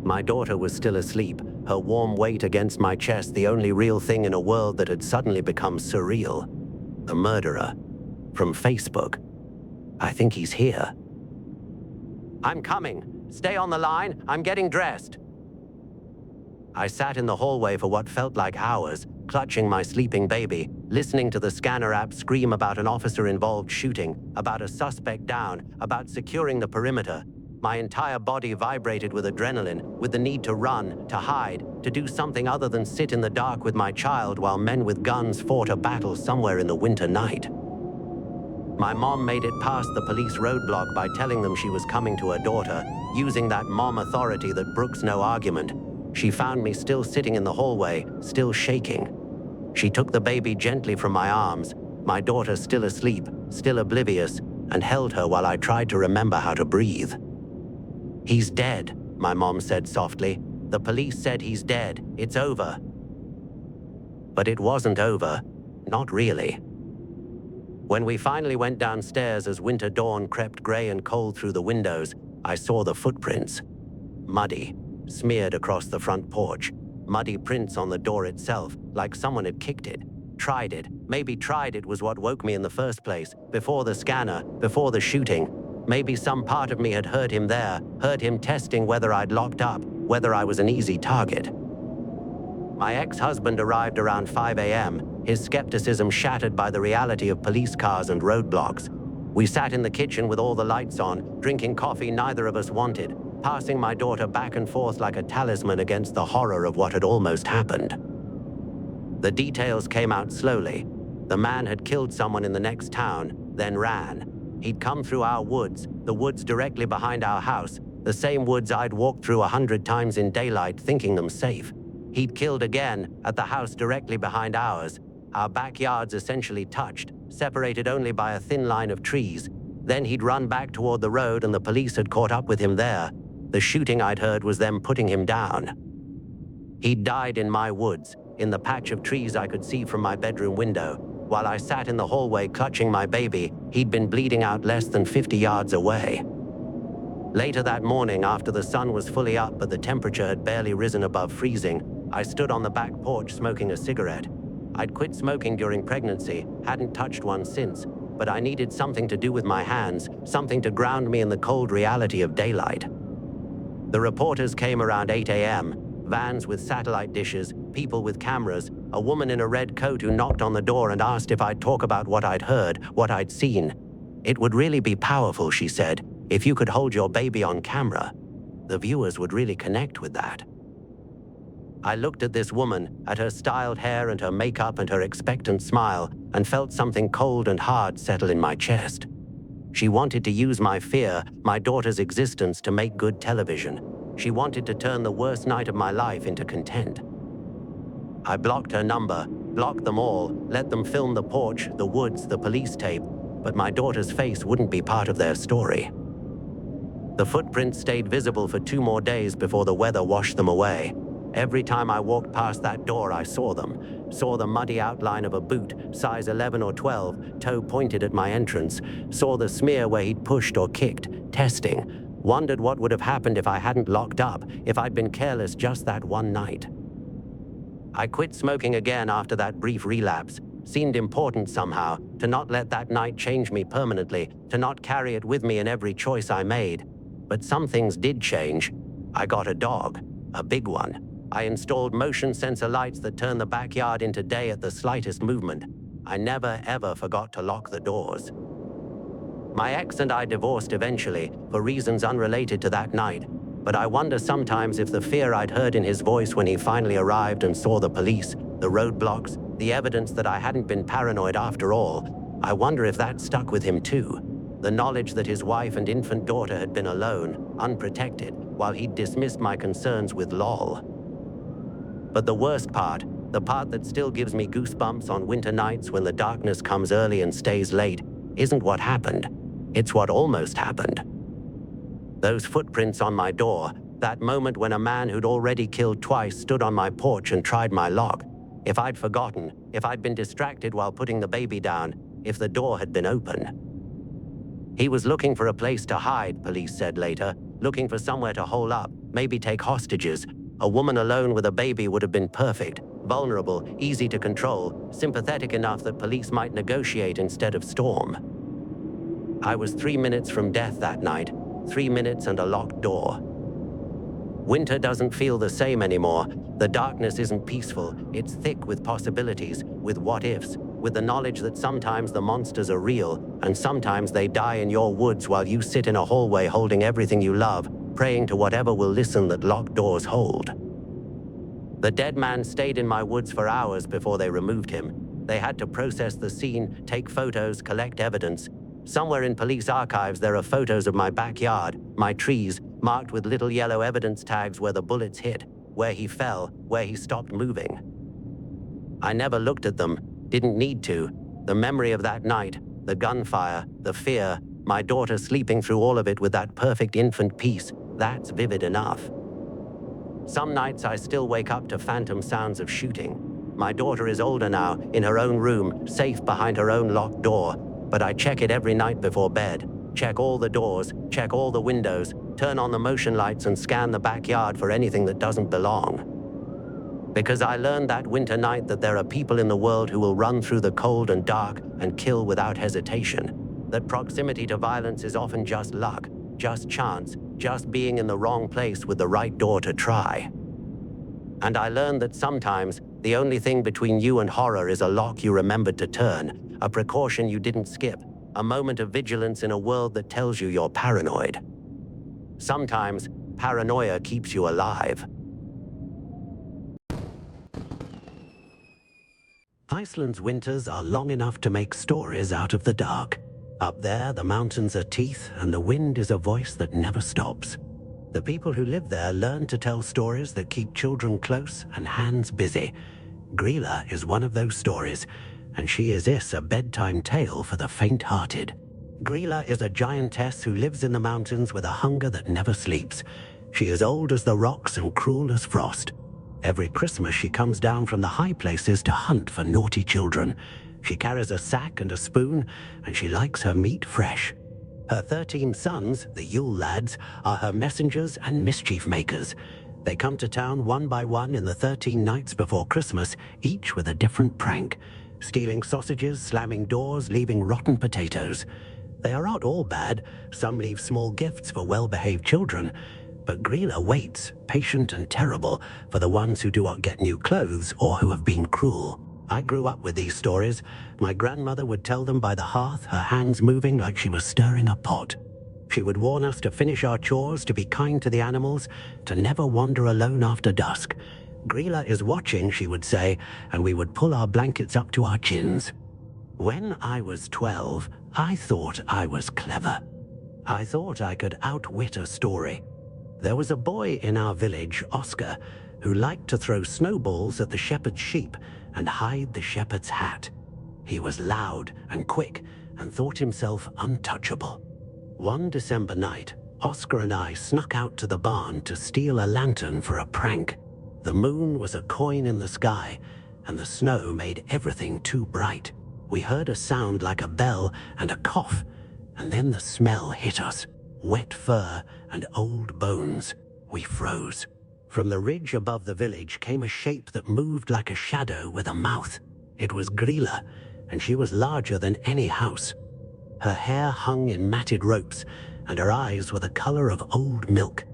My daughter was still asleep, her warm weight against my chest, the only real thing in a world that had suddenly become surreal. The murderer. From Facebook. I think he's here. I'm coming. Stay on the line. I'm getting dressed. I sat in the hallway for what felt like hours, clutching my sleeping baby, listening to the scanner app scream about an officer-involved shooting, about a suspect down, about securing the perimeter. My entire body vibrated with adrenaline, with the need to run, to hide, to do something other than sit in the dark with my child while men with guns fought a battle somewhere in the winter night. My mom made it past the police roadblock by telling them she was coming to her daughter, using that mom authority that brooks no argument. She found me still sitting in the hallway, still shaking. She took the baby gently from my arms, my daughter still asleep, still oblivious, and held her while I tried to remember how to breathe. He's dead, my mom said softly. The police said he's dead. It's over. But it wasn't over. Not really. When we finally went downstairs as winter dawn crept gray and cold through the windows, I saw the footprints. Muddy, smeared across the front porch. Muddy prints on the door itself, like someone had kicked it. Tried it. Maybe tried it was what woke me in the first place, before the scanner, before the shooting. Maybe some part of me had heard him there, heard him testing whether I'd locked up, whether I was an easy target. My ex-husband arrived around 5 a.m., his skepticism shattered by the reality of police cars and roadblocks. We sat in the kitchen with all the lights on, drinking coffee neither of us wanted, passing my daughter back and forth like a talisman against the horror of what had almost happened. The details came out slowly. The man had killed someone in the next town, then ran. He'd come through our woods, the woods directly behind our house, the same woods I'd walked through 100 times in daylight thinking them safe. He'd killed again at the house directly behind ours. Our backyards essentially touched, separated only by a thin line of trees. Then he'd run back toward the road and the police had caught up with him there. The shooting I'd heard was them putting him down. He'd died in my woods, in the patch of trees I could see from my bedroom window. While I sat in the hallway clutching my baby, he'd been bleeding out less than 50 yards away. Later that morning, after the sun was fully up but the temperature had barely risen above freezing, I stood on the back porch smoking a cigarette. I'd quit smoking during pregnancy, hadn't touched one since, but I needed something to do with my hands, something to ground me in the cold reality of daylight. The reporters came around 8 a.m., vans with satellite dishes, people with cameras, a woman in a red coat who knocked on the door and asked if I'd talk about what I'd heard, what I'd seen. It would really be powerful, she said, if you could hold your baby on camera. The viewers would really connect with that. I looked at this woman, at her styled hair and her makeup and her expectant smile, and felt something cold and hard settle in my chest. She wanted to use my fear, my daughter's existence, to make good television. She wanted to turn the worst night of my life into content. I blocked her number, blocked them all, let them film the porch, the woods, the police tape, but my daughter's face wouldn't be part of their story. The footprints stayed visible for 2 more days before the weather washed them away. Every time I walked past that door, I saw them. Saw the muddy outline of a boot, size 11 or 12, toe pointed at my entrance. Saw the smear where he'd pushed or kicked, testing. Wondered what would have happened if I hadn't locked up, if I'd been careless just that one night. I quit smoking again after that brief relapse. Seemed important somehow, to not let that night change me permanently, to not carry it with me in every choice I made. But some things did change. I got a dog, a big one. I installed motion sensor lights that turn the backyard into day at the slightest movement. I never ever forgot to lock the doors. My ex and I divorced eventually, for reasons unrelated to that night, but I wonder sometimes if the fear I'd heard in his voice when he finally arrived and saw the police, the roadblocks, the evidence that I hadn't been paranoid after all, I wonder if that stuck with him too. The knowledge that his wife and infant daughter had been alone, unprotected, while he'd dismissed my concerns with lol. But the worst part, the part that still gives me goosebumps on winter nights when the darkness comes early and stays late, isn't what happened. It's what almost happened. Those footprints on my door, that moment when a man who'd already killed twice stood on my porch and tried my lock. If I'd forgotten, if I'd been distracted while putting the baby down, if the door had been open. He was looking for a place to hide, police said later, looking for somewhere to hole up, maybe take hostages. A woman alone with a baby would have been perfect, vulnerable, easy to control, sympathetic enough that police might negotiate instead of storm. I was 3 minutes from death that night, 3 minutes and a locked door. Winter doesn't feel the same anymore. The darkness isn't peaceful, it's thick with possibilities, with what-ifs, with the knowledge that sometimes the monsters are real, and sometimes they die in your woods while you sit in a hallway holding everything you love, praying to whatever will listen that locked doors hold. The dead man stayed in my woods for hours before they removed him. They had to process the scene, take photos, collect evidence. Somewhere in police archives there are photos of my backyard, my trees, marked with little yellow evidence tags where the bullets hit, where he fell, where he stopped moving. I never looked at them, didn't need to. The memory of that night, the gunfire, the fear, my daughter sleeping through all of it with that perfect infant peace, that's vivid enough. Some nights I still wake up to phantom sounds of shooting. My daughter is older now, in her own room, safe behind her own locked door, but I check it every night before bed. Check all the doors, check all the windows, turn on the motion lights and scan the backyard for anything that doesn't belong. Because I learned that winter night that there are people in the world who will run through the cold and dark and kill without hesitation. That proximity to violence is often just luck, just chance, just being in the wrong place with the right door to try. And I learned that sometimes the only thing between you and horror is a lock you remembered to turn, a precaution you didn't skip, a moment of vigilance in a world that tells you you're paranoid. Sometimes paranoia keeps you alive. Iceland's winters are long enough to make stories out of the dark. Up there, the mountains are teeth, and the wind is a voice that never stops. The people who live there learn to tell stories that keep children close and hands busy. Grilla is one of those stories, and she is a bedtime tale for the faint-hearted. Grilla is a giantess who lives in the mountains with a hunger that never sleeps. She is old as the rocks and cruel as frost. Every Christmas she comes down from the high places to hunt for naughty children. She carries a sack and a spoon, and she likes her meat fresh. Her 13 sons, the Yule lads, are her messengers and mischief makers. They come to town one by one in the 13 nights before Christmas, each with a different prank. Stealing sausages, slamming doors, leaving rotten potatoes. They are not all bad. Some leave small gifts for well-behaved children. But Grilla waits, patient and terrible, for the ones who do not get new clothes or who have been cruel. I grew up with these stories. My grandmother would tell them by the hearth, her hands moving like she was stirring a pot. She would warn us to finish our chores, to be kind to the animals, to never wander alone after dusk. Grilla is watching, she would say, and we would pull our blankets up to our chins. When I was 12, I thought I was clever. I thought I could outwit a story. There was a boy in our village, Oscar, who liked to throw snowballs at the shepherd's sheep and hide the shepherd's hat. He was loud and quick and thought himself untouchable. One December night, Oscar and I snuck out to the barn to steal a lantern for a prank. The moon was a coin in the sky, and the snow made everything too bright. We heard a sound like a bell and a cough, and then the smell hit us. Wet fur and old bones. We froze. From the ridge above the village came a shape that moved like a shadow with a mouth. It was Grilla, and she was larger than any house. Her hair hung in matted ropes, and her eyes were the color of old milk.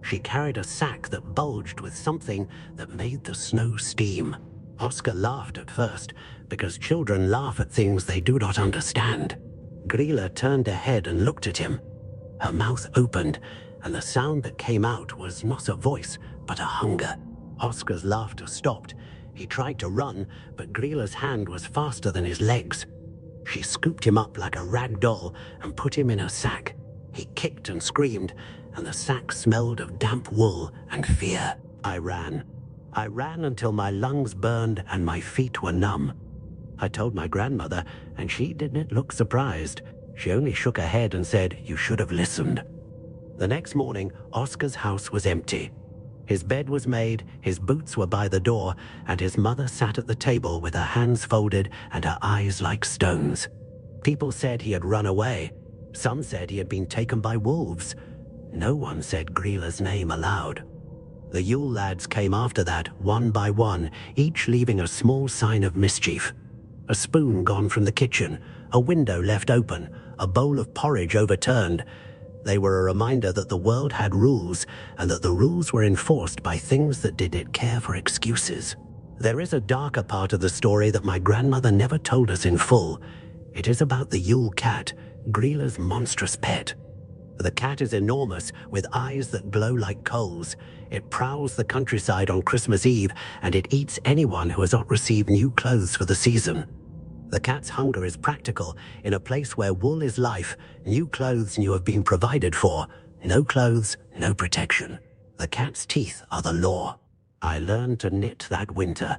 She carried a sack that bulged with something that made the snow steam. Oscar laughed at first, because children laugh at things they do not understand. Grilla turned her head and looked at him. Her mouth opened, and the sound that came out was not a voice, but a hunger. Oscar's laughter stopped. He tried to run, but Grilla's hand was faster than his legs. She scooped him up like a rag doll and put him in her sack. He kicked and screamed, and the sack smelled of damp wool and fear. I ran. I ran until my lungs burned and my feet were numb. I told my grandmother, and she didn't look surprised. She only shook her head and said, "You should have listened." The next morning, Oscar's house was empty. His bed was made, his boots were by the door, and his mother sat at the table with her hands folded and her eyes like stones. People said he had run away. Some said he had been taken by wolves. No one said Grilla's name aloud. The Yule lads came after that, one by one, each leaving a small sign of mischief. A spoon gone from the kitchen, a window left open, a bowl of porridge overturned. They were a reminder that the world had rules, and that the rules were enforced by things that didn't care for excuses. There is a darker part of the story that my grandmother never told us in full. It is about the Yule cat, Grilla's monstrous pet. The cat is enormous, with eyes that glow like coals. It prowls the countryside on Christmas Eve, and it eats anyone who has not received new clothes for the season. The cat's hunger is practical. In a place where wool is life, new clothes you have been provided for. No clothes, no protection. The cat's teeth are the law. I learned to knit that winter.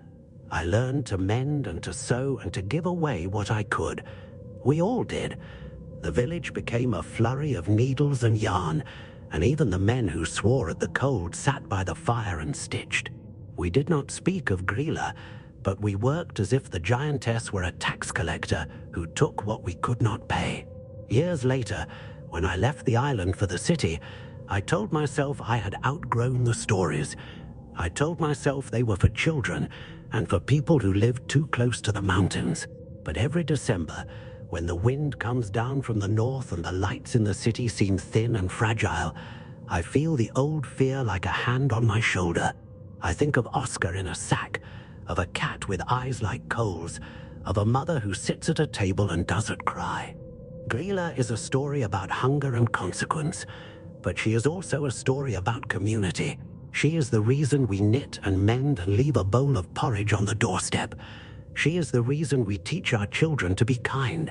I learned to mend and to sew and to give away what I could. We all did. The village became a flurry of needles and yarn, and even the men who swore at the cold sat by the fire and stitched. We did not speak of Grilla, but we worked as if the giantess were a tax collector who took what we could not pay. Years later, when I left the island for the city, I told myself I had outgrown the stories. I told myself they were for children and for people who lived too close to the mountains. But every December, when the wind comes down from the north and the lights in the city seem thin and fragile, I feel the old fear like a hand on my shoulder. I think of Oscar in a sack, of a cat with eyes like coals, of a mother who sits at a table and doesn't cry. Grilla is a story about hunger and consequence, but she is also a story about community. She is the reason we knit and mend and leave a bowl of porridge on the doorstep. She is the reason we teach our children to be kind,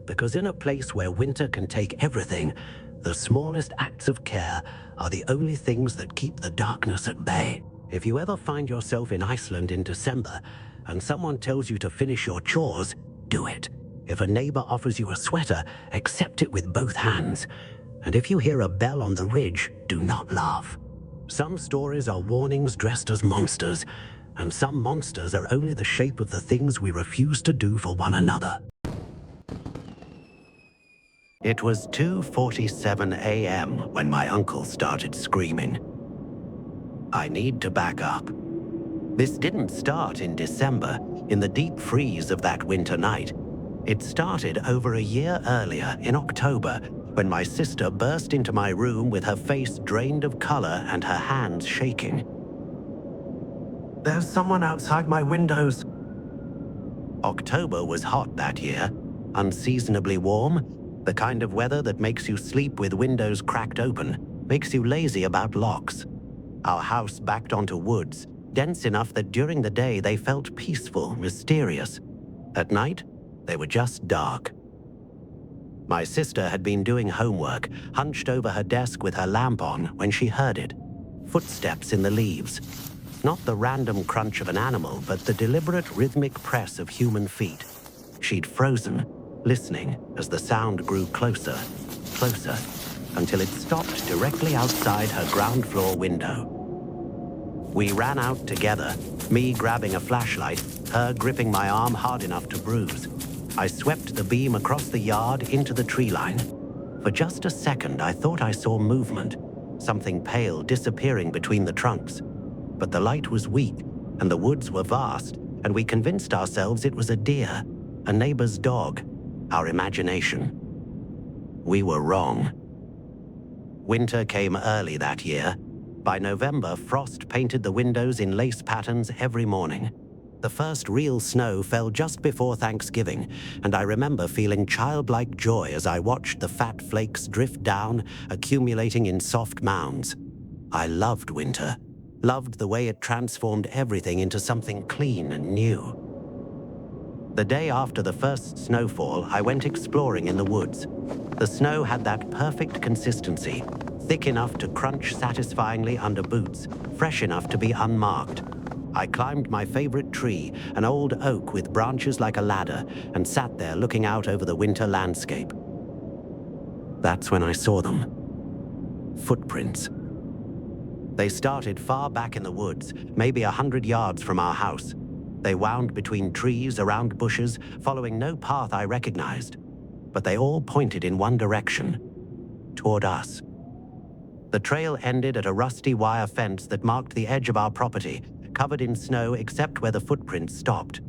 because in a place where winter can take everything, the smallest acts of care are the only things that keep the darkness at bay. If you ever find yourself in Iceland in December and someone tells you to finish your chores, do it. If a neighbor offers you a sweater, accept it with both hands. And if you hear a bell on the ridge, do not laugh. Some stories are warnings dressed as monsters, and some monsters are only the shape of the things we refuse to do for one another. It was 2:47 a.m. when my uncle started screaming. I need to back up. This didn't start in December, in the deep freeze of that winter night. It started over a year earlier, in October, when my sister burst into my room with her face drained of color and her hands shaking. "There's someone outside my windows." October was hot that year, unseasonably warm, the kind of weather that makes you sleep with windows cracked open, makes you lazy about locks. Our house backed onto woods, dense enough that during the day they felt peaceful, mysterious. At night, they were just dark. My sister had been doing homework, hunched over her desk with her lamp on, when she heard it. Footsteps in the leaves. Not the random crunch of an animal, but the deliberate rhythmic press of human feet. She'd frozen, listening as the sound grew closer, closer. until it stopped directly outside her ground floor window. We ran out together, me grabbing a flashlight, her gripping my arm hard enough to bruise. I swept the beam across the yard into the tree line. For just a second, I thought I saw movement, something pale disappearing between the trunks. But the light was weak, and the woods were vast, and we convinced ourselves it was a deer, a neighbor's dog, our imagination. We were wrong. Winter came early that year. By November, frost painted the windows in lace patterns every morning. The first real snow fell just before Thanksgiving, and I remember feeling childlike joy as I watched the fat flakes drift down, accumulating in soft mounds. I loved winter, loved the way it transformed everything into something clean and new. The day after the first snowfall, I went exploring in the woods. The snow had that perfect consistency, thick enough to crunch satisfyingly under boots, fresh enough to be unmarked. I climbed my favorite tree, an old oak with branches like a ladder, and sat there looking out over the winter landscape. That's when I saw them. Footprints. They started far back in the woods, maybe 100 yards from our house. They wound between trees, around bushes, following no path I recognized. But they all pointed in one direction, toward us. The trail ended at a rusty wire fence that marked the edge of our property, covered in snow except where the footprints stopped.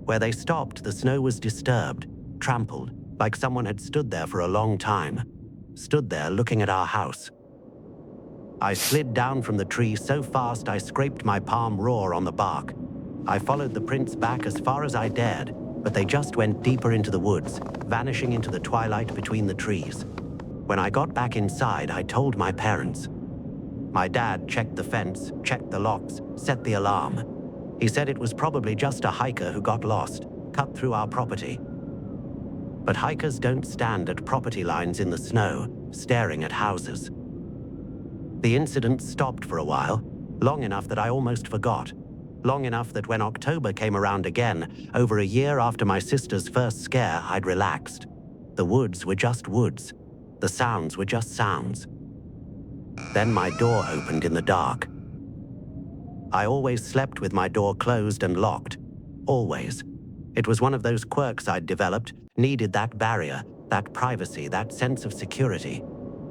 Where they stopped, the snow was disturbed, trampled, like someone had stood there for a long time. Stood there looking at our house. I slid down from the tree so fast I scraped my palm raw on the bark. I followed the prints back as far as I dared, but they just went deeper into the woods, vanishing into the twilight between the trees. When I got back inside, I told my parents. My dad checked the fence, checked the locks, set the alarm. He said it was probably just a hiker who got lost, cut through our property. But hikers don't stand at property lines in the snow, staring at houses. The incident stopped for a while, long enough that I almost forgot. Long enough that when October came around again, over a year after my sister's first scare, I'd relaxed. The woods were just woods. The sounds were just sounds. Then my door opened in the dark. I always slept with my door closed and locked. Always. It was one of those quirks I'd developed, needed that barrier, that privacy, that sense of security.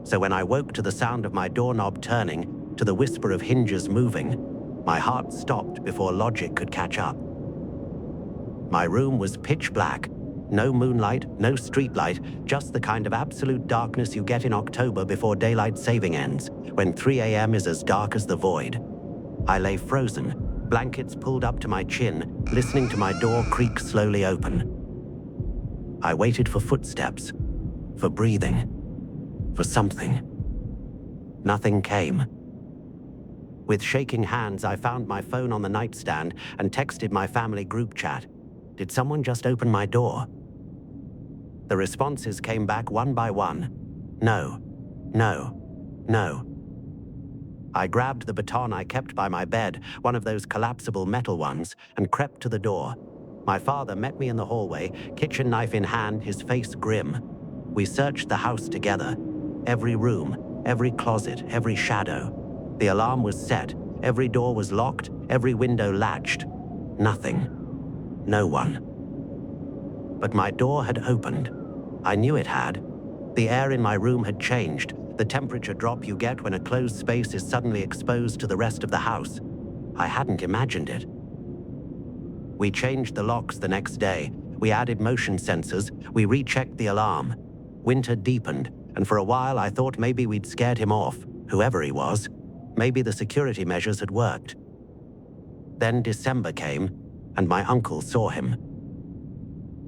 So when I woke to the sound of my doorknob turning, to the whisper of hinges moving, my heart stopped before logic could catch up. My room was pitch black. No moonlight, no streetlight, just the kind of absolute darkness you get in October before daylight saving ends, when 3 a.m. is as dark as the void. I lay frozen, blankets pulled up to my chin, listening to my door creak slowly open. I waited for footsteps, for breathing, for something. Nothing came. With shaking hands, I found my phone on the nightstand and texted my family group chat. Did someone just open my door? The responses came back one by one. No, no, no. I grabbed the baton I kept by my bed, one of those collapsible metal ones, and crept to the door. My father met me in the hallway, kitchen knife in hand, his face grim. We searched the house together. Every room, every closet, every shadow. The alarm was set, every door was locked, every window latched. Nothing. No one. But my door had opened. I knew it had. The air in my room had changed, the temperature drop you get when a closed space is suddenly exposed to the rest of the house. I hadn't imagined it. We changed the locks the next day. We added motion sensors. We rechecked the alarm. Winter deepened, and for a while I thought maybe we'd scared him off, whoever he was. Maybe the security measures had worked. Then December came, and my uncle saw him.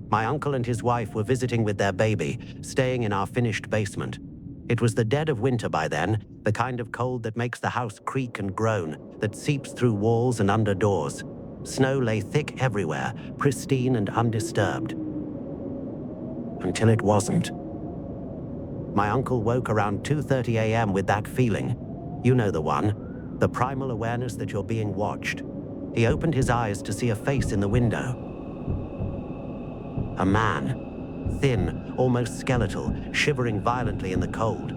My uncle and his wife were visiting with their baby, staying in our finished basement. It was the dead of winter by then, the kind of cold that makes the house creak and groan, that seeps through walls and under doors. Snow lay thick everywhere, pristine and undisturbed. Until it wasn't. My uncle woke around 2:30 a.m. with that feeling. You know the one, the primal awareness that you're being watched. He opened his eyes to see a face in the window. A man, thin, almost skeletal, shivering violently in the cold.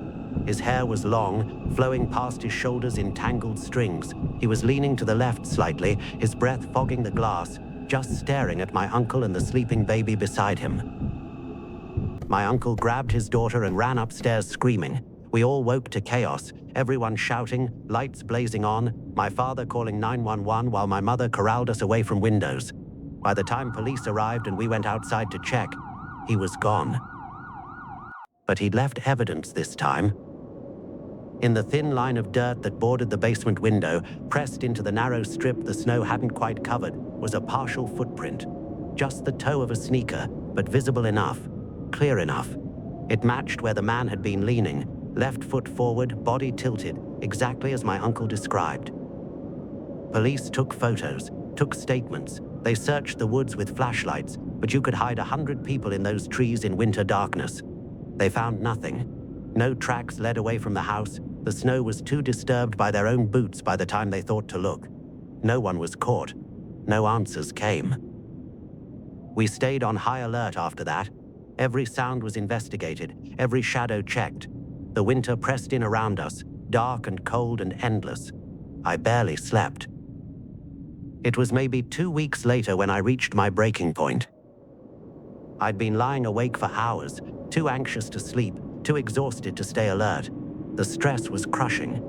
His hair was long, flowing past his shoulders in tangled strings. He was leaning to the left slightly, his breath fogging the glass, just staring at my uncle and the sleeping baby beside him. My uncle grabbed his daughter and ran upstairs screaming. We all woke to chaos, everyone shouting, lights blazing on, my father calling 911 while my mother corralled us away from windows. By the time police arrived and we went outside to check, he was gone. But he'd left evidence this time. In the thin line of dirt that bordered the basement window, pressed into the narrow strip the snow hadn't quite covered, was a partial footprint. Just the toe of a sneaker, but visible enough, clear enough. It matched where the man had been leaning, left foot forward, body tilted, exactly as my uncle described. Police took photos, took statements. They searched the woods with flashlights, but you could hide 100 people in those trees in winter darkness. They found nothing. No tracks led away from the house. The snow was too disturbed by their own boots by the time they thought to look. No one was caught. No answers came. We stayed on high alert after that. Every sound was investigated, every shadow checked. The winter pressed in around us, dark and cold and endless. I barely slept. It was maybe 2 weeks later when I reached my breaking point. I'd been lying awake for hours, too anxious to sleep, too exhausted to stay alert. The stress was crushing.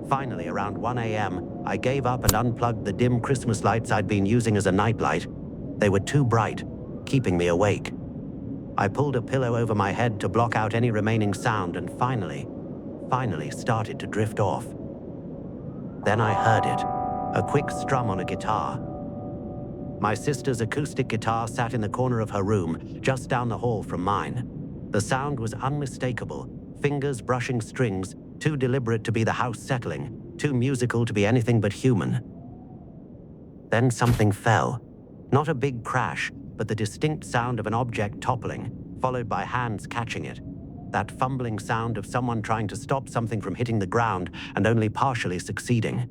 Finally, around 1 a.m., I gave up and unplugged the dim Christmas lights I'd been using as a nightlight. They were too bright, keeping me awake. I pulled a pillow over my head to block out any remaining sound and finally started to drift off. Then I heard it, a quick strum on a guitar. My sister's acoustic guitar sat in the corner of her room, just down the hall from mine. The sound was unmistakable, fingers brushing strings, too deliberate to be the house settling, too musical to be anything but human. Then something fell. Not a big crash, but the distinct sound of an object toppling, followed by hands catching it. That fumbling sound of someone trying to stop something from hitting the ground and only partially succeeding.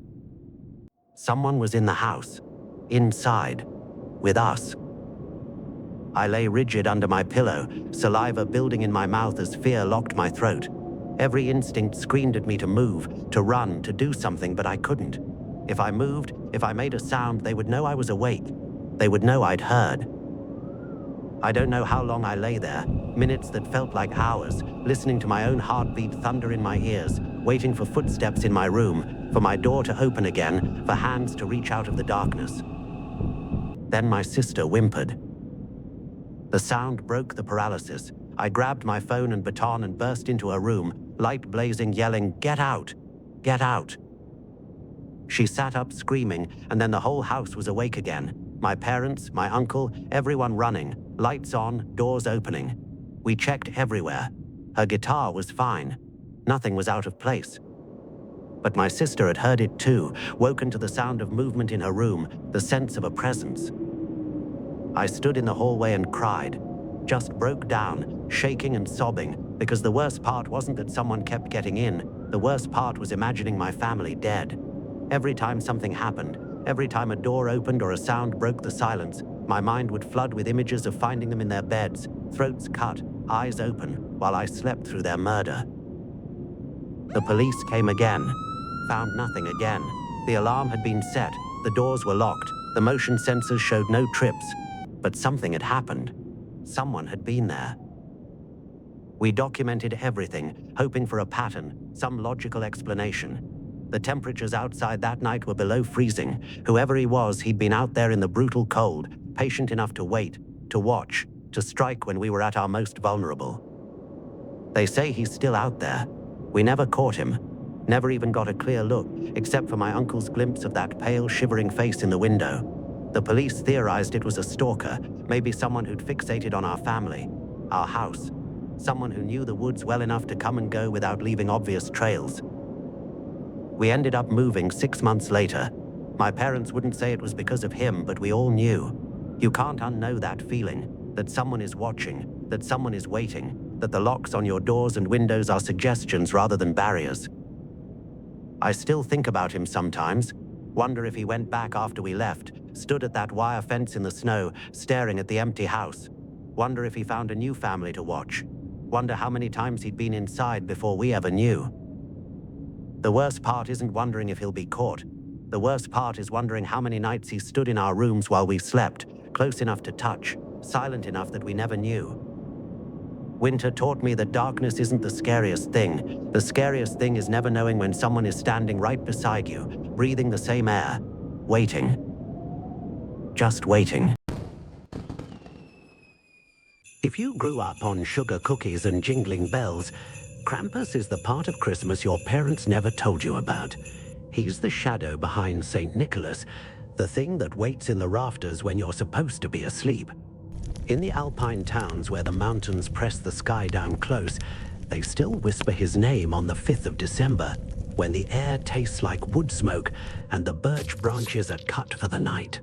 Someone was in the house, inside, with us. I lay rigid under my pillow, saliva building in my mouth as fear locked my throat. Every instinct screamed at me to move, to run, to do something, but I couldn't. If I moved, if I made a sound, they would know I was awake. They would know I'd heard. I don't know how long I lay there, minutes that felt like hours, listening to my own heartbeat thunder in my ears, waiting for footsteps in my room, for my door to open again, for hands to reach out of the darkness. Then my sister whimpered. The sound broke the paralysis. I grabbed my phone and baton and burst into her room, light blazing, yelling, "Get out! Get out!" She sat up screaming, and then the whole house was awake again. My parents, my uncle, everyone running, lights on, doors opening. We checked everywhere. Her guitar was fine. Nothing was out of place. But my sister had heard it too, woken to the sound of movement in her room, the sense of a presence. I stood in the hallway and cried, just broke down, shaking and sobbing, because the worst part wasn't that someone kept getting in, the worst part was imagining my family dead. Every time something happened, every time a door opened or a sound broke the silence, my mind would flood with images of finding them in their beds, throats cut, eyes open, while I slept through their murder. The police came again, found nothing again. The alarm had been set, the doors were locked, the motion sensors showed no trips, but something had happened. Someone had been there. We documented everything, hoping for a pattern, some logical explanation. The temperatures outside that night were below freezing. Whoever he was, he'd been out there in the brutal cold, patient enough to wait, to watch, to strike when we were at our most vulnerable. They say he's still out there. We never caught him, never even got a clear look, except for my uncle's glimpse of that pale, shivering face in the window. The police theorized it was a stalker, maybe someone who'd fixated on our family, our house, someone who knew the woods well enough to come and go without leaving obvious trails. We ended up moving 6 months later. My parents wouldn't say it was because of him, but we all knew. You can't unknow that feeling, that someone is watching, that someone is waiting, that the locks on your doors and windows are suggestions rather than barriers. I still think about him sometimes, wonder if he went back after we left, stood at that wire fence in the snow, staring at the empty house. Wonder if he found a new family to watch. Wonder how many times he'd been inside before we ever knew. The worst part isn't wondering if he'll be caught. The worst part is wondering how many nights he stood in our rooms while we slept, close enough to touch, silent enough that we never knew. Winter taught me that darkness isn't the scariest thing. The scariest thing is never knowing when someone is standing right beside you, breathing the same air, waiting. Just waiting. If you grew up on sugar cookies and jingling bells, Krampus is the part of Christmas your parents never told you about. He's the shadow behind St. Nicholas, the thing that waits in the rafters when you're supposed to be asleep. In the alpine towns where the mountains press the sky down close, they still whisper his name on the 5th of December, when the air tastes like wood smoke and the birch branches are cut for the night.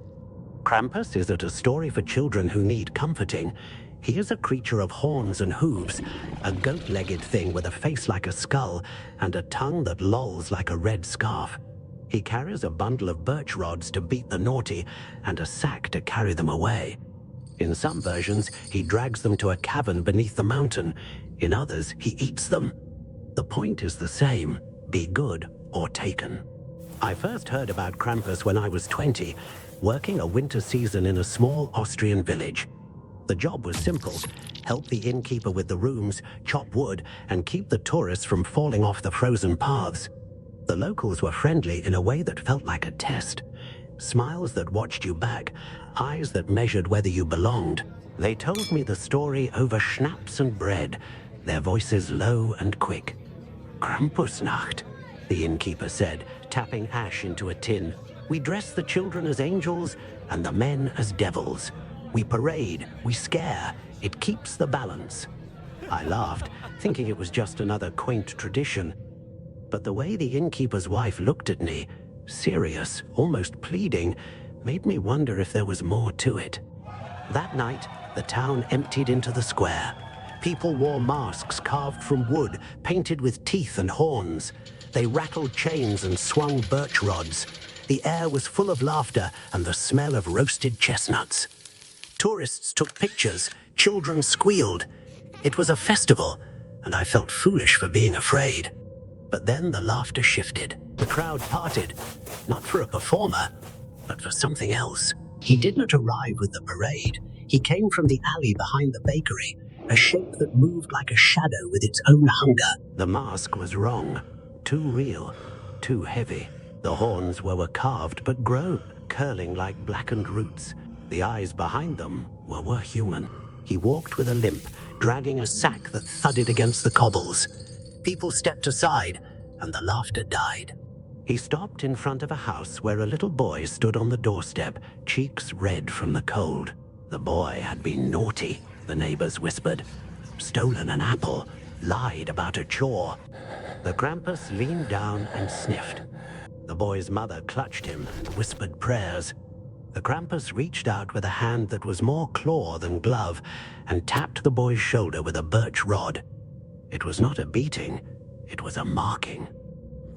Krampus isn't a story for children who need comforting. He is a creature of horns and hooves, a goat-legged thing with a face like a skull and a tongue that lolls like a red scarf. He carries a bundle of birch rods to beat the naughty and a sack to carry them away. In some versions, he drags them to a cavern beneath the mountain. In others, he eats them. The point is the same: be good or taken. I first heard about Krampus when I was 20, working a winter season in a small Austrian village. The job was simple: help the innkeeper with the rooms, chop wood, and keep the tourists from falling off the frozen paths. The locals were friendly in a way that felt like a test. Smiles that watched you back, eyes that measured whether you belonged. They told me the story over schnapps and bread, their voices low and quick. "Krampusnacht," the innkeeper said, tapping ash into a tin. "We dress the children as angels and the men as devils. We parade, we scare. It keeps the balance." I laughed, thinking it was just another quaint tradition. But the way the innkeeper's wife looked at me, serious, almost pleading, made me wonder if there was more to it. That night, the town emptied into the square. People wore masks carved from wood, painted with teeth and horns. They rattled chains and swung birch rods. The air was full of laughter and the smell of roasted chestnuts. Tourists took pictures, children squealed. It was a festival, and I felt foolish for being afraid. But then the laughter shifted. The crowd parted, not for a performer, but for something else. He did not arrive with the parade. He came from the alley behind the bakery, a shape that moved like a shadow with its own hunger. The mask was wrong, too real, too heavy. The horns were carved but grown, curling like blackened roots. The eyes behind them were human. He walked with a limp, dragging a sack that thudded against the cobbles. People stepped aside, and the laughter died. He stopped in front of a house where a little boy stood on the doorstep, cheeks red from the cold. The boy had been naughty, the neighbors whispered. Stolen an apple, lied about a chore. The Krampus leaned down and sniffed. The boy's mother clutched him and whispered prayers. The Krampus reached out with a hand that was more claw than glove and tapped the boy's shoulder with a birch rod. It was not a beating, it was a marking.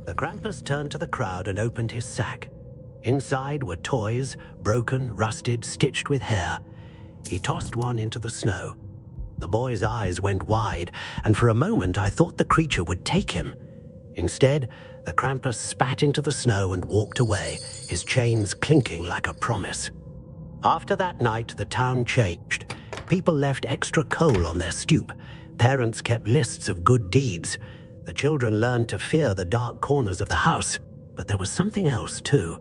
The Krampus turned to the crowd and opened his sack. Inside were toys, broken, rusted, stitched with hair. He tossed one into the snow. The boy's eyes went wide, and for a moment I thought the creature would take him. Instead, the Krampus spat into the snow and walked away, his chains clinking like a promise. After that night, the town changed. People left extra coal on their stoop. Parents kept lists of good deeds. The children learned to fear the dark corners of the house. But there was something else, too.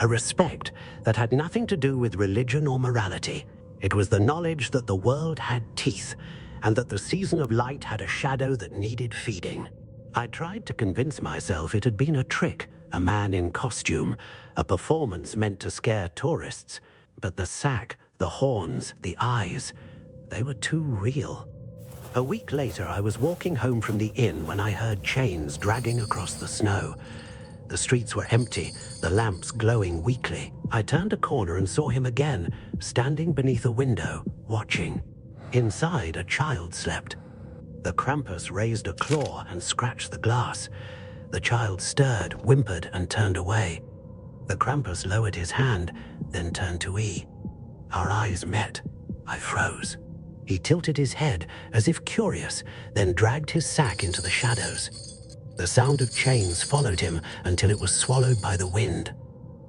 A respect that had nothing to do with religion or morality. It was the knowledge that the world had teeth, and that the season of light had a shadow that needed feeding. I tried to convince myself it had been a trick, a man in costume, a performance meant to scare tourists. But the sack, the horns, the eyes, they were too real. A week later, I was walking home from the inn when I heard chains dragging across the snow. The streets were empty, the lamps glowing weakly. I turned a corner and saw him again, standing beneath a window, watching. Inside, a child slept. The Krampus raised a claw and scratched the glass. The child stirred, whimpered, and turned away. The Krampus lowered his hand, then turned to E. Our eyes met. I froze. He tilted his head as if curious, then dragged his sack into the shadows. The sound of chains followed him until it was swallowed by the wind.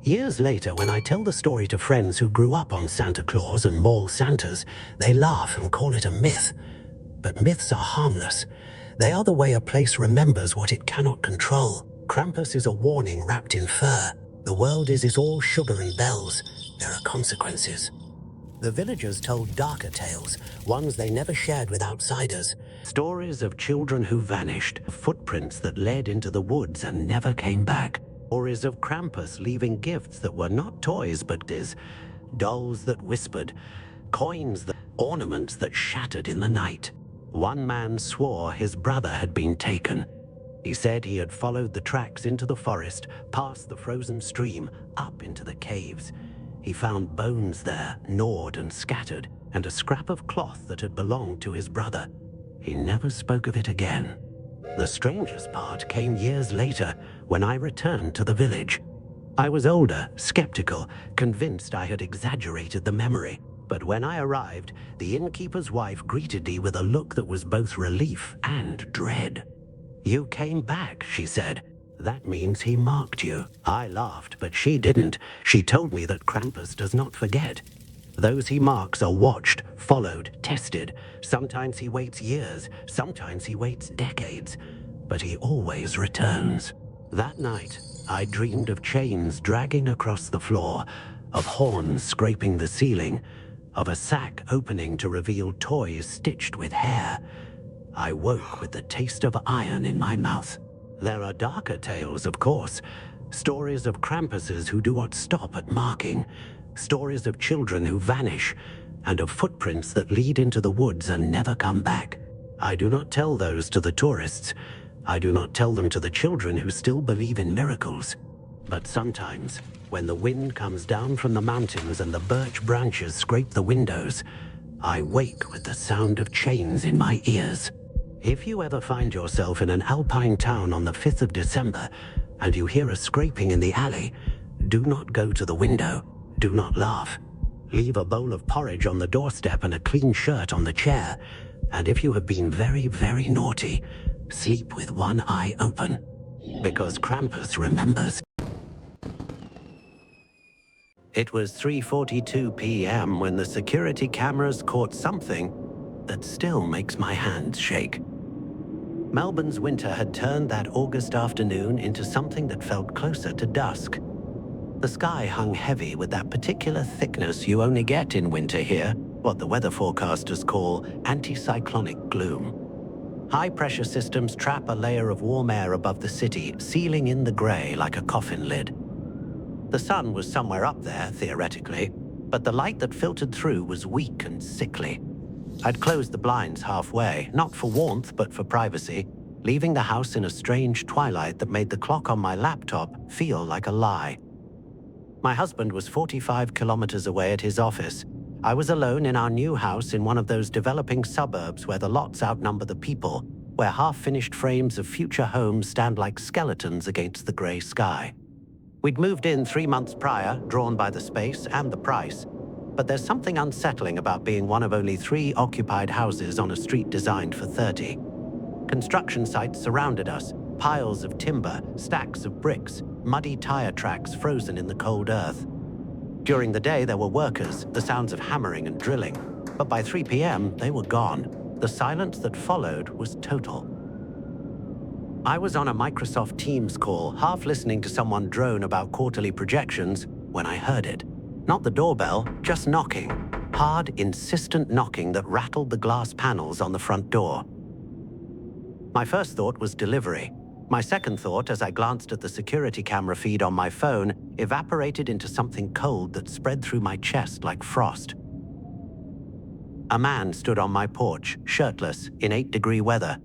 Years later, when I tell the story to friends who grew up on Santa Claus and mall Santas, they laugh and call it a myth. But myths are harmless. They are the way a place remembers what it cannot control. Krampus is a warning wrapped in fur. The world is all sugar and bells. There are consequences. The villagers told darker tales, ones they never shared with outsiders. Stories of children who vanished, footprints that led into the woods and never came back. Stories of Krampus leaving gifts that were not toys but dolls that whispered, ornaments that shattered in the night. One man swore his brother had been taken. He said he had followed the tracks into the forest, past the frozen stream, up into the caves. He found bones there, gnawed and scattered, and a scrap of cloth that had belonged to his brother. He never spoke of it again. The strangest part came years later, when I returned to the village. I was older, skeptical, convinced I had exaggerated the memory. But when I arrived, the innkeeper's wife greeted me with a look that was both relief and dread. "You came back," she said. "That means he marked you." I laughed, but she didn't. She told me that Krampus does not forget. Those he marks are watched, followed, tested. Sometimes he waits years, sometimes he waits decades, but he always returns. That night, I dreamed of chains dragging across the floor, of horns scraping the ceiling, of a sack opening to reveal toys stitched with hair. I woke with the taste of iron in my mouth. There are darker tales, of course. Stories of Krampuses who do not stop at marking. Stories of children who vanish, and of footprints that lead into the woods and never come back. I do not tell those to the tourists. I do not tell them to the children who still believe in miracles. But sometimes, when the wind comes down from the mountains and the birch branches scrape the windows, I wake with the sound of chains in my ears. If you ever find yourself in an alpine town on the 5th of December and you hear a scraping in the alley, do not go to the window. Do not laugh. Leave a bowl of porridge on the doorstep and a clean shirt on the chair. And if you have been very, very naughty, sleep with one eye open, because Krampus remembers. It was 3:42 p.m. when the security cameras caught something that still makes my hands shake. Melbourne's winter had turned that August afternoon into something that felt closer to dusk. The sky hung heavy with that particular thickness you only get in winter here, what the weather forecasters call anticyclonic gloom. High-pressure systems trap a layer of warm air above the city, sealing in the grey like a coffin lid. The sun was somewhere up there, theoretically, but the light that filtered through was weak and sickly. I'd closed the blinds halfway, not for warmth, but for privacy, leaving the house in a strange twilight that made the clock on my laptop feel like a lie. My husband was 45 kilometers away at his office. I was alone in our new house in one of those developing suburbs where the lots outnumber the people, where half-finished frames of future homes stand like skeletons against the grey sky. We'd moved in 3 months prior, drawn by the space and the price. But there's something unsettling about being one of only 3 occupied houses on a street designed for 30. Construction sites surrounded us, piles of timber, stacks of bricks, muddy tire tracks frozen in the cold earth. During the day there were workers, the sounds of hammering and drilling, but by 3 p.m. they were gone. The silence that followed was total. I was on a Microsoft Teams call, half listening to someone drone about quarterly projections, when I heard it. Not the doorbell, just knocking. Hard, insistent knocking that rattled the glass panels on the front door. My first thought was delivery. My second thought, as I glanced at the security camera feed on my phone, evaporated into something cold that spread through my chest like frost. A man stood on my porch, shirtless, in 8-degree weather.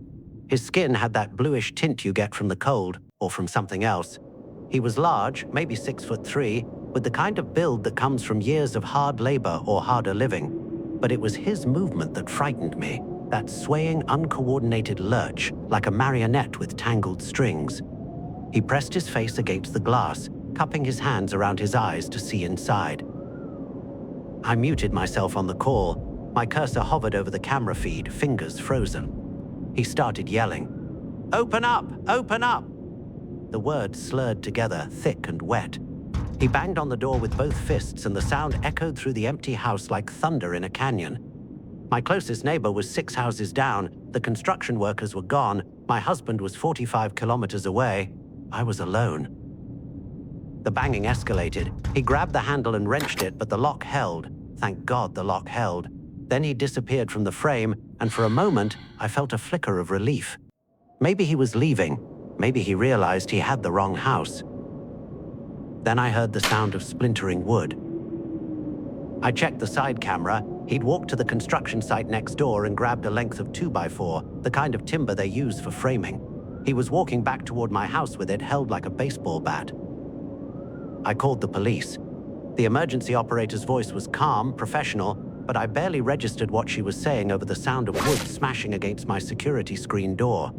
His skin had that bluish tint you get from the cold, or from something else. He was large, maybe 6'3", with the kind of build that comes from years of hard labor or harder living. But it was his movement that frightened me, that swaying, uncoordinated lurch, like a marionette with tangled strings. He pressed his face against the glass, cupping his hands around his eyes to see inside. I muted myself on the call, My cursor hovered over the camera feed, fingers frozen. He started yelling, "Open up! Open up!" The words slurred together, thick and wet. He banged on the door with both fists, and the sound echoed through the empty house like thunder in a canyon. My closest neighbor was 6 houses down, the construction workers were gone, my husband was 45 kilometers away. I was alone. The banging escalated. He grabbed the handle and wrenched it, but the lock held. Thank God the lock held. Then he disappeared from the frame, and for a moment, I felt a flicker of relief. Maybe he was leaving. Maybe he realized he had the wrong house. Then I heard the sound of splintering wood. I checked the side camera. He'd walked to the construction site next door and grabbed a length of 2x4, the kind of timber they use for framing. He was walking back toward my house with it held like a baseball bat. I called the police. The emergency operator's voice was calm, professional, but I barely registered what she was saying over the sound of wood smashing against my security screen door.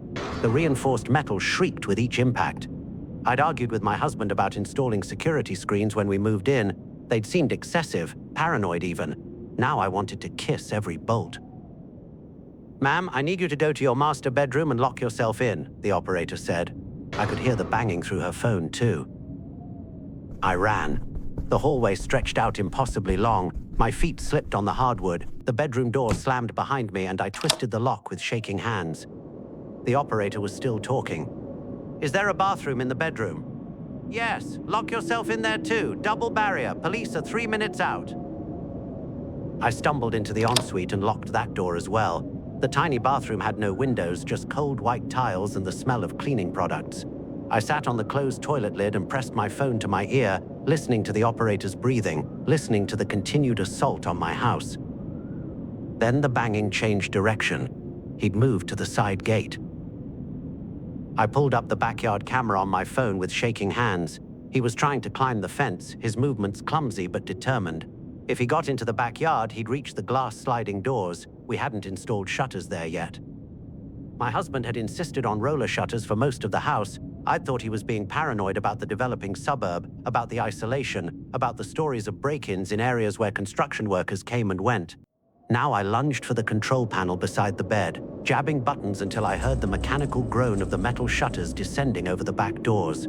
The reinforced metal shrieked with each impact. I'd argued with my husband about installing security screens when we moved in. They'd seemed excessive, paranoid even. Now I wanted to kiss every bolt. "Ma'am, I need you to go to your master bedroom and lock yourself in," the operator said. I could hear the banging through her phone too. I ran. The hallway stretched out impossibly long. My feet slipped on the hardwood. The bedroom door slammed behind me and I twisted the lock with shaking hands. The operator was still talking. "Is there a bathroom in the bedroom?" "Yes, lock yourself in there too. Double barrier. Police are 3 minutes out." I stumbled into the ensuite and locked that door as well. The tiny bathroom had no windows, just cold white tiles and the smell of cleaning products. I sat on the closed toilet lid and pressed my phone to my ear, listening to the operator's breathing, listening to the continued assault on my house. Then the banging changed direction. He'd moved to the side gate. I pulled up the backyard camera on my phone with shaking hands. He was trying to climb the fence, his movements clumsy but determined. If he got into the backyard, he'd reach the glass sliding doors. We hadn't installed shutters there yet. My husband had insisted on roller shutters for most of the house. I'd thought he was being paranoid about the developing suburb, about the isolation, about the stories of break-ins in areas where construction workers came and went. Now I lunged for the control panel beside the bed, jabbing buttons until I heard the mechanical groan of the metal shutters descending over the back doors.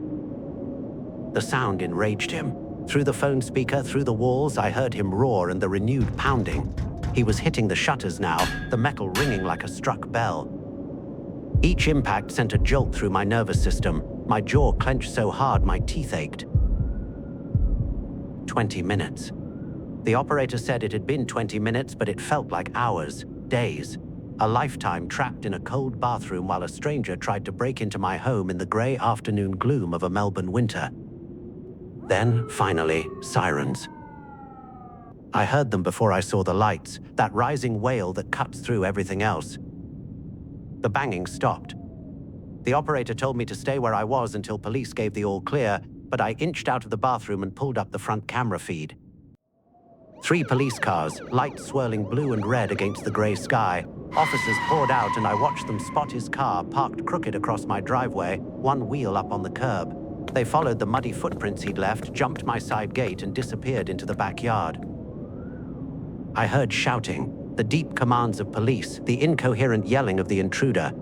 The sound enraged him. Through the phone speaker, through the walls, I heard him roar and the renewed pounding. He was hitting the shutters now, the metal ringing like a struck bell. Each impact sent a jolt through my nervous system. My jaw clenched so hard my teeth ached. 20 minutes. The operator said it had been 20 minutes, but it felt like hours, days. A lifetime trapped in a cold bathroom while a stranger tried to break into my home in the gray afternoon gloom of a Melbourne winter. Then, finally, sirens. I heard them before I saw the lights, that rising wail that cuts through everything else. The banging stopped. The operator told me to stay where I was until police gave the all clear, but I inched out of the bathroom and pulled up the front camera feed. 3 police cars, lights swirling blue and red against the gray sky. Officers poured out and I watched them spot his car parked crooked across my driveway, one wheel up on the curb. They followed the muddy footprints he'd left, jumped my side gate and disappeared into the backyard. I heard shouting, the deep commands of police, the incoherent yelling of the intruder.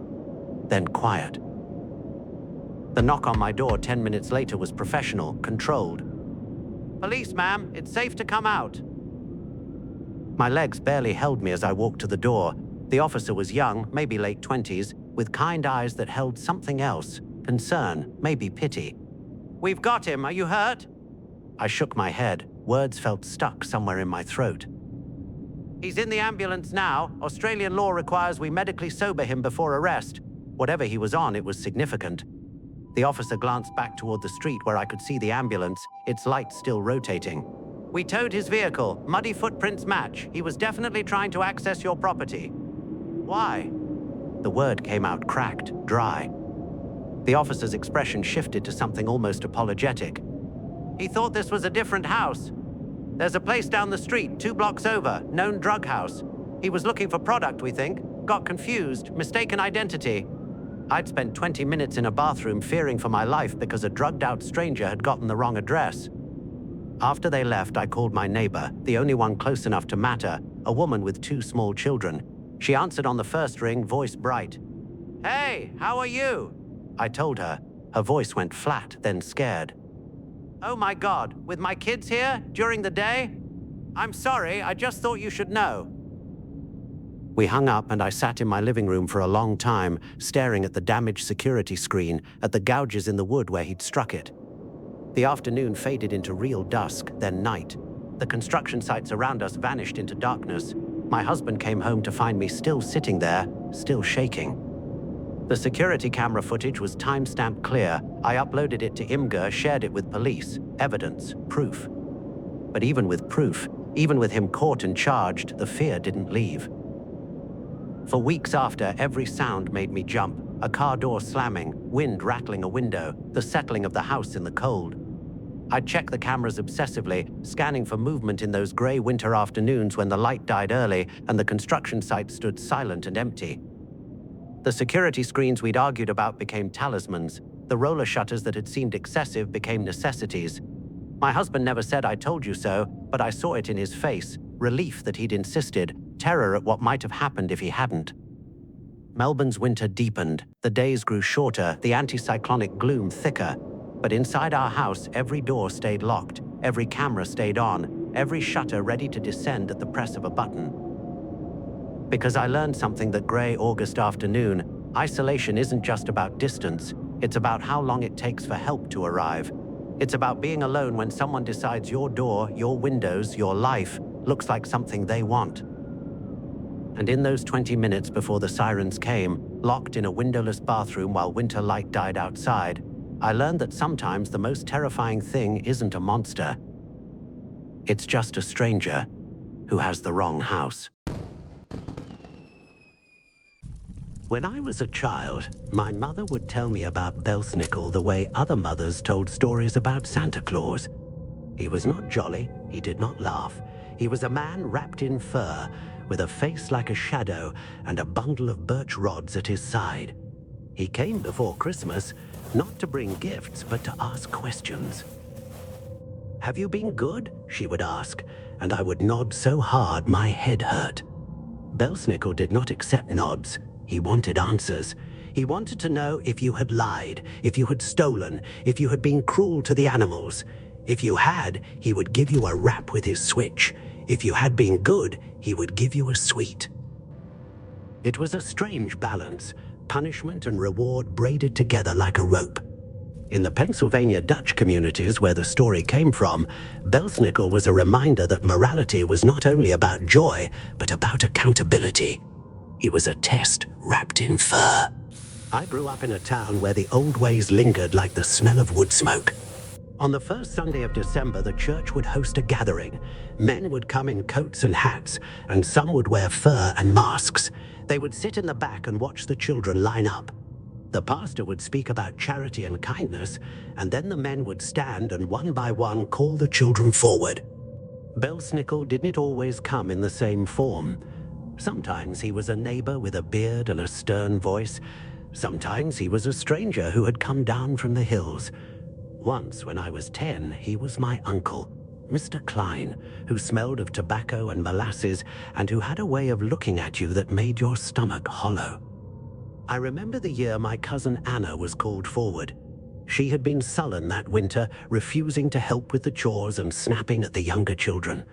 Then quiet. The knock on my door 10 minutes later was professional, controlled. "Police, ma'am, it's safe to come out." My legs barely held me as I walked to the door. The officer was young, maybe late 20s, with kind eyes that held something else, concern, maybe pity. "We've got him, are you hurt?" I shook my head. Words felt stuck somewhere in my throat. "He's in the ambulance now. Australian law requires we medically sober him before arrest." Whatever he was on, it was significant. The officer glanced back toward the street where I could see the ambulance, its lights still rotating. "We towed his vehicle. Muddy footprints match. He was definitely trying to access your property." "Why?" The word came out cracked, dry. The officer's expression shifted to something almost apologetic. "He thought this was a different house. There's a place down the street, 2 blocks over, known drug house. He was looking for product, we think. Got confused, mistaken identity." I'd spent 20 minutes in a bathroom fearing for my life because a drugged-out stranger had gotten the wrong address. After they left, I called my neighbor, the only one close enough to matter. a woman with 2 small children. She answered on the first ring, voice bright. "Hey, how are you?" I told her. Her voice went flat, then scared. "Oh my God, with my kids here during the day? I'm sorry, I just thought you should know." We hung up and I sat in my living room for a long time, staring at the damaged security screen, at the gouges in the wood where he'd struck it. The afternoon faded into real dusk, then night. The construction sites around us vanished into darkness. My husband came home to find me still sitting there, still shaking. The security camera footage was time-stamped clear. I uploaded it to Imgur, shared it with police. Evidence, proof. But even with proof, even with him caught and charged, the fear didn't leave. For weeks after, every sound made me jump. A car door slamming, wind rattling a window, the settling of the house in the cold. I'd check the cameras obsessively, scanning for movement in those grey winter afternoons when the light died early and the construction site stood silent and empty. The security screens we'd argued about became talismans. The roller shutters that had seemed excessive became necessities. My husband never said "I told you so," but I saw it in his face, relief that he'd insisted, terror at what might have happened if he hadn't. Melbourne's winter deepened. The days grew shorter, the anticyclonic gloom thicker. But inside our house, every door stayed locked, every camera stayed on, every shutter ready to descend at the press of a button. Because I learned something that grey August afternoon: isolation isn't just about distance, it's about how long it takes for help to arrive. It's about being alone when someone decides your door, your windows, your life looks like something they want. And in those 20 minutes before the sirens came, locked in a windowless bathroom while winter light died outside, I learned that sometimes the most terrifying thing isn't a monster. It's just a stranger who has the wrong house. When I was a child, my mother would tell me about Belsnickel the way other mothers told stories about Santa Claus. He was not jolly, he did not laugh. He was a man wrapped in fur, with a face like a shadow and a bundle of birch rods at his side. He came before Christmas, not to bring gifts, but to ask questions. "Have you been good?" she would ask, and I would nod so hard my head hurt. Belsnickel did not accept nods. He wanted answers. He wanted to know if you had lied, if you had stolen, if you had been cruel to the animals. If you had, he would give you a rap with his switch. If you had been good, he would give you a sweet. It was a strange balance, punishment and reward braided together like a rope. In the Pennsylvania Dutch communities where the story came from, Belsnickel was a reminder that morality was not only about joy, but about accountability. He was a test wrapped in fur. I grew up in a town where the old ways lingered like the smell of wood smoke. On the first Sunday of December, the church would host a gathering. Men would come in coats and hats, and some would wear fur and masks. They would sit in the back and watch the children line up. The pastor would speak about charity and kindness, and then the men would stand and one by one call the children forward. Belsnickel didn't always come in the same form. Sometimes he was a neighbor with a beard and a stern voice. Sometimes he was a stranger who had come down from the hills. Once, when I was 10, he was my uncle, Mr. Klein, who smelled of tobacco and molasses and who had a way of looking at you that made your stomach hollow. I remember the year my cousin Anna was called forward. She had been sullen that winter, refusing to help with the chores and snapping at the younger children.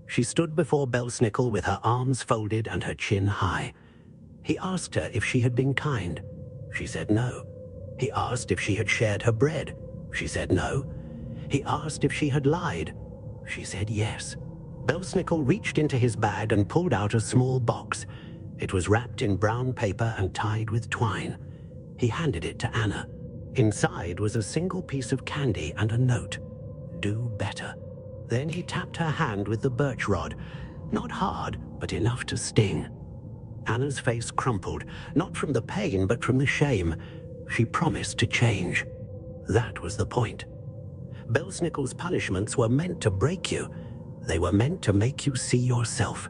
She stood before Belsnickel with her arms folded and her chin high. He asked her if she had been kind. She said no. He asked if she had shared her bread. She said no. He asked if she had lied. She said yes. Belsnickel reached into his bag and pulled out a small box. It was wrapped in brown paper and tied with twine. He handed it to Anna. Inside was a single piece of candy and a note. Do better. Then he tapped her hand with the birch rod. Not hard, but enough to sting. Anna's face crumpled, not from the pain, but from the shame. She promised to change. That was the point. Belsnickel's punishments were meant to break you. They were meant to make you see yourself.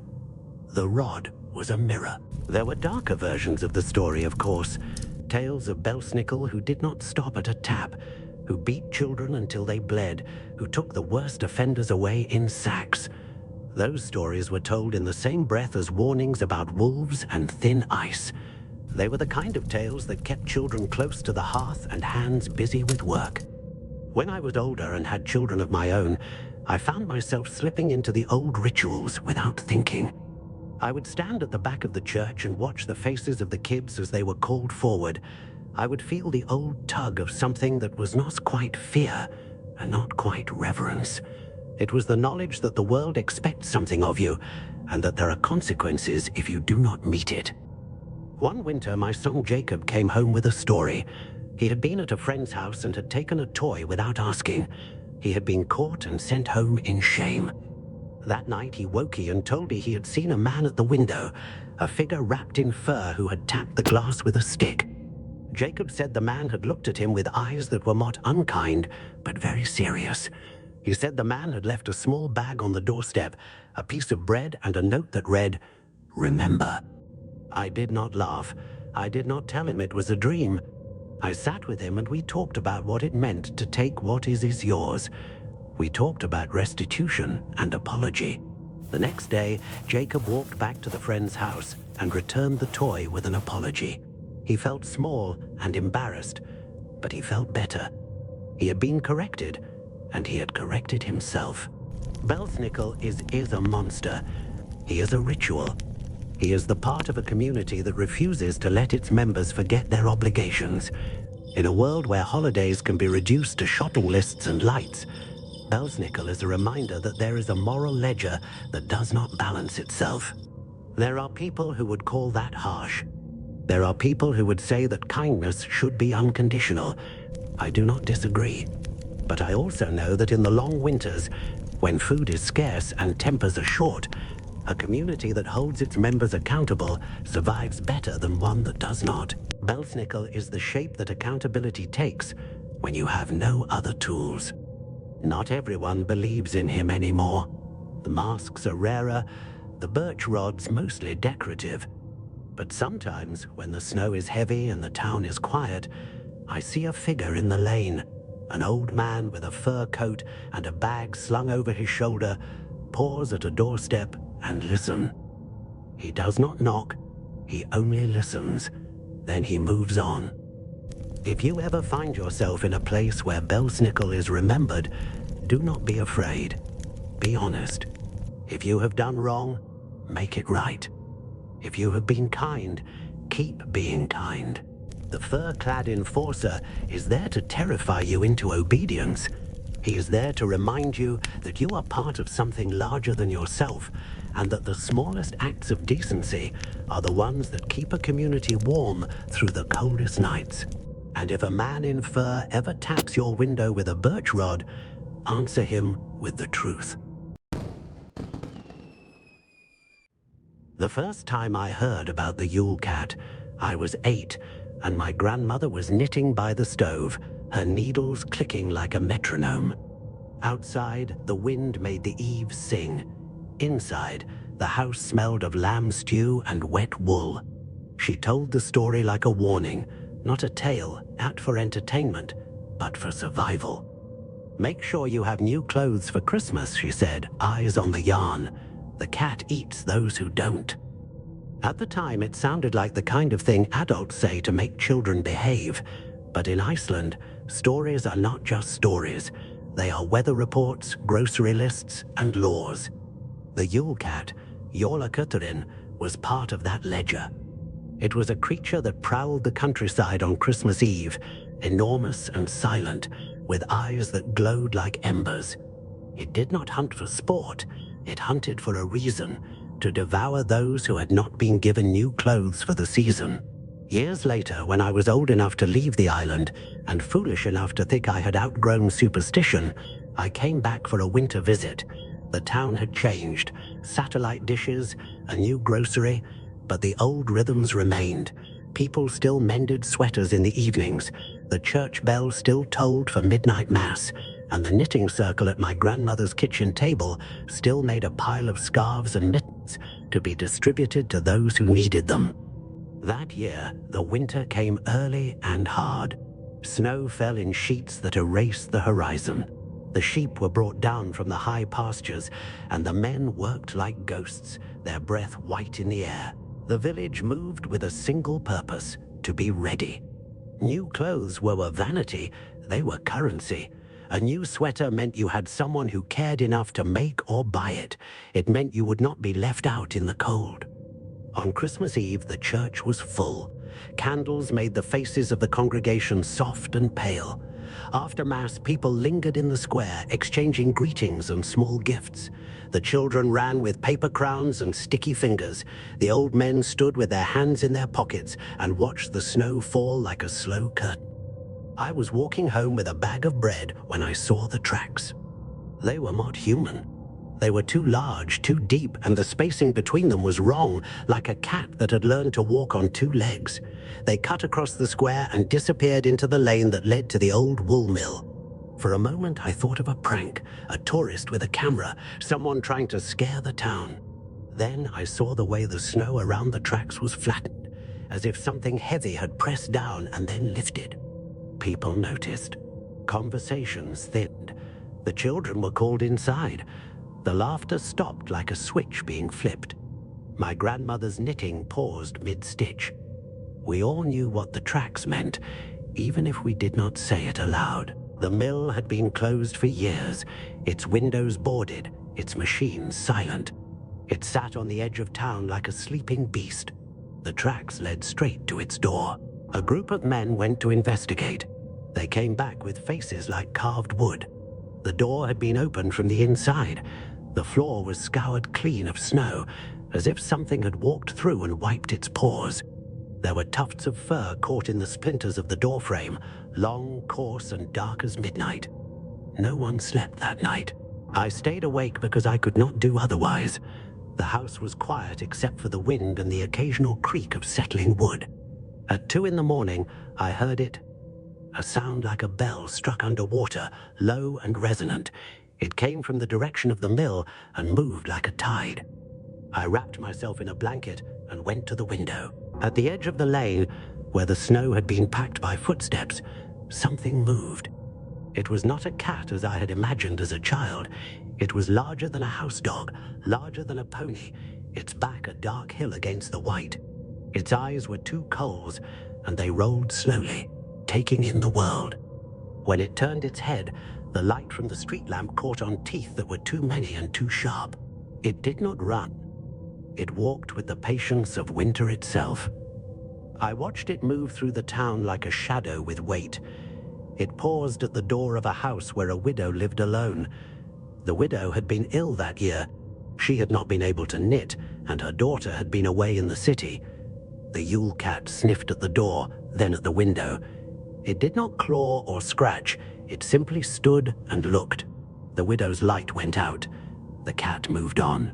The rod was a mirror. There were darker versions of the story, of course. Tales of Belsnickel who did not stop at a tap, who beat children until they bled, who took the worst offenders away in sacks. Those stories were told in the same breath as warnings about wolves and thin ice. They were the kind of tales that kept children close to the hearth and hands busy with work. When I was older and had children of my own, I found myself slipping into the old rituals without thinking. I would stand at the back of the church and watch the faces of the kids as they were called forward. I would feel the old tug of something that was not quite fear and not quite reverence. It was the knowledge that the world expects something of you, and that there are consequences if you do not meet it. One winter, my son Jacob came home with a story. He had been at a friend's house and had taken a toy without asking. He had been caught and sent home in shame. That night he woke me and told me he had seen a man at the window, a figure wrapped in fur who had tapped the glass with a stick. Jacob said the man had looked at him with eyes that were not unkind, but very serious. He said the man had left a small bag on the doorstep, a piece of bread and a note that read, "Remember." I did not laugh. I did not tell him it was a dream. I sat with him and we talked about what it meant to take what is yours. We talked about restitution and apology. The next day, Jacob walked back to the friend's house and returned the toy with an apology. He felt small and embarrassed, but he felt better. He had been corrected, and he had corrected himself. Belsnickel is a monster. He is a ritual. He is the part of a community that refuses to let its members forget their obligations. In a world where holidays can be reduced to shopping lists and lights, Belsnickel is a reminder that there is a moral ledger that does not balance itself. There are people who would call that harsh. There are people who would say that kindness should be unconditional. I do not disagree. But I also know that in the long winters, when food is scarce and tempers are short, a community that holds its members accountable survives better than one that does not. Belsnickel is the shape that accountability takes when you have no other tools. Not everyone believes in him anymore. The masks are rarer, the birch rods mostly decorative. But sometimes, when the snow is heavy and the town is quiet, I see a figure in the lane. An old man with a fur coat and a bag slung over his shoulder pause at a doorstep and listen. He does not knock, he only listens. Then he moves on. If you ever find yourself in a place where Belsnickel is remembered, do not be afraid. Be honest. If you have done wrong, make it right. If you have been kind, keep being kind. The fur-clad enforcer is there to terrify you into obedience. He is there to remind you that you are part of something larger than yourself, and that the smallest acts of decency are the ones that keep a community warm through the coldest nights. And if a man in fur ever taps your window with a birch rod, answer him with the truth. The first time I heard about the Yule Cat, I was 8, and my grandmother was knitting by the stove, her needles clicking like a metronome. Outside, the wind made the eaves sing. Inside, the house smelled of lamb stew and wet wool. She told the story like a warning, not a tale out for entertainment, but for survival. Make sure you have new clothes for Christmas, she said, eyes on the yarn. The cat eats those who don't. At the time, it sounded like the kind of thing adults say to make children behave. But in Iceland, stories are not just stories. They are weather reports, grocery lists, and laws. The Yule Cat, Jólakötturinn, was part of that ledger. It was a creature that prowled the countryside on Christmas Eve, enormous and silent, with eyes that glowed like embers. It did not hunt for sport, it hunted for a reason, to devour those who had not been given new clothes for the season. Years later, when I was old enough to leave the island, and foolish enough to think I had outgrown superstition, I came back for a winter visit. The town had changed, satellite dishes, a new grocery, but the old rhythms remained. People still mended sweaters in the evenings, the church bell still tolled for midnight mass, and the knitting circle at my grandmother's kitchen table still made a pile of scarves and mittens to be distributed to those who needed them. That year, the winter came early and hard. Snow fell in sheets that erased the horizon. The sheep were brought down from the high pastures, and the men worked like ghosts, their breath white in the air. The village moved with a single purpose: to be ready. New clothes were a vanity, they were currency. A new sweater meant you had someone who cared enough to make or buy it. It meant you would not be left out in the cold. On Christmas Eve, the church was full. Candles made the faces of the congregation soft and pale. After Mass, people lingered in the square, exchanging greetings and small gifts. The children ran with paper crowns and sticky fingers. The old men stood with their hands in their pockets and watched the snow fall like a slow curtain. I was walking home with a bag of bread when I saw the tracks. They were not human. They were too large, too deep, and the spacing between them was wrong, like a cat that had learned to walk on two legs. They cut across the square and disappeared into the lane that led to the old wool mill. For a moment I thought of a prank, a tourist with a camera, someone trying to scare the town. Then I saw the way the snow around the tracks was flattened, as if something heavy had pressed down and then lifted. People noticed. Conversations thinned. The children were called inside. The laughter stopped like a switch being flipped. My grandmother's knitting paused mid-stitch. We all knew what the tracks meant, even if we did not say it aloud. The mill had been closed for years, its windows boarded, its machines silent. It sat on the edge of town like a sleeping beast. The tracks led straight to its door. A group of men went to investigate. They came back with faces like carved wood. The door had been opened from the inside. The floor was scoured clean of snow, as if something had walked through and wiped its paws. There were tufts of fur caught in the splinters of the doorframe, long, coarse, and dark as midnight. No one slept that night. I stayed awake because I could not do otherwise. The house was quiet except for the wind and the occasional creak of settling wood. At 2 a.m, I heard it. A sound like a bell struck underwater, low and resonant. It came from the direction of the mill and moved like a tide. I wrapped myself in a blanket and went to the window. At the edge of the lane, where the snow had been packed by footsteps, something moved. It was not a cat as I had imagined as a child. It was larger than a house dog, larger than a pony, its back a dark hill against the white. Its eyes were two coals, and they rolled slowly, taking in the world. When it turned its head, the light from the street lamp caught on teeth that were too many and too sharp. It did not run. It walked with the patience of winter itself. I watched it move through the town like a shadow with weight. It paused at the door of a house where a widow lived alone. The widow had been ill that year. She had not been able to knit, and her daughter had been away in the city. The Yule cat sniffed at the door, then at the window. It did not claw or scratch. It simply stood and looked. The widow's light went out. The cat moved on.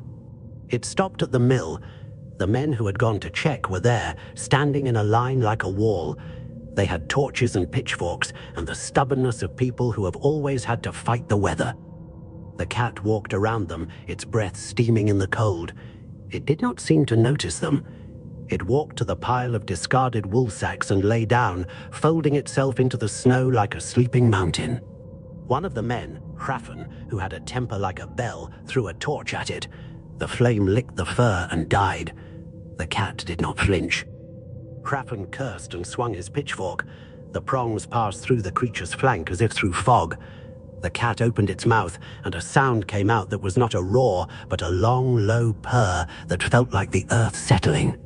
It stopped at the mill. The men who had gone to check were there, standing in a line like a wall. They had torches and pitchforks, and the stubbornness of people who have always had to fight the weather. The cat walked around them, its breath steaming in the cold. It did not seem to notice them. It walked to the pile of discarded wool sacks and lay down, folding itself into the snow like a sleeping mountain. One of the men, Hraffen, who had a temper like a bell, threw a torch at it. The flame licked the fur and died. The cat did not flinch. Hraffen cursed and swung his pitchfork. The prongs passed through the creature's flank as if through fog. The cat opened its mouth, and a sound came out that was not a roar, but a long, low purr that felt like the earth settling.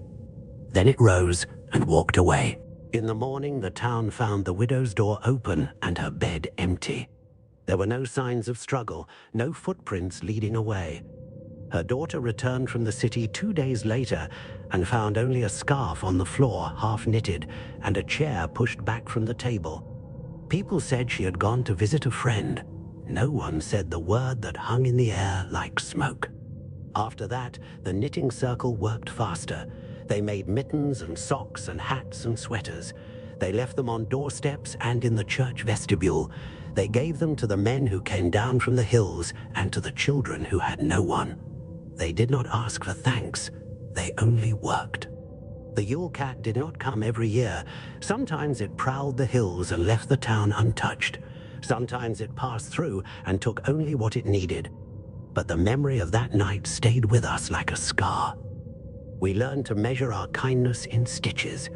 Then it rose and walked away. In the morning, the town found the widow's door open and her bed empty. There were no signs of struggle, no footprints leading away. Her daughter returned from the city 2 days later and found only a scarf on the floor, half knitted, and a chair pushed back from the table. People said she had gone to visit a friend. No one said the word that hung in the air like smoke. After that, the knitting circle worked faster. They made mittens and socks and hats and sweaters. They left them on doorsteps and in the church vestibule. They gave them to the men who came down from the hills and to the children who had no one. They did not ask for thanks. They only worked. The Yule cat did not come every year. Sometimes it prowled the hills and left the town untouched. Sometimes it passed through and took only what it needed. But the memory of that night stayed with us like a scar. We learned to measure our kindness in stitches.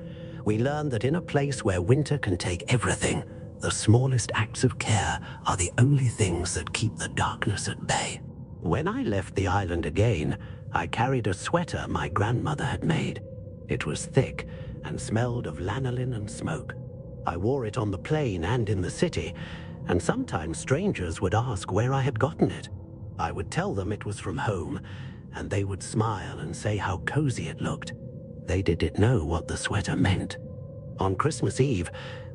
We learned that in a place where winter can take everything, the smallest acts of care are the only things that keep the darkness at bay. When I left the island again, I carried a sweater my grandmother had made. It was thick and smelled of lanolin and smoke. I wore it on the plane and in the city, and sometimes strangers would ask where I had gotten it. I would tell them it was from home, and they would smile and say how cozy it looked. They didn't know what the sweater meant. On Christmas Eve,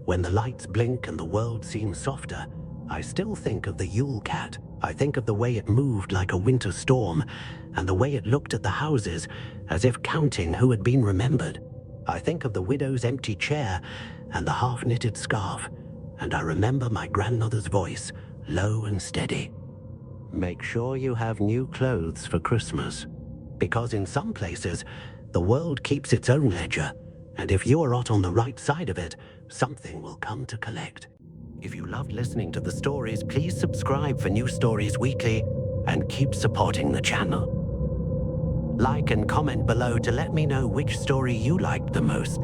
when the lights blink and the world seems softer, I still think of the Yule Cat. I think of the way it moved like a winter storm, and the way it looked at the houses as if counting who had been remembered. I think of the widow's empty chair and the half-knitted scarf, and I remember my grandmother's voice, low and steady. Make sure you have new clothes for Christmas, because in some places, the world keeps its own ledger, and if you are not on the right side of it, something will come to collect. If you loved listening to the stories, please subscribe for new stories weekly and keep supporting the channel. Like and comment below to let me know which story you liked the most.